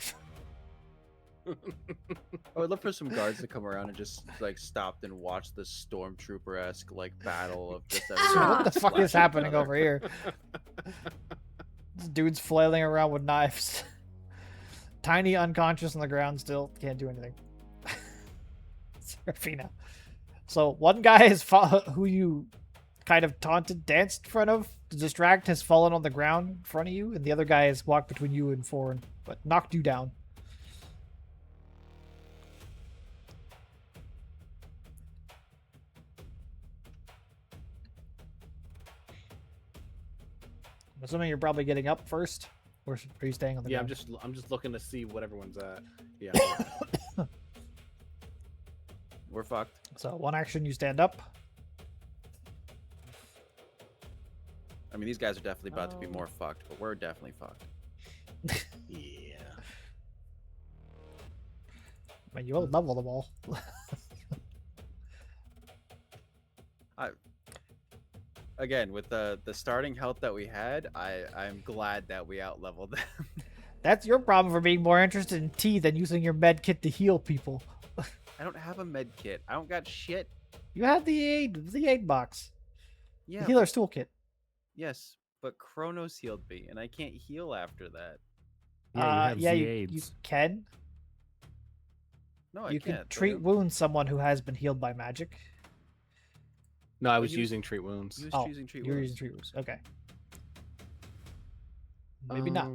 I would love for some guards to come around and just like stop and watch this stormtrooper-esque like battle of just everyone What the fuck slashing is each happening other. over here? This dude's flailing around with knives. Tiny unconscious on the ground still. Can't do anything. Serafina. So one guy is who you kind of taunted, danced in front of to distract, has fallen on the ground in front of you, and the other guy has walked between you and Foreign, but knocked you down. I'm assuming you're probably getting up first, or are you staying on the Yeah, ground? I'm just looking to see what everyone's at. Yeah. We're fucked. So one action, you stand up. mean, these guys are definitely about to be Oh. more fucked, but we're definitely fucked. Yeah. I mean, you will level them all. Again, with the starting health that we had, I'm glad that we out leveled them. That's your problem for being more interested in tea than using your med kit to heal people. I don't have a med kit. I don't got shit. You have the aid box. Yeah. The healer's toolkit. Yes, but Kronos healed me, and I can't heal after that. Yeah, you have yeah, Z you aids. can. No, I You can't. can treat wounds someone who has been healed by magic. No, I Well, was he was- using treat wounds. He was Oh, choosing treat you're wounds. using treat wounds. Okay. Maybe not.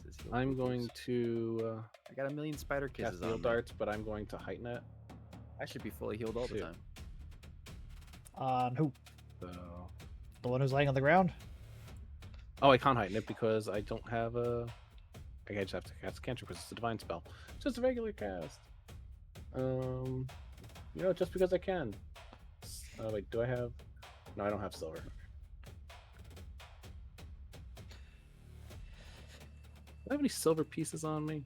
Says heal I'm wounds. going to I got a million spider cast kisses heal on me. darts, but I'm going to heighten it. I should be fully healed all the Shoot. time. On who? So, The one who's laying on the ground? oh, I can't heighten it because I don't have a. I just have to cast a cantrip because it's a divine spell. It's just a regular cast. You know, just because I can. Oh wait, do I have? No, I don't have silver. Do I have any silver pieces on me?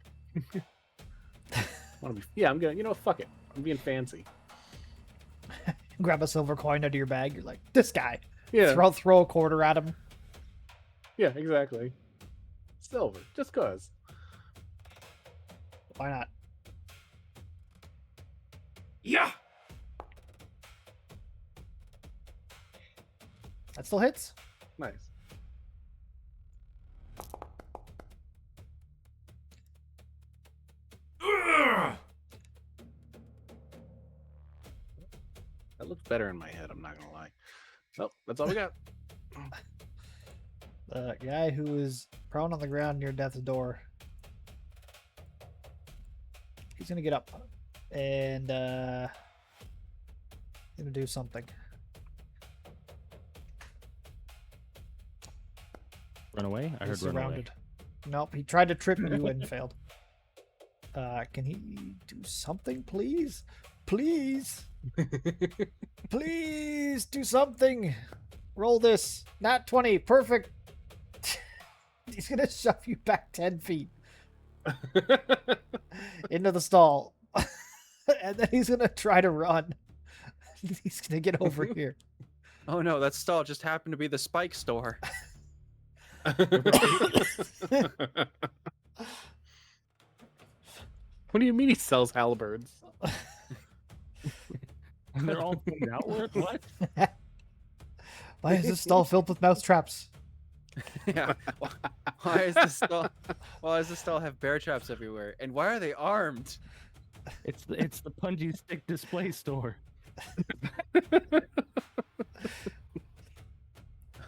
Wanna be? Yeah, I'm gonna. You know, fuck it. I'm being fancy. Grab a silver coin out of your bag. You're like, this guy. Yeah. Throw a quarter at him. Yeah, exactly. Silver, just cause. Why not? Yeah. That still hits. Nice. That looks better in my head, I'm not gonna lie. So that's all we got. The guy who is prone on the ground near death's door. He's gonna get up and gonna do something. Run away? I He's heard run away. surrounded. Nope, he tried to trip you and failed. Can he do something, please? Please, please do something. Roll this. Nat 20, perfect. He's gonna shove you back 10 feet into the stall, and then he's gonna try to run. He's gonna get over here. Oh no, that stall just happened to be the spike store. What do you mean he sells halberds? And they're all pointed outward? What? Why is this stall filled with mouse traps? Yeah. Why is the stall? Why does the stall have bear traps everywhere? And why are they armed? It's the Punji Stick display store.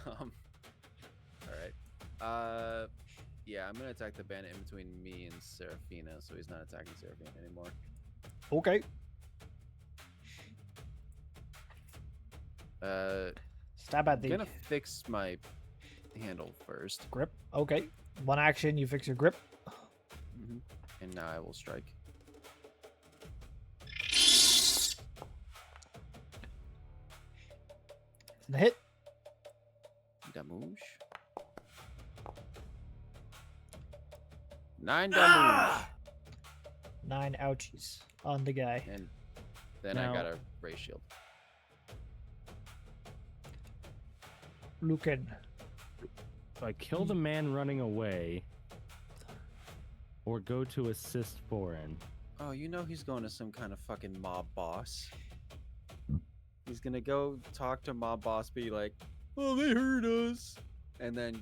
All right. Yeah, I'm gonna attack the bandit in between me and Serafina, so he's not attacking Serafina anymore. Okay. Stab at I'm the gonna fix my handle first, grip. Okay. One action, you fix your grip. and now I will strike. And hit. Damage. 9 damage. 9 ouchies on the guy. And then Now- I got a ray shield. Lucan. So I kill the man running away, or go to assist foreign. Oh, you know he's going to some kind of fucking mob boss. He's gonna go talk to mob boss, be like, "Oh, they hurt us," and then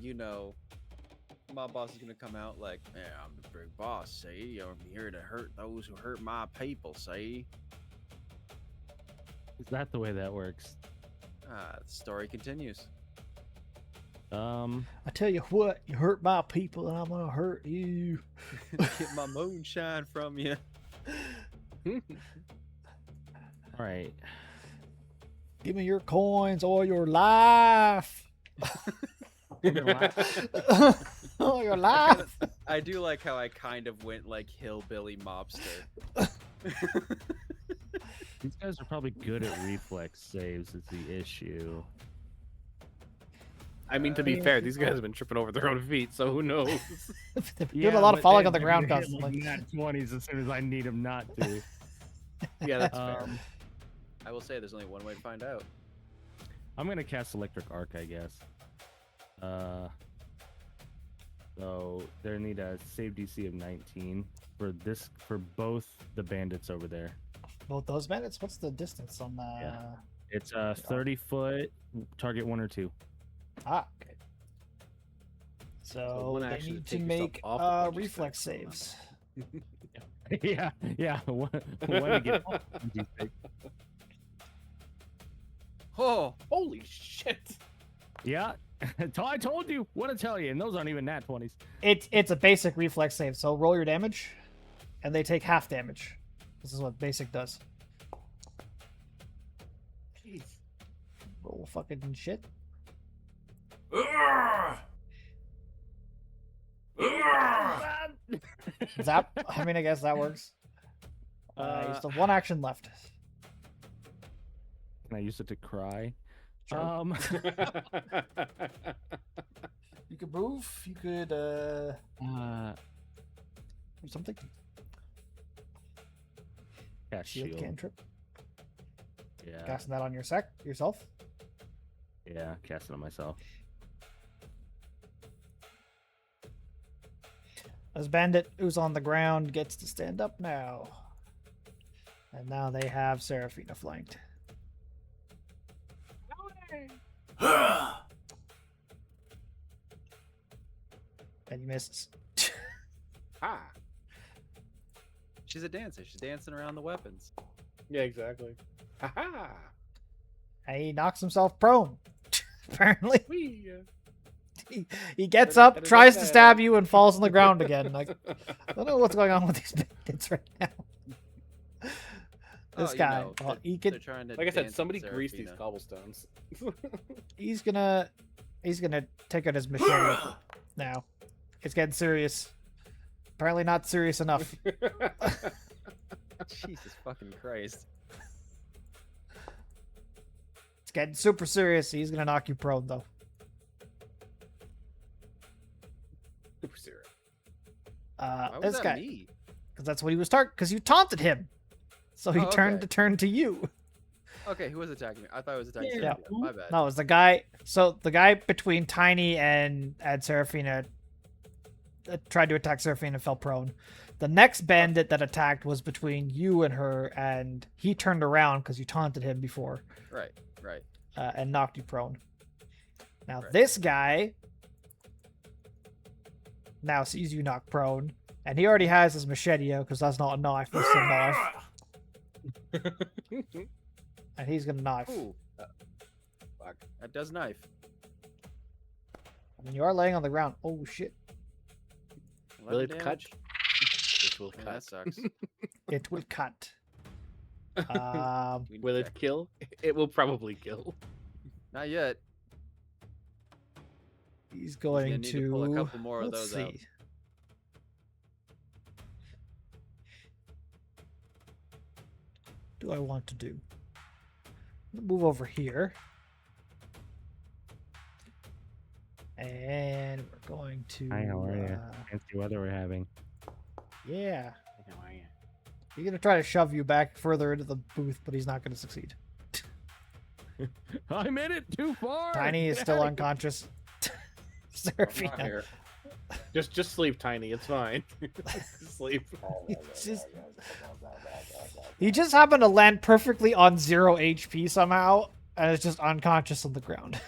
mob boss is gonna come out like, "Yeah, I'm the big boss. See, I'm here to hurt those who hurt my people. See." Is that the way that works? The story continues. I tell you what, you hurt my people and I'm gonna hurt you. Get my moonshine from you. All right. Give me your coins or your life. Oh, your life. I do like how I kind of went like hillbilly mobster. These guys are probably good at reflex saves. Is the issue? I mean, to be fair, these guys have been tripping over their own feet, so who knows? They're doing a lot of falling on the they're ground gonna hit, constantly. Like, nat 20s as soon as I need them not to. Yeah, that's fair. I will say there's only one way to find out. I'm gonna cast Electric Arc, I guess. So they need a save DC of 19 for both the bandits over there. Both those bandits? What's the distance on the... Yeah. It's 30 foot, target 1 or 2. Ah, okay. So one they action to need to take yourself make off the punch reflex stack, so saves. yeah. One to get. Oh, Holy shit! Yeah, I told you what to tell you, and those aren't even nat 20s. It's a basic reflex save, so roll your damage, and they take half damage. This is what basic does. Jeez. Roll fucking shit. Zap. I mean, I guess that works. You still have one action left. Can I use it to cry? Sure. You could move. You could do something. Cast Shield shield. cantrip. Yeah, Casting that on yourself. yeah, cast it on myself. This bandit who's on the ground gets to stand up now. And now they have Seraphina flanked. And he misses. Ah. she's a dancer. She's dancing around the weapons. Yeah, exactly. Haha. And he knocks himself prone. Apparently. Whee. He gets up, tries to stab you, and falls on the ground again. Like, I don't know what's going on with these bandits right now. This Oh, you guy, know, well, they're- he they're could. trying to Like I said, dance somebody with grease these Seraphina. cobblestones. He's gonna take out his machete now. It's getting serious. Apparently not serious enough. Jesus fucking Christ. It's getting super serious. He's gonna knock you prone though. Super serious. Why was This that guy, me? because that's what he was because you taunted him, so he Oh, turned okay. to turn to you. Okay, who was attacking me? I thought it was attacking Yeah. Seraphina. My bad. No, it was the guy. So the guy between Tiny and Seraphina tried to attack Seraphina and fell prone. The next bandit that attacked was between you and her, and he turned around because you taunted him before Right. and knocked you prone. Now Right. this guy now sees you knocked prone, and he already has his machete out because that's not a knife. That's a knife, and he's gonna knife. Ooh, Fuck. that does knife. I mean, you are laying on the ground. Oh shit! 11 Will it cut? damage. Which will Yeah, cut. that sucks. It will cut. We Will need it kill? It will probably kill. Not yet. He's gonna going need to pull a couple more of let's those out. see. What do I want to do? Move over here. And we're going to... Hi, how are you? Fancy weather we're having. Yeah. How are you? He's going to try to shove you back further into the booth, but he's not going to succeed. I made it too far. Tiny is Get still outta here. unconscious. I'm not Seraphina. here. Just sleep, Tiny. It's fine. Just sleep. He just happened to land perfectly on 0 HP somehow, and is just unconscious on the ground.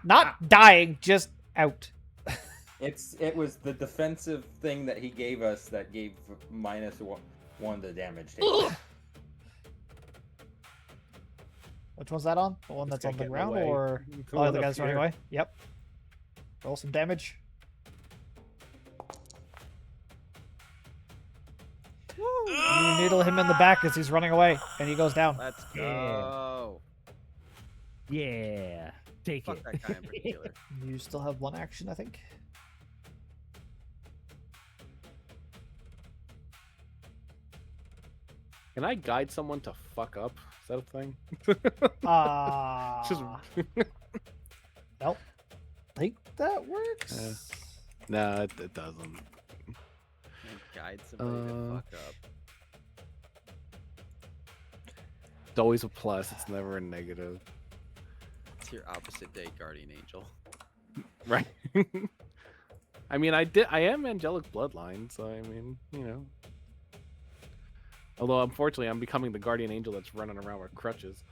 Not dying, just out. It was the defensive thing that he gave us that gave -1 the damage taken. Which one's that on? The one This that's guy on the getting ground, away. or The oh, one the up guy's running here. away? Yep. Roll some damage. You needle him in the back as he's running away, and he goes down. Let's Yeah. go. Yeah, take Fuck it. that guy in particular. You still have one action, I think. Can I guide someone to fuck up? Is that a thing? Just Nope. Think that works. no, it doesn't. And guide somebody to fuck up. It's always a plus. It's never a negative, It's your opposite day, guardian angel. right? I mean, I am angelic bloodline, so I mean, you know. Although unfortunately, I'm becoming the guardian angel that's running around with crutches.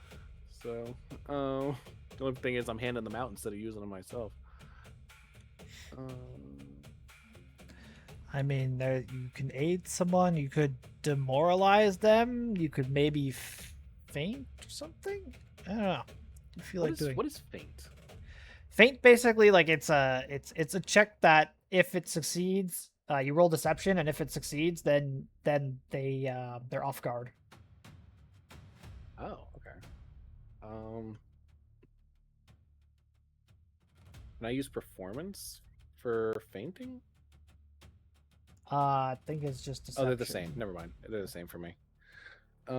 So, the only thing is, I'm handing them out instead of using them myself. I mean, there you can aid someone. You could demoralize them. You could maybe faint or something. I don't know. You feel like doing What is faint? faint? Basically, like it's a check that if it succeeds, you roll deception, and if it succeeds, then they're off guard. Oh, okay. Can I use performance for fainting? I think it's just deception. Oh, they're the same. Never mind. They're the same for me. I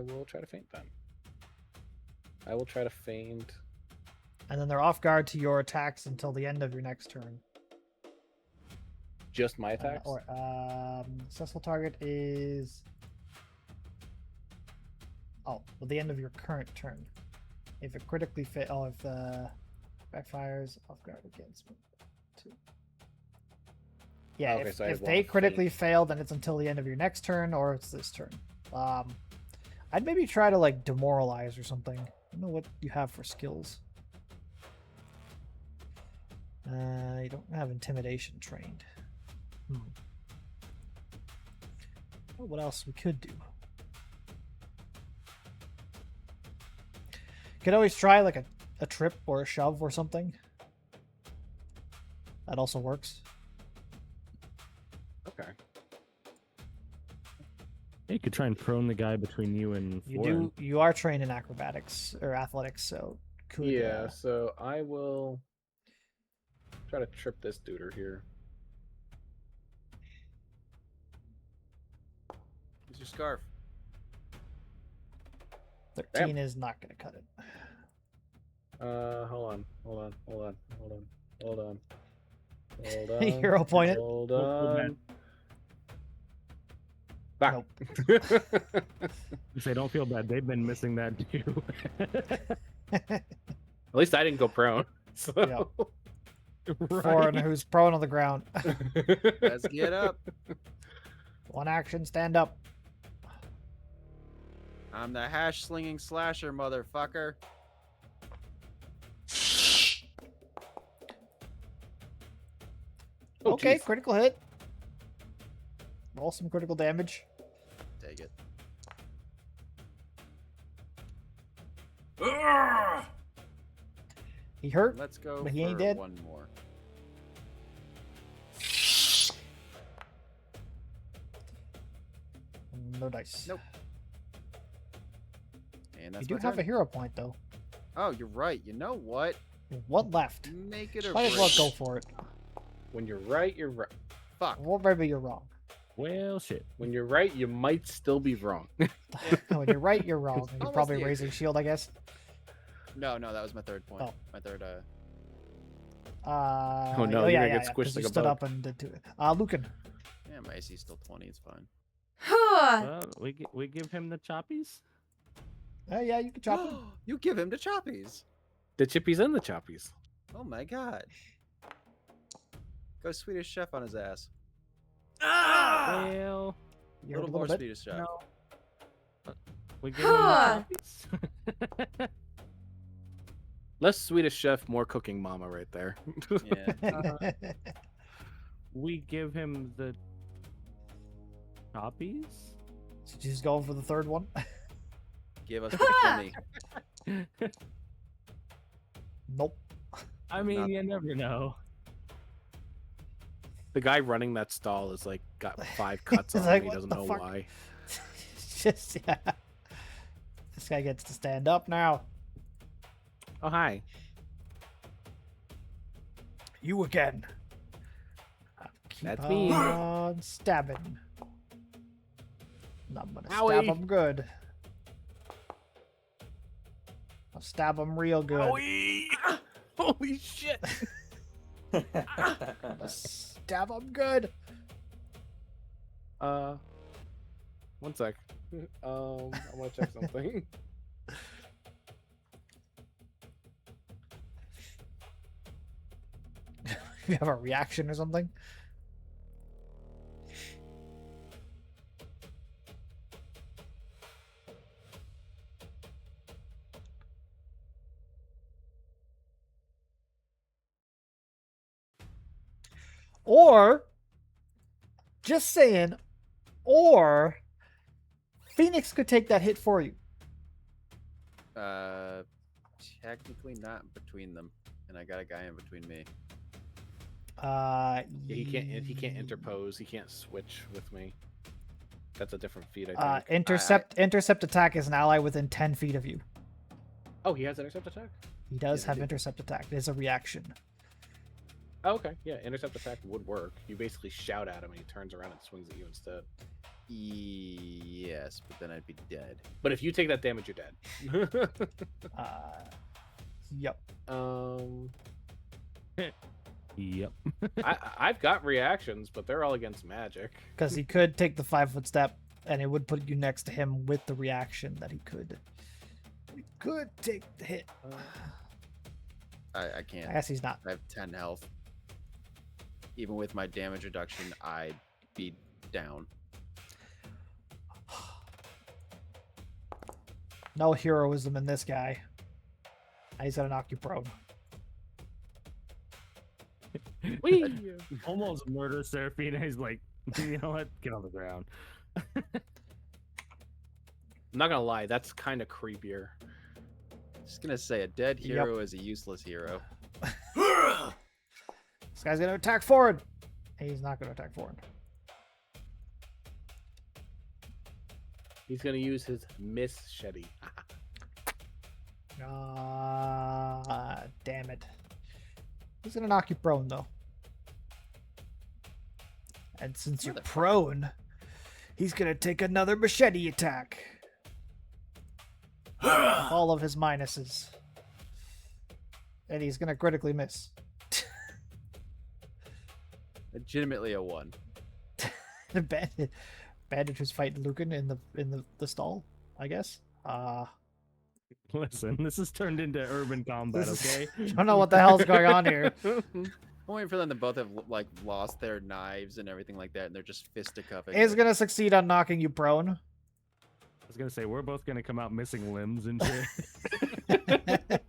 will try to faint then. I will try to faint. And then they're off guard to your attacks until the end of your next turn. Just my attacks? Successful target is the end of your current turn. If it critically if the backfires, off guard against me. Two. Yeah, Okay, so I if want they to critically faint. fail, then it's until the end of your next turn, or it's this turn. I'd maybe try to like demoralize or something. I don't know what you have for skills. You don't have intimidation trained. Oh, what else we could do? Could always try like a trip or a shove or something. That also works. Okay. You could try and prone the guy between you and Florin. You are trained in acrobatics or athletics, so could Yeah, so I will try to trip this duder here. Use your scarf. 13 is not gonna cut it. Hold on. Hero point it. Hold Hold on. Back. Nope. Say, don't feel bad. They've been missing that too. At least I didn't go prone. So. Yep. Foreign who's prone on the ground. Let's get up. One action, stand up. I'm the hash slinging slasher, motherfucker. Oh, Okay, jeez. critical hit. Roll some critical damage. Take it. He hurt. Let's go But for he ain't dead. one more. No dice. Nope. And You that's do my have a turn. hero point though. Oh, you're right. You know what? What left? Make it or Might as well break. go for it. When you're right, you're right. Fuck. Well, maybe you're wrong. Well, shit. When you're right, you might still be wrong. When you're right, you're wrong. You're Almost probably the raising exit. shield, I guess. No, that was my third point. Oh. My third. Oh, no, yeah, you're gonna yeah, get yeah, squished 'cause like you a stood bug. up and did it. Lucan. Yeah, my AC's still 20. It's fine. Huh. We give him the choppies. Yeah, you can chop him. You give him to Choppies. The chippies and the choppies. Oh my god. Go Swedish Chef on his ass. Well, You're Little a more little bit. Swedish Chef. no. We give him Huh. the choppies. Less Swedish chef, more cooking mama right there. Yeah. We give him the choppies. So she's going for the third one. Give us the 20. Nope. I mean, Not- you never know. The guy running that stall is like got 5 cuts It's on like, him. He what doesn't the know fuck? why. Just yeah. This guy gets to stand up now. Oh, hi. You again. That's Keep me. on stabbing. I'm gonna Owie. stab him good. I'll stab him real good. Owie! Holy shit! Stab him good. One sec. I want to check something. You have a reaction or something? Or, just saying, or Phoenix could take that hit for you. Technically not between them, and I got a guy in between me. Uh, Yeah, he can't interpose. He can't switch with me. That's a different feat, I think. Intercept attack is an ally within 10 feet of you. Oh, he has intercept attack? He does Yeah, have he did. intercept attack. It is a reaction. Oh, okay. Yeah, intercept attack would work. You basically shout at him and he turns around and swings at you instead. Yes, but then I'd be dead. But if you take that damage, you're dead. Yep. Yep. I've got reactions, but they're all against magic. Because he could take the 5-foot step, and it would put you next to him with the reaction that he could. He could take the hit. I can't. I guess he's not. I have 10 health. Even with my damage reduction, I'd be down. No heroism in this guy. He's gonna knock you prone. Whee! Almost murder Seraphina. He's like, you know what? Get on the ground. I'm not gonna lie, that's kind of creepier. Just gonna say a dead hero is a useless hero. This guy's gonna attack forward. He's not gonna attack forward. He's gonna use his machete. Damn it. He's gonna knock you prone though. And since you're prone, he's gonna take another machete attack. All of his minuses. And he's gonna critically miss. Legitimately a 1. Bandit who's fighting Lucan in the stall, I guess. Listen, this has turned into urban combat, okay? I don't know what the hell's going on here. I'm waiting for them to both have like lost their knives and everything like that, and they're just fisticuffing. He's gonna succeed on knocking you prone. I was gonna say we're both gonna come out missing limbs and shit.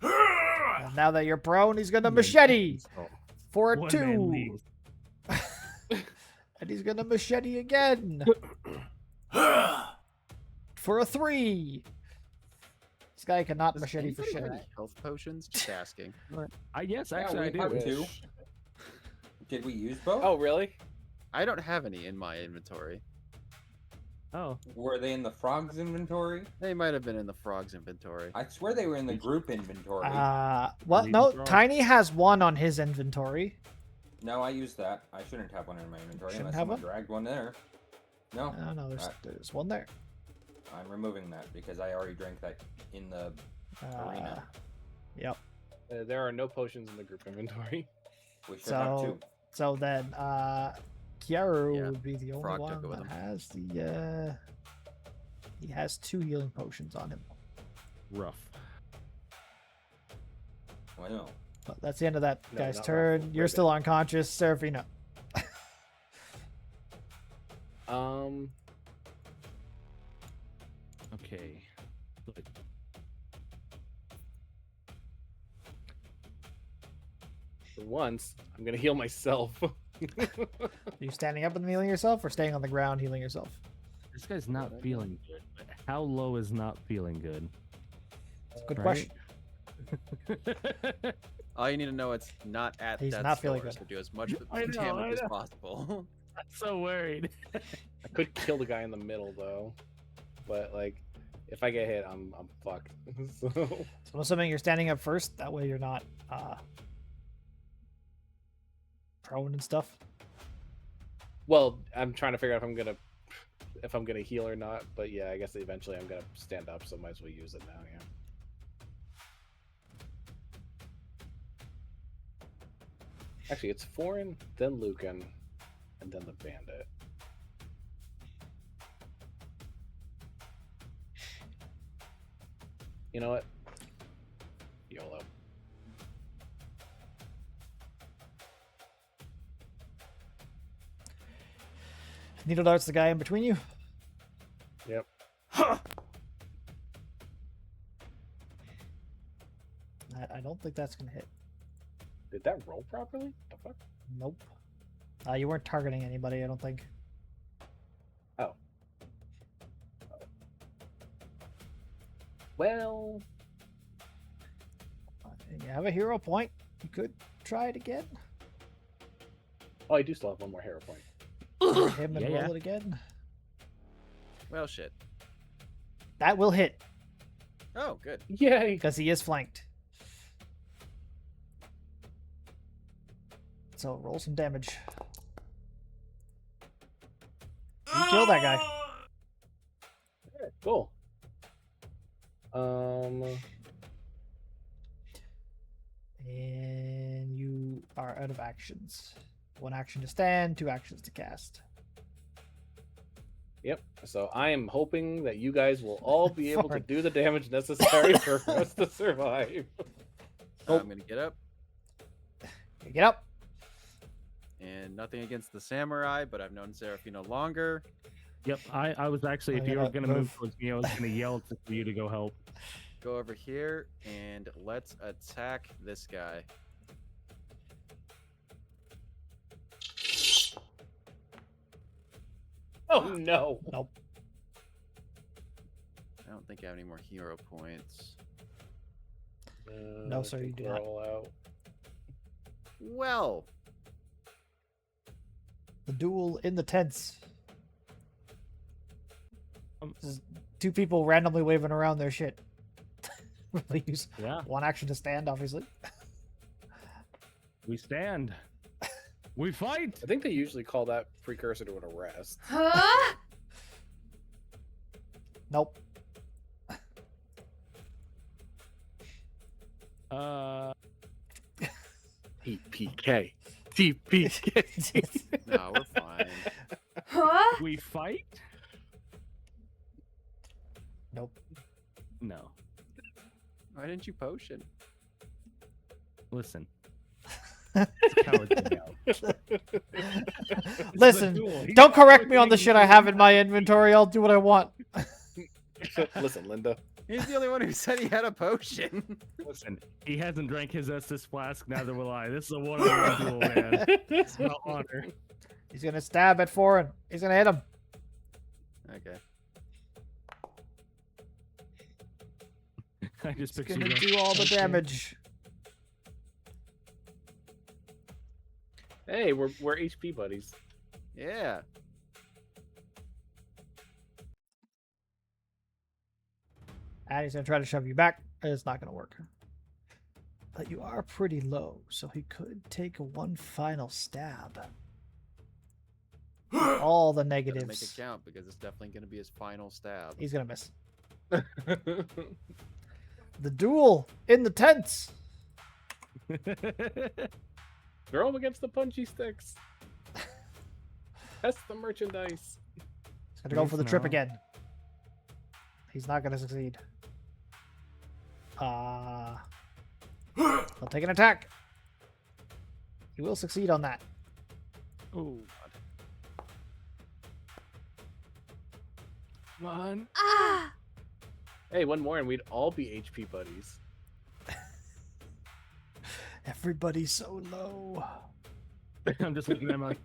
And now that you're prone, he's gonna machete for a One man 2. leaves. And he's gonna machete again for a 3. This guy cannot Does machete for anybody shit. have any health potions? Just asking. Yes, Yeah, actually, I we have do. two. Did we use both? Oh, really? I don't have any in my inventory. Oh, Were they in the frog's inventory? They might have been in the frog's inventory. I swear they were in the group inventory. Well, Leave no, it wrong. Tiny has 1 on his inventory. No, I used that. I shouldn't have one in my inventory Shouldn't unless have someone one? dragged one there. No, No, there's 1 there. I'm removing that because I already drank that in the arena. Yep. There are no potions in the group inventory. We should have So, two. so then, Kiaru Yeah, would be the only Frog one took it with that him. has the. He has 2 healing potions on him. rough. Well, But that's the end of that No, guy's not turn. Ruffle, You're Ribbit. still unconscious, Seraphina. Okay. Good. For once, I'm gonna heal myself. Are you standing up and healing yourself, or staying on the ground healing yourself? This guy's not feeling good. But how low is not feeling good? It's a good Right. question. All you need to know it's not at He's death's not feeling door, good. so do as much I know, damage I as know. possible. I'm so worried. I could kill the guy in the middle though, but like, if I get hit, I'm fucked. So So I'm assuming you're standing up first. That way you're not prone and stuff. Well, I'm trying to figure out if I'm gonna heal or not. But yeah, I guess eventually I'm gonna stand up, so might as well use it now. Yeah. Actually, it's Foreign, then Lucan, and then the Bandit. You know what? YOLO. Needle darts the guy in between you. Yep. I don't think that's gonna hit. Did that roll properly? The fuck? Nope. You weren't targeting anybody, I don't think. Oh. Well, You have a hero point. You could try it again. oh, I do still have one more hero point. Hit him and Yeah, roll it again. Well, shit. That will hit Oh, good. Yay! because he is flanked. So roll some damage. You kill that guy. Okay, cool. And you are out of actions. 1 action to stand, 2 actions to cast. Yep. So I am hoping that you guys will all be able to Fine. do the damage necessary for us to survive. I'm gonna get up, Okay, get up. and nothing against the samurai, but I've known Seraphino longer. Yep, I was actually, if I'm you were gonna gonna move move. towards me, I was gonna yell for you to go help. Go over here, and let's attack this guy. Oh no! Nope. I don't think I have any more hero points. No, I sir, think you do we're not. all out. Well, The duel in the tents. Um, Just 2 people randomly waving around their shit. They use Yeah, 1 action to stand, obviously. we stand. We fight. I think they usually call that precursor to an arrest. Huh? Nope. TPK. TPK. no, we're fine. Huh? We fight. Nope. No, Why didn't you potion? listen. It's a coward's way out. This is a Listen, duel. He's don't correct me fighting on the shit I have in my inventory. I'll do what I want. Listen, Linda. He's the only one who said he had a potion. Listen, he hasn't drank his Estus flask, neither will I. This is a one-on-one duel, man. It's about honor. He's gonna stab at Foreign. He's gonna hit him. Okay. I just He's picture gonna you. do all the damage. Hey, we're HP buddies. Yeah. And he's gonna try to shove you back. It's not gonna work. But you are pretty low, so he could take one final stab. All the Gotta make it negatives. count because it's definitely gonna be his final stab. He's gonna miss. The duel in the tents. Throw them against the punchy sticks. Test the merchandise. He's gonna go for the trip No. again. He's not gonna succeed. He'll take an attack. He will succeed on that. Oh, come on. Ah! Hey, one more and we'd all be HP buddies. Everybody's so low. I'm just looking at him like,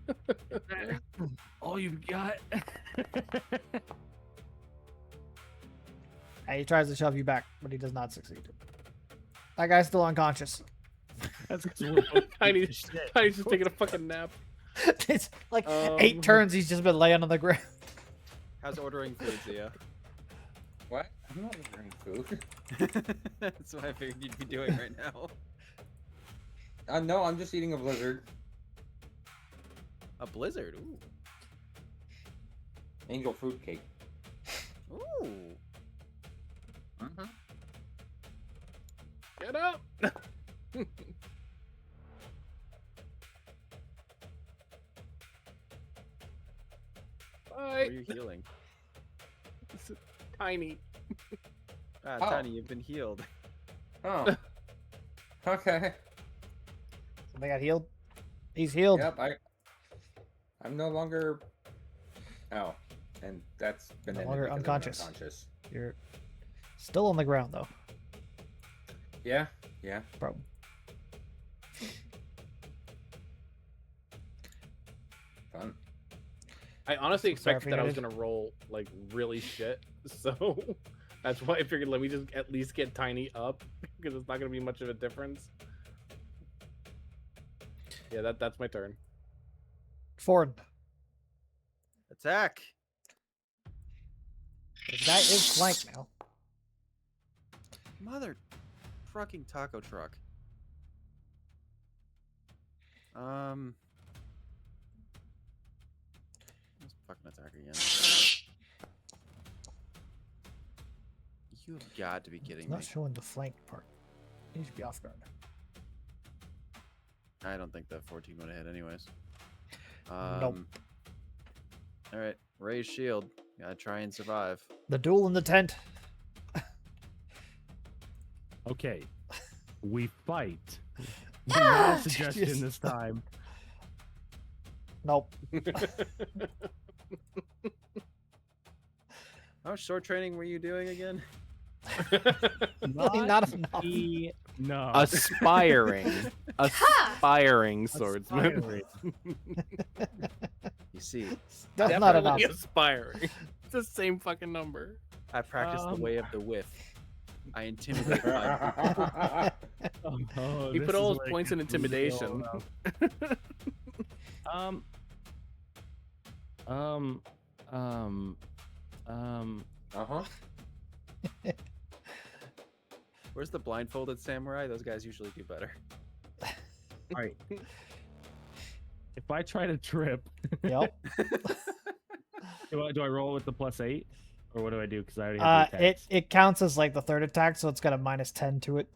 all you've got. And he tries to shove you back, but he does not succeed. That guy's still unconscious. That's because we're both Tiny's pieces of shit. just taking a fucking nap. It's like 8 turns he's just been laying on the ground. How's ordering food, Zia? What? I'm not ordering food. That's what I figured you'd be doing right now. No, I'm just eating a blizzard. A blizzard. Ooh. Angel fruit cake. Ooh. Get up! What Bye. are you healing? It's tiny. Ah, Oh. Tiny, you've been healed. Oh. Okay. Something got healed. He's healed. Yep. I'm no longer. Oh, and that's been No ended longer because I'm unconscious. unconscious. You're still on the ground though, Yeah. Yeah. bro. Fun. I honestly Sorry expected for that I was you. gonna roll like really shit, so that's why I figured let me just at least get Tiny up because it's not gonna be much of a difference. Yeah, that's my turn. Ford. Attack. This guy is flanked now. Mother fucking taco truck. Let's fucking attack again. You have got to be It's kidding me. not showing the flank part. He should be off guard. I don't think that 14 would have hit anyways. Nope. Alright, raise shield. Gotta try and survive. The duel in the tent. Okay. We fight. Ah, Not a suggestion Jesus. this time. Nope. How much sword training were you doing again? Not enough. No. Aspiring, aspiring swordsman. Aspiring. You see, That's not enough. Definitely aspiring. It's the same fucking number. I practiced the Um, way of the whiff. I intimidate my Oh, He this put is all his where it points in gets really intimidation. all out. Uh-huh. Where's the blindfolded samurai? Those guys usually do better. All right. If I try to trip, Yep. do I roll with the +8, or what do I do? Because I already have the It attacks. it counts as like the third attack, so it's got a -10 to it.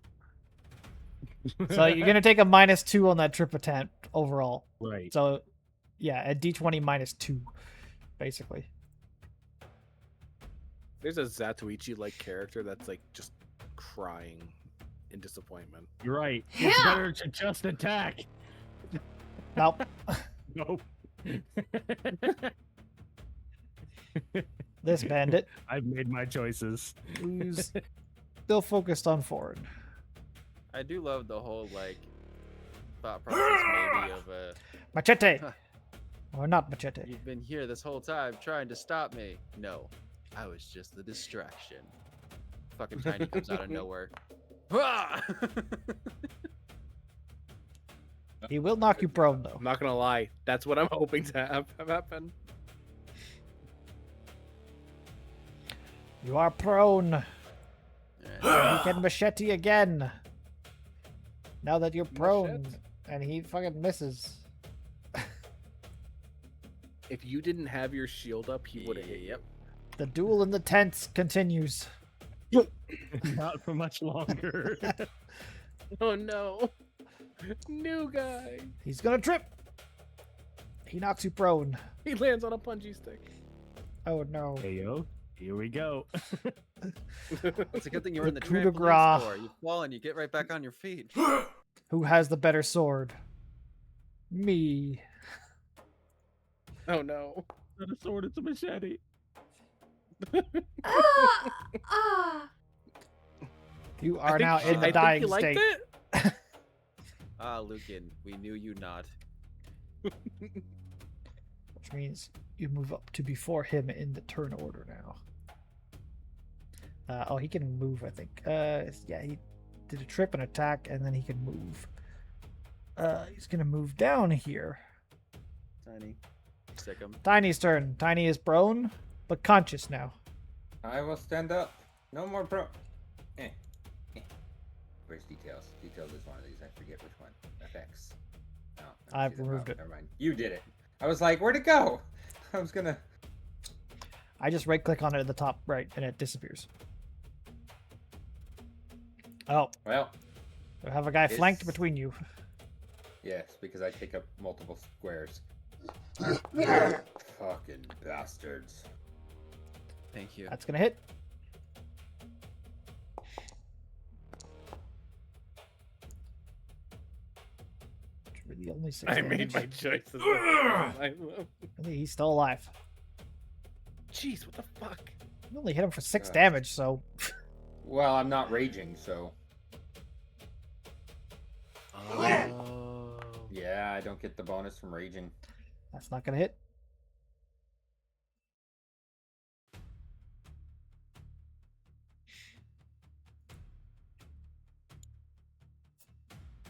So you're gonna take a -2 on that trip attempt overall. right. So yeah, a d20 -2, basically. There's a Zatoichi like character that's like just crying in disappointment. You're right. It's Yeah. better to just attack. Nope. Nope. This bandit I've made my choices. who's still focused on forward. I do love the whole like thought process maybe of a Machete. Huh. Or not machete. you've been here this whole time trying to stop me. No, I was just the distraction. Fucking Tiny comes out of nowhere. Ah! He will knock you prone though. I'm not gonna lie, that's what I'm hoping to have happen. You are prone. Yeah. He can machete again. Now that you're prone, Machete? and he fucking misses. If you didn't have your shield up, he would have hit you. Yep. The duel in the tents continues. Not for much longer. Oh no. New guy. He's gonna trip. He knocks you prone. He lands on a punji stick. Oh no. Hey yo, here we go. It's a good thing you're in the The coup de trampoline grace. store. You fall and you get right back on your feet. Who has the better sword? Me. Oh no. Not a sword, it's a machete. Ah! Ah! You are now in the dying you state. liked it. Ah, Lucan, we knew you not. Which means you move up to before him in the turn order now. Oh, he can move, I think. Yeah, he did a trip and attack, and then he can move. He's gonna move down here. Tiny. Sick him. Tiny's turn. Tiny is prone, but conscious now. I will stand up. No more pro. Where's details? Details is one of these. I forget which one. FX. Oh, let me I've see the removed pro. it. Never mind. You did it. I was like, where'd it go? I was gonna. I just right click on it at the top right and it disappears. Oh, Well, I have a guy flanked It's- between you. yes, because I take up multiple squares. Fucking bastards. Thank you. That's gonna hit. It's really only 6 I made damage. my choices. Really, he's still alive. Jeez, what the fuck? You only hit him for 6 God. damage, so Well, I'm not raging, so Oh. yeah, I don't get the bonus from raging. that's not gonna hit.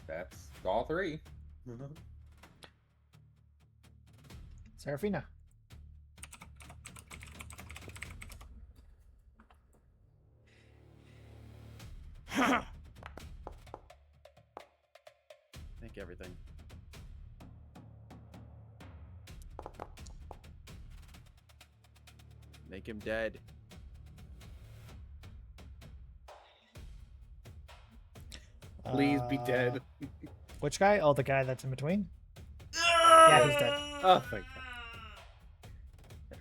That's all 3. Serafina. Thank everything. Make him dead. Please be dead. Which guy? Oh, the guy that's in between? Yeah, he's dead. Oh, thank God.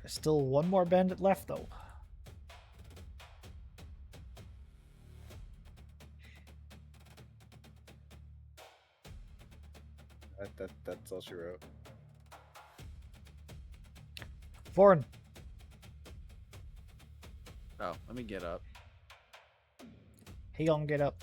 There's still one more bandit left, though. That's all she wrote. Foreign. Oh, let me get up. He gonna get up.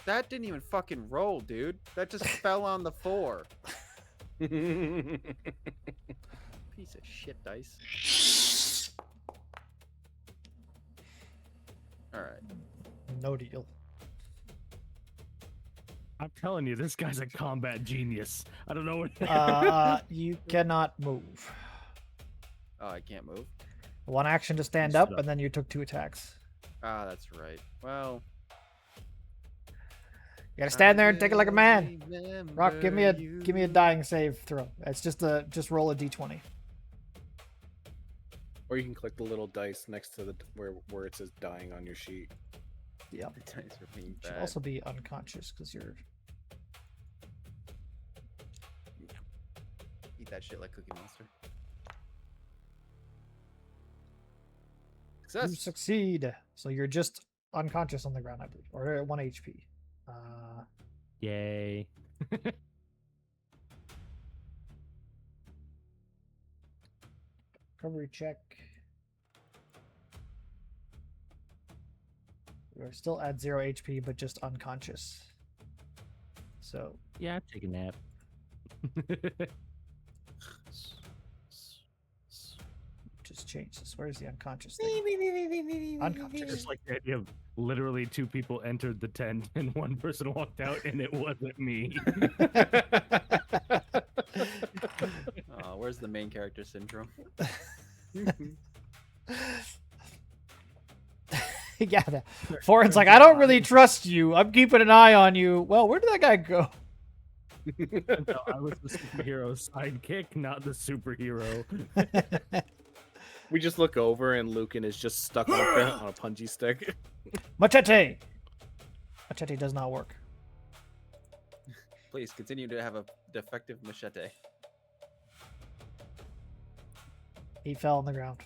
That didn't even fucking roll, dude. That just fell on the 4. Piece of shit dice. Alright. No deal. I'm telling you, this guy's a combat genius. I don't know what. You cannot move. Oh, I can't move? One action to stand You up, stood up. and then you took 2 attacks. Ah, that's right. Well, You gotta stand there and take it like a man. remember Rock, give me a you. dying save throw. It's just roll a d20. Or you can click the little dice next to the where it says dying on your sheet. Yep. The dice are being Should bad. also be unconscious because you're. Eat that shit like Cookie Monster. You Success. succeed. So you're just unconscious on the ground, I believe, or at 1 HP. Yay. Recovery check. You're still at 0 HP, but just unconscious. So Yeah, I'd take a nap. just change this. Where's the unconscious thing? Unconscious. Just like the idea of literally 2 people entered the tent and 1 person walked out, and it wasn't me. Oh, where's the main character syndrome? Yeah, Foreign's like, I don't really trust you. I'm keeping an eye on you. Well, where did that guy go? No, I was the superhero sidekick, not the superhero. We just look over and Lucan is just stuck on a punji stick. Machete. Machete does not work. Please continue to have a defective machete. He fell on the ground.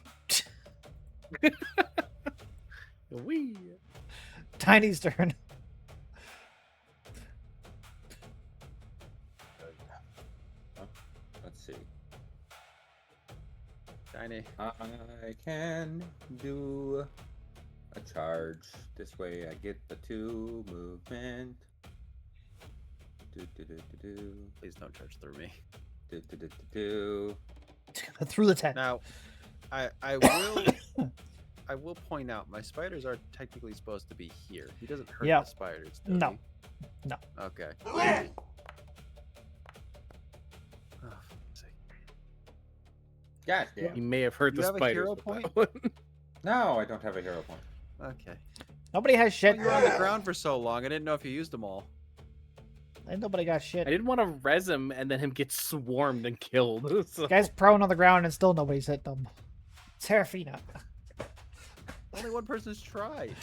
Wee. Tiny's turn. Let's see. Tiny. I can do a charge. This way I get the 2 movement. Please don't charge through me. Do. Through the tent. Now, I will I will point out my spiders are technically supposed to be here. He doesn't hurt Yeah. the spiders. Does No. he? No. Okay. Oh, for fuck's sake. Gosh He damn. may have hurt You the have a spiders hero with point? that one. No, I don't have a hero point. Okay. Nobody has Oh, shit. you were on the ground for so long. I didn't know if you used them all. Ain't nobody got I shit. didn't want to res him and then him get swarmed and killed. So. Guy's prone on the ground and still nobody's hit them. Serafina. Only one person's tried.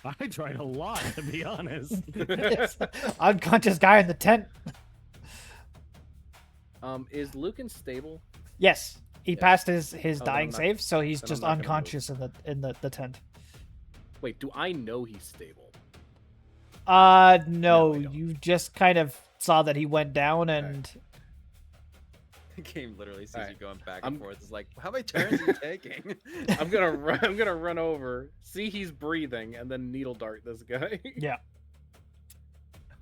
I tried a lot, to be honest. Unconscious guy in the tent. Is Lucan stable? Yes. He passed his Oh, then dying I'm not- save, so he's then I'm just not gonna move. unconscious in the tent. Wait, do I know he's stable? No, No, I don't. you just kind of saw that he went down and The game literally sees Alright. you going back I'm- and forth. It's like, how many turns are you taking? I'm gonna run. I'm gonna run over, see he's breathing, and then needle dart this guy. yeah.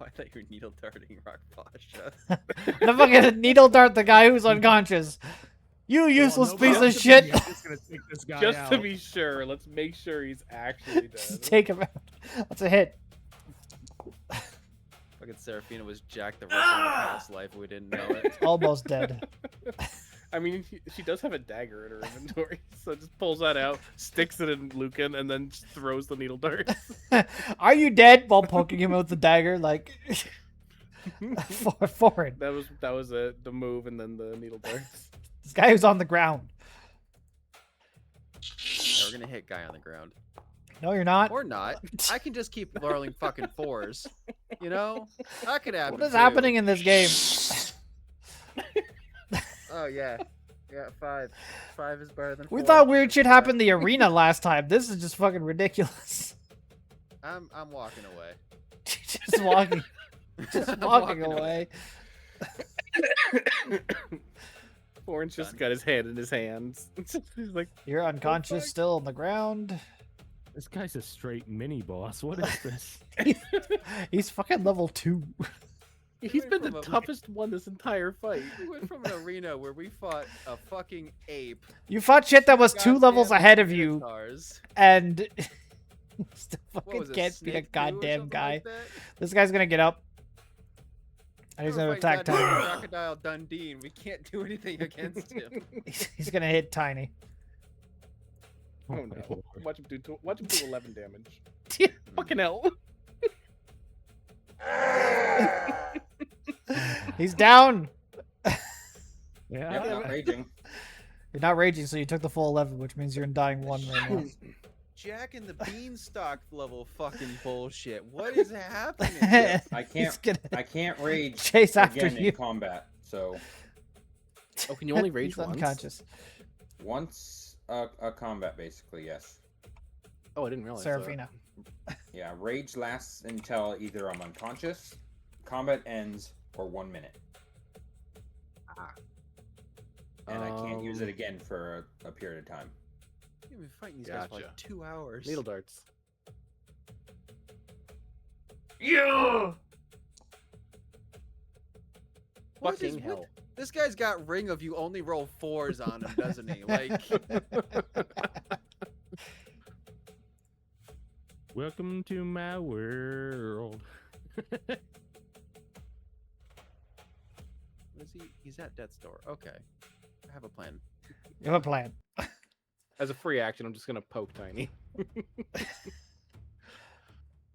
Oh, I thought you were needle darting Rakvasha. The fucking needle dart the guy who's unconscious. You useless nobody piece of else is shit. just gonna take this guy Just to out. be sure, let's make sure he's actually Just dead. take him out. That's a hit. Fucking Serafina was Jack the Ripper in a past life. We didn't know it. Almost dead. I mean, she does have a dagger in her inventory, so just pulls that out, sticks it in Lucan, and then just throws the needle dart. Are you dead? While poking him with the dagger, like forward. That was the move, and then the needle darts. This guy who's on the ground. Yeah, we're gonna hit guy on the ground. No, you're not. Or not. I can just keep rolling fucking fours. You know? That could happen. What is too. happening in this game? Oh, yeah. Yeah, 5. 5 is better than 4. We thought weird shit happened in the arena last time. This is just fucking ridiculous. I'm walking away. Just walking. Just I'm walking walking away. Orange just got his head in his hands. He's like, You're unconscious fuck? still on the ground. This guy's a straight mini boss. What is this? He's fucking level 2. he's been the from a- toughest one this entire fight. We went from an arena where we fought a fucking ape. You fought shit that was 2 levels goddamn ahead of you, minotaurs. and still What fucking was it, can't beat a Snake 2 or goddamn something guy. like that? This guy's gonna get up. And he's We gonna were fighting attack goddamn Tiny. Crocodile Dundee, and we can't do anything against him. He's gonna hit Tiny. Oh my no! lord. Watch him do 11 damage. Fucking hell! He's down. Yeah. Yep, not raging. You're not raging, so you took the full 11, which means you're in dying 1 right now. Jack and the Beanstalk level fucking bullshit. What is happening? I He's can't. gonna I can't rage chase after again you. in combat. So Oh, can you only rage He's once? unconscious. once a combat, basically, yes. Oh, I didn't realize. Serafina. Yeah, rage lasts until either I'm unconscious, combat ends, or 1 minute. And I can't use it again for a period of time. You've been fighting these guys for like Gotcha. 2 hours. Needle darts. Yeah. What is Fucking with- hell. This guy's got ring of you only roll 4s on him, doesn't he? Like, Welcome to my world. what is he? He's at death's door. Okay. I have a plan. You have a plan. As a free action, I'm just gonna poke Tiny. I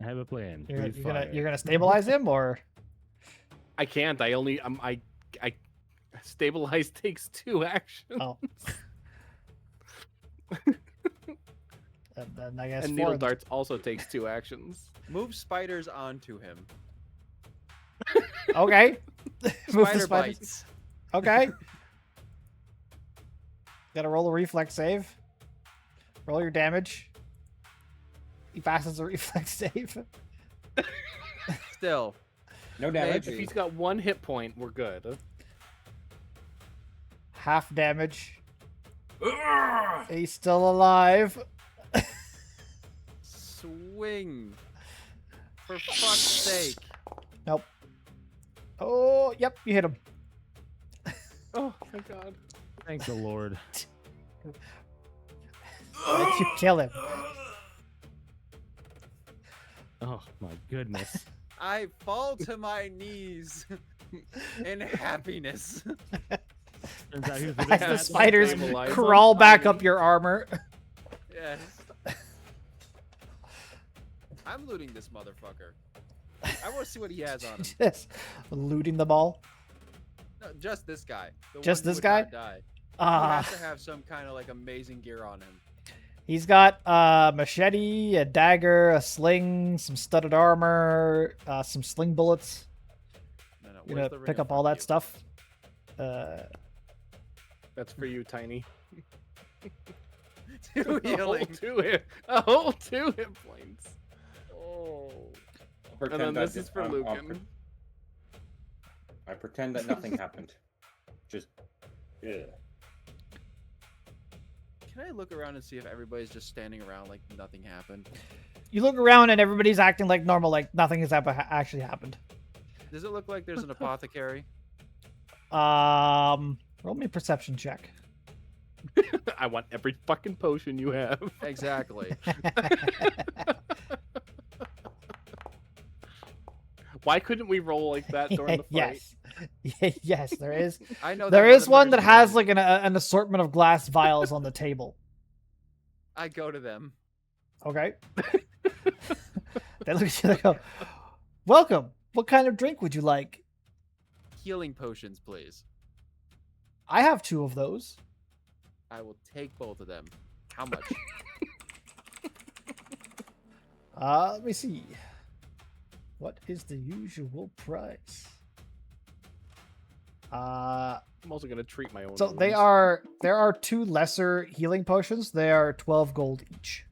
have a plan. You're Breathe gonna fire. stabilize him, or I can't. I stabilize takes 2 actions. oh. And then I guess And needle 4. darts also takes 2 actions. Move spiders onto him. Okay. Move the Spider spiders. bites. Okay. Gotta roll a reflex save. Roll your damage. He passes a reflex save. Still. No damage. If he's got 1 hit point, we're good. Half damage. He's still alive. Swing. For fuck's sake. Nope. Oh, yep, you hit him. Oh my god. Thank the Lord. Did you kill him? Oh my goodness. I fall to my knees in happiness. Turns out he was As bit the bad spiders time. Stabilize crawl him. back up your armor. Yes. I'm looting this motherfucker. I want to see what he has on him. Just looting them all. No, just this guy. The Just one who this would guy? not die. He Ah, has to have some kind of like amazing gear on him. he's got a machete, a dagger, a sling, some studded armor, some sling bullets. No, no. You where's know, the ring pick in up all front that of stuff. That's for you, Tiny. you? Two healing. A whole 2 hit points. Oh. And Pretend then that this is it- for I'm- Lucan. I pretend that nothing happened. Just, yeah. Can I look around and see if everybody's just standing around like nothing happened? You look around and everybody's acting like normal, like nothing has actually happened. Does it look like there's an apothecary? Roll me a perception check. I want every fucking potion you have. Exactly. Why couldn't we roll like that during the fight? yes, yes, there is. I know There is one motherfucker's that has name. like an assortment of glass vials on the table. I go to them. Okay. They look at you. They go, "Welcome. What kind of drink would you like?" Healing potions, please. I have 2 of those. I will take both of them. How much? Let me see. What is the usual price? I'm also gonna treat my own. So wounds. there are 2 lesser healing potions. They are 12 gold each.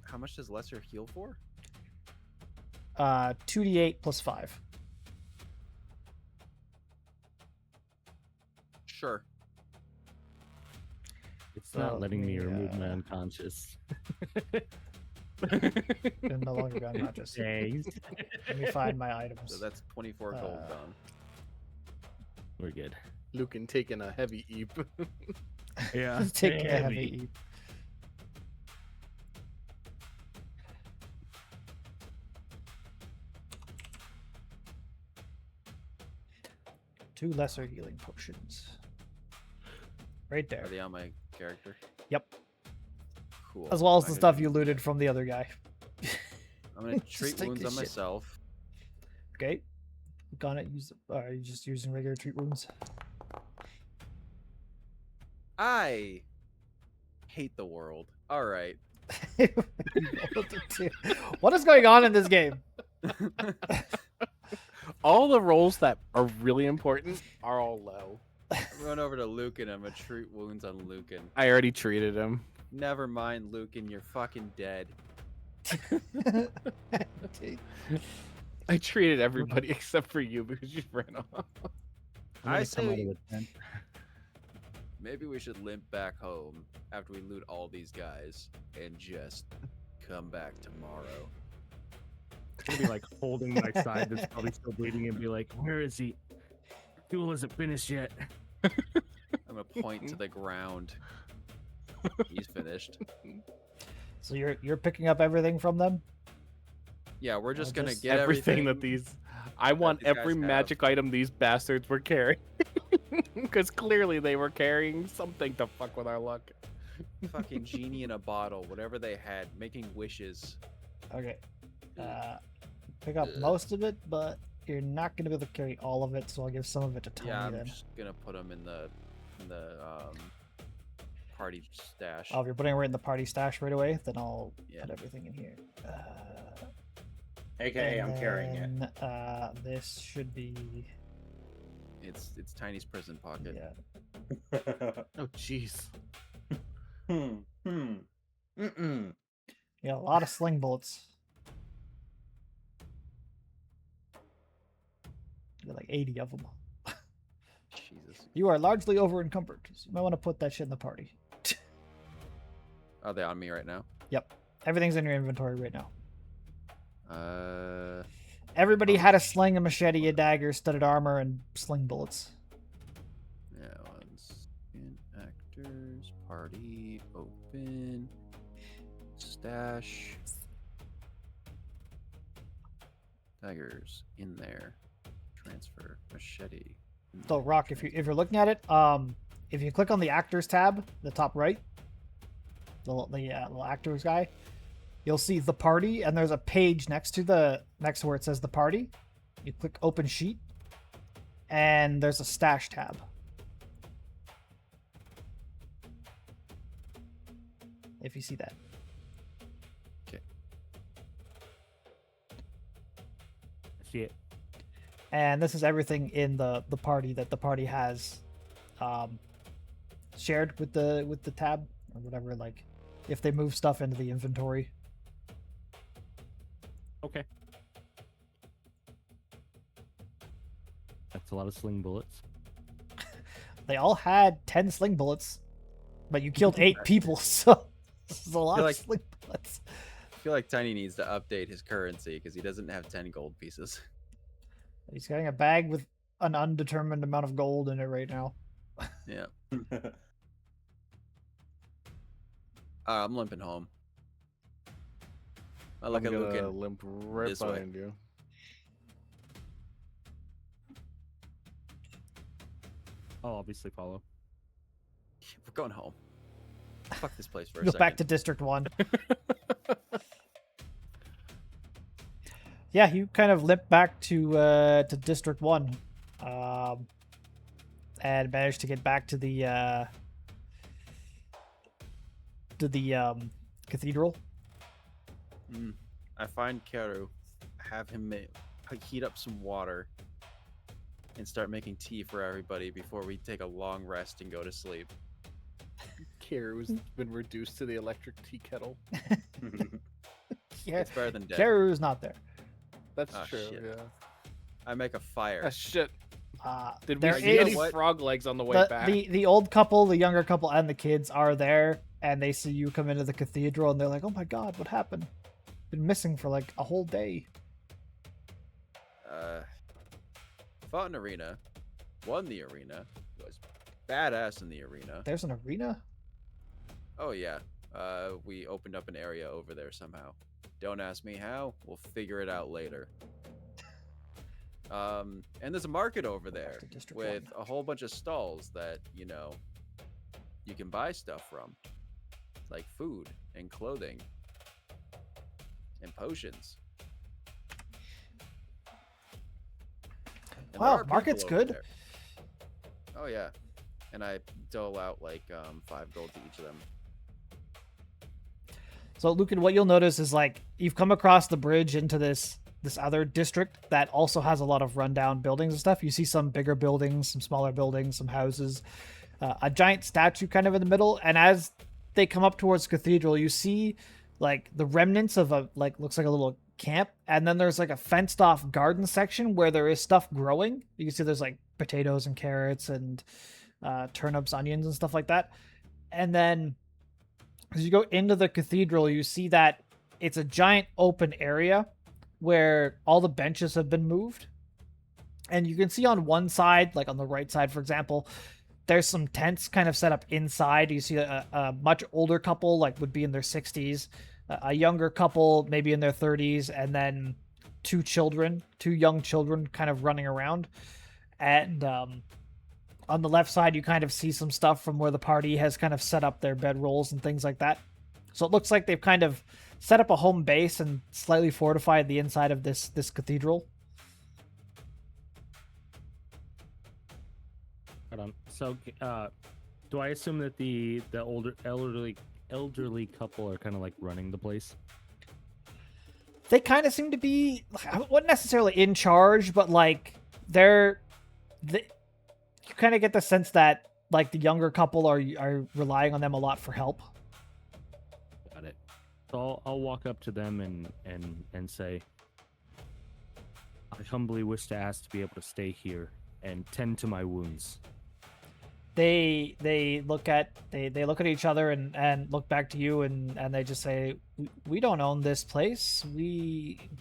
How much does lesser heal for? 2d8 plus 5. Sure. It's not So, letting me remove my yeah. unconscious. And no longer gun matches. Days. Let me find my items. So that's 24 gold gone. We're good. Lucan taking a heavy eep. Yeah. Take a heavy eat. Two lesser healing potions. Right there. Are they on my character? Yep. Cool. As well as I'm the gonna stuff do- you looted from the other guy. I'm gonna Just treat take wounds this on shit. myself. Okay. Gonna use. Are you just using regular treat wounds? I hate the world. All right. What is going on in this game? All the rolls that are really important are all low. Run over to Lucan. I'm gonna treat wounds on Lucan. I already treated him. Never mind, Lucan. You're fucking dead. I treated everybody except for you because you ran off. I'm I gonna come out say- of the tent. Maybe we should limp back home after we loot all these guys and just come back tomorrow. It's gonna be like holding my side that's probably still bleeding and be like, where is he? Duel isn't finished yet. I'm gonna point to the ground. He's finished. So you're picking up everything from them? Yeah, we're just I'll gonna just- get Everything everything that these. I want these guys every have. magic item these bastards were carrying. Because clearly they were carrying something to fuck with our luck. fucking genie in a bottle, whatever they had, making wishes. Okay. Pick up most of it, but you're not gonna be able to carry all of it, so I'll give some of it to Tony Yeah, I'm then. just gonna put them in the party stash. Oh, if you're putting it right in the party stash right away, then I'll Yeah. put everything in here. AKA, and I'm carrying it. then, this should be It's Tiny's prison pocket. yeah. Oh, jeez. Mm-mm. Yeah, a lot of sling bullets. Got like 80 of them. Jesus. You are largely over encumbered, so you might want to put that shit in the party. Are they on me right now? Yep. Everything's in your inventory right now. Everybody Oh, had a sling, a machete, a dagger, studded armor, and sling bullets. Yeah, in actors, party, open, stash, daggers in there, transfer, machete. in So there, Rock, if you're looking at it, if you click on the actors tab, the top right, the little actors guy, you'll see the party, and there's a page next to where it says the party. You click open sheet, and there's a stash tab. If you see that. Okay. I see it. And this is everything in the party that the party has shared with the tab or whatever, like if they move stuff into the inventory. Okay. That's a lot of sling bullets. They all had 10 sling bullets, but you killed 8 people, so this is a lot of sling bullets. I feel like Tiny needs to update his currency because he doesn't have 10 gold pieces. He's getting a bag with an undetermined amount of gold in it right now. Yeah. I'm limping home. I look I'm at gonna Lucan. limp right this way. behind you. I'll obviously follow. We're going home. Fuck this place for a Go second. back to District 1. Yeah, you kind of limp back to District 1. And managed to get back to the cathedral. I find Keru, have him heat up some water, and start making tea for everybody before we take a long rest and go to sleep. Karu's been reduced to the electric tea kettle. Yeah, It's better than dead. Karu's not there. That's Oh, true. shit. Yeah. I make a fire. Ah, shit. Did we There see any is- what? frog legs on the way back? the old couple, the younger couple, and the kids are there, and they see you come into the cathedral, and they're like, "Oh my god, what happened? Been missing for like a whole day." Fought an arena, won the arena, was badass in the arena. There's an arena. Oh yeah, we opened up an area over there somehow. Don't ask me how. We'll figure it out later. And there's a market over there to District with 1. a whole bunch of stalls that, you know, you can buy stuff from. Like food and clothing and potions. And there Wow, are people market's over good. there. Oh yeah. And I dole out like 5 gold to each of them. So, Lucan, what you'll notice is like you've come across the bridge into this other district that also has a lot of rundown buildings and stuff. You see some bigger buildings, some smaller buildings, some houses, a giant statue kind of in the middle. And as they come up towards Cathedral, you see like the remnants of a looks like a little camp, and then there's like a fenced off garden section where there is stuff growing. You can see there's like potatoes and carrots and turnips, onions, and stuff like that. And then as you go into the cathedral, you see that it's a giant open area where all the benches have been moved. And you can see on one side, like on the right side, for example, there's some tents kind of set up inside. You see a much older couple, like would be in their 60s, a younger couple, maybe in their 30s, and then 2 young children kind of running around. And on the left side, you kind of see some stuff from where the party has kind of set up their bedrolls and things like that. So it looks like they've kind of set up a home base and slightly fortified the inside of this cathedral. Hold on. So, do I assume that the elderly couple are kind of like running the place? They kind of seem to be, I wouldn't necessarily in charge, but like you kind of get the sense that like the younger couple are relying on them a lot for help. Got it. So I'll walk up to them and say, I humbly wish to ask to be able to stay here and tend to my wounds. They look at each other and look back to you and they just say, we don't own this place.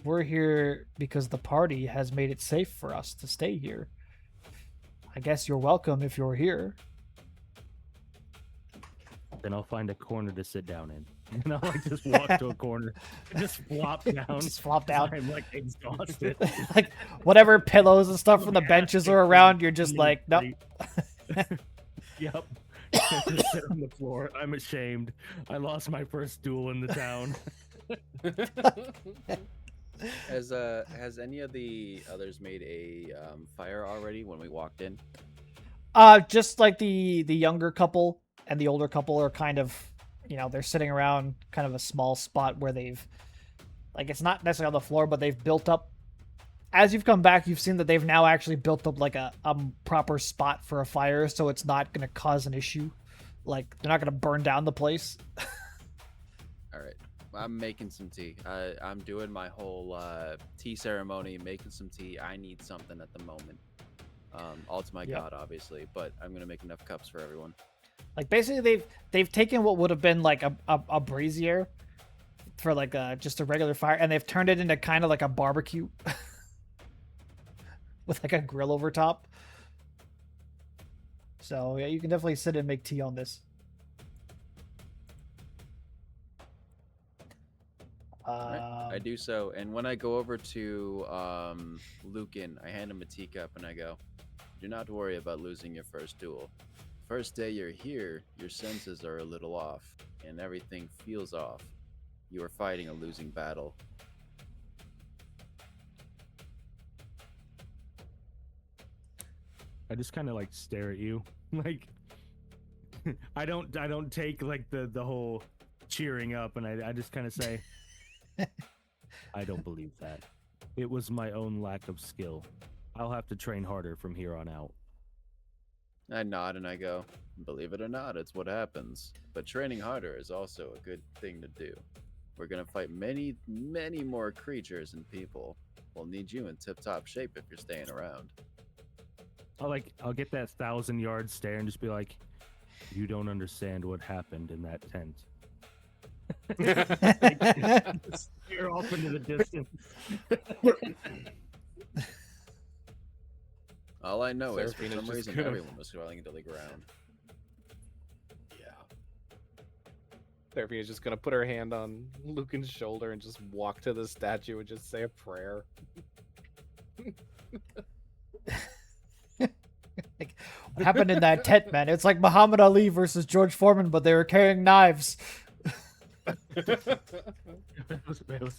We're here because the party has made it safe for us to stay here. I guess you're welcome if you're here. Then I'll find a corner to sit down in. And I'll like just walk to a corner and just flop down. Just flop down. I'm like exhausted. Like whatever pillows and stuff from the benches are around, you're just like, nope. Yep. Just sit on the floor. I'm ashamed. I lost my first duel in the town. Has any of the others made a fire already when we walked in? Just like the younger couple and the older couple are kind of, they're sitting around kind of a small spot where they've, like, it's not necessarily on the floor, but they've built up. As you've come back, you've seen that they've now actually built up like a proper spot for a fire, so it's not going to cause an issue. Like, they're not going to burn down the place. All right. I'm making some tea. I'm doing my whole tea ceremony, making some tea. I need something at the moment. All to my god, obviously, but I'm gonna make enough cups for everyone. Like, basically, they've taken what would have been like a brazier for like just a regular fire, and they've turned it into kind of like a barbecue with like a grill over top. So yeah, you can definitely sit and make tea on this. Right, I do so, and when I go over to Lucan, I hand him a teacup and I go, "Do not worry about losing your first duel. First day you're here, your senses are a little off, and everything feels off. You are fighting a losing battle." I just kind of like stare at you, like I don't take like the whole cheering up, and I just kind of say, I don't believe that. It was my own lack of skill. I'll have to train harder from here on out. I nod and I go, "Believe it or not, it's what happens. But training harder is also a good thing to do. We're gonna fight many, many more creatures and people. We'll need you in tip-top shape if you're staying around." I'll get that 1,000-yard stare and just be like, "You don't understand what happened in that tent." Stare off into the distance. All I know is for Seraphina's some just reason gonna- everyone was falling into the ground. Yeah. Seraphina's just gonna put her hand on Lucan's shoulder and just walk to the statue and just say a prayer. Like, what happened in that tent, man? It's like Muhammad Ali versus George Foreman, but they were carrying knives. It was bad.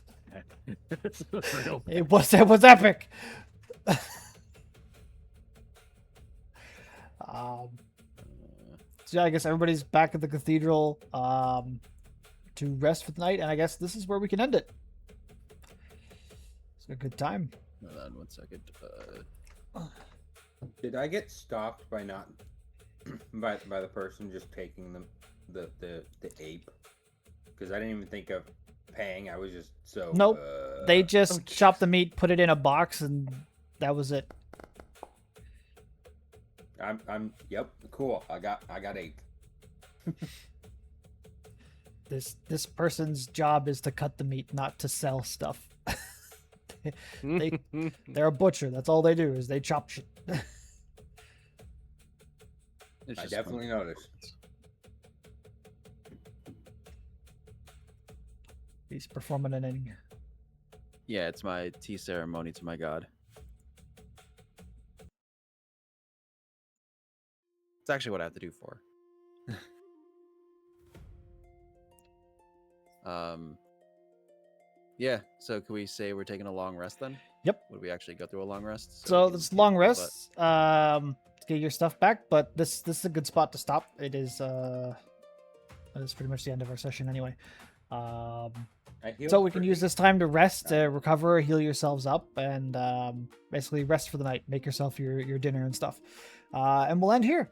It was epic. So yeah, I guess everybody's back at the cathedral to rest for the night, and I guess this is where we can end it. It's a good time. Hold on 1 second. Did I get stalked by not by the person just taking the ape? Because I didn't even think of paying. I was just so. Nope. They just chopped the meat, put it in a box, and that was it. Yep. Cool. I got ape. This person's job is to cut the meat, not to sell stuff. They're a butcher. That's all they do is they chop shit. It's I just definitely noticed. He's performing an ending. Yeah, it's my tea ceremony to my god. It's actually what I have to do for. Yeah, so can we say we're taking a long rest then? Yep. Would we actually go through a long rest? So we can this long kick the butt? rest, to get your stuff back, but this is a good spot to stop. It is that's pretty much the end of our session anyway. So we can use this time to rest, recover, heal yourselves up, and basically rest for the night. Make yourself your dinner and stuff. And we'll end here.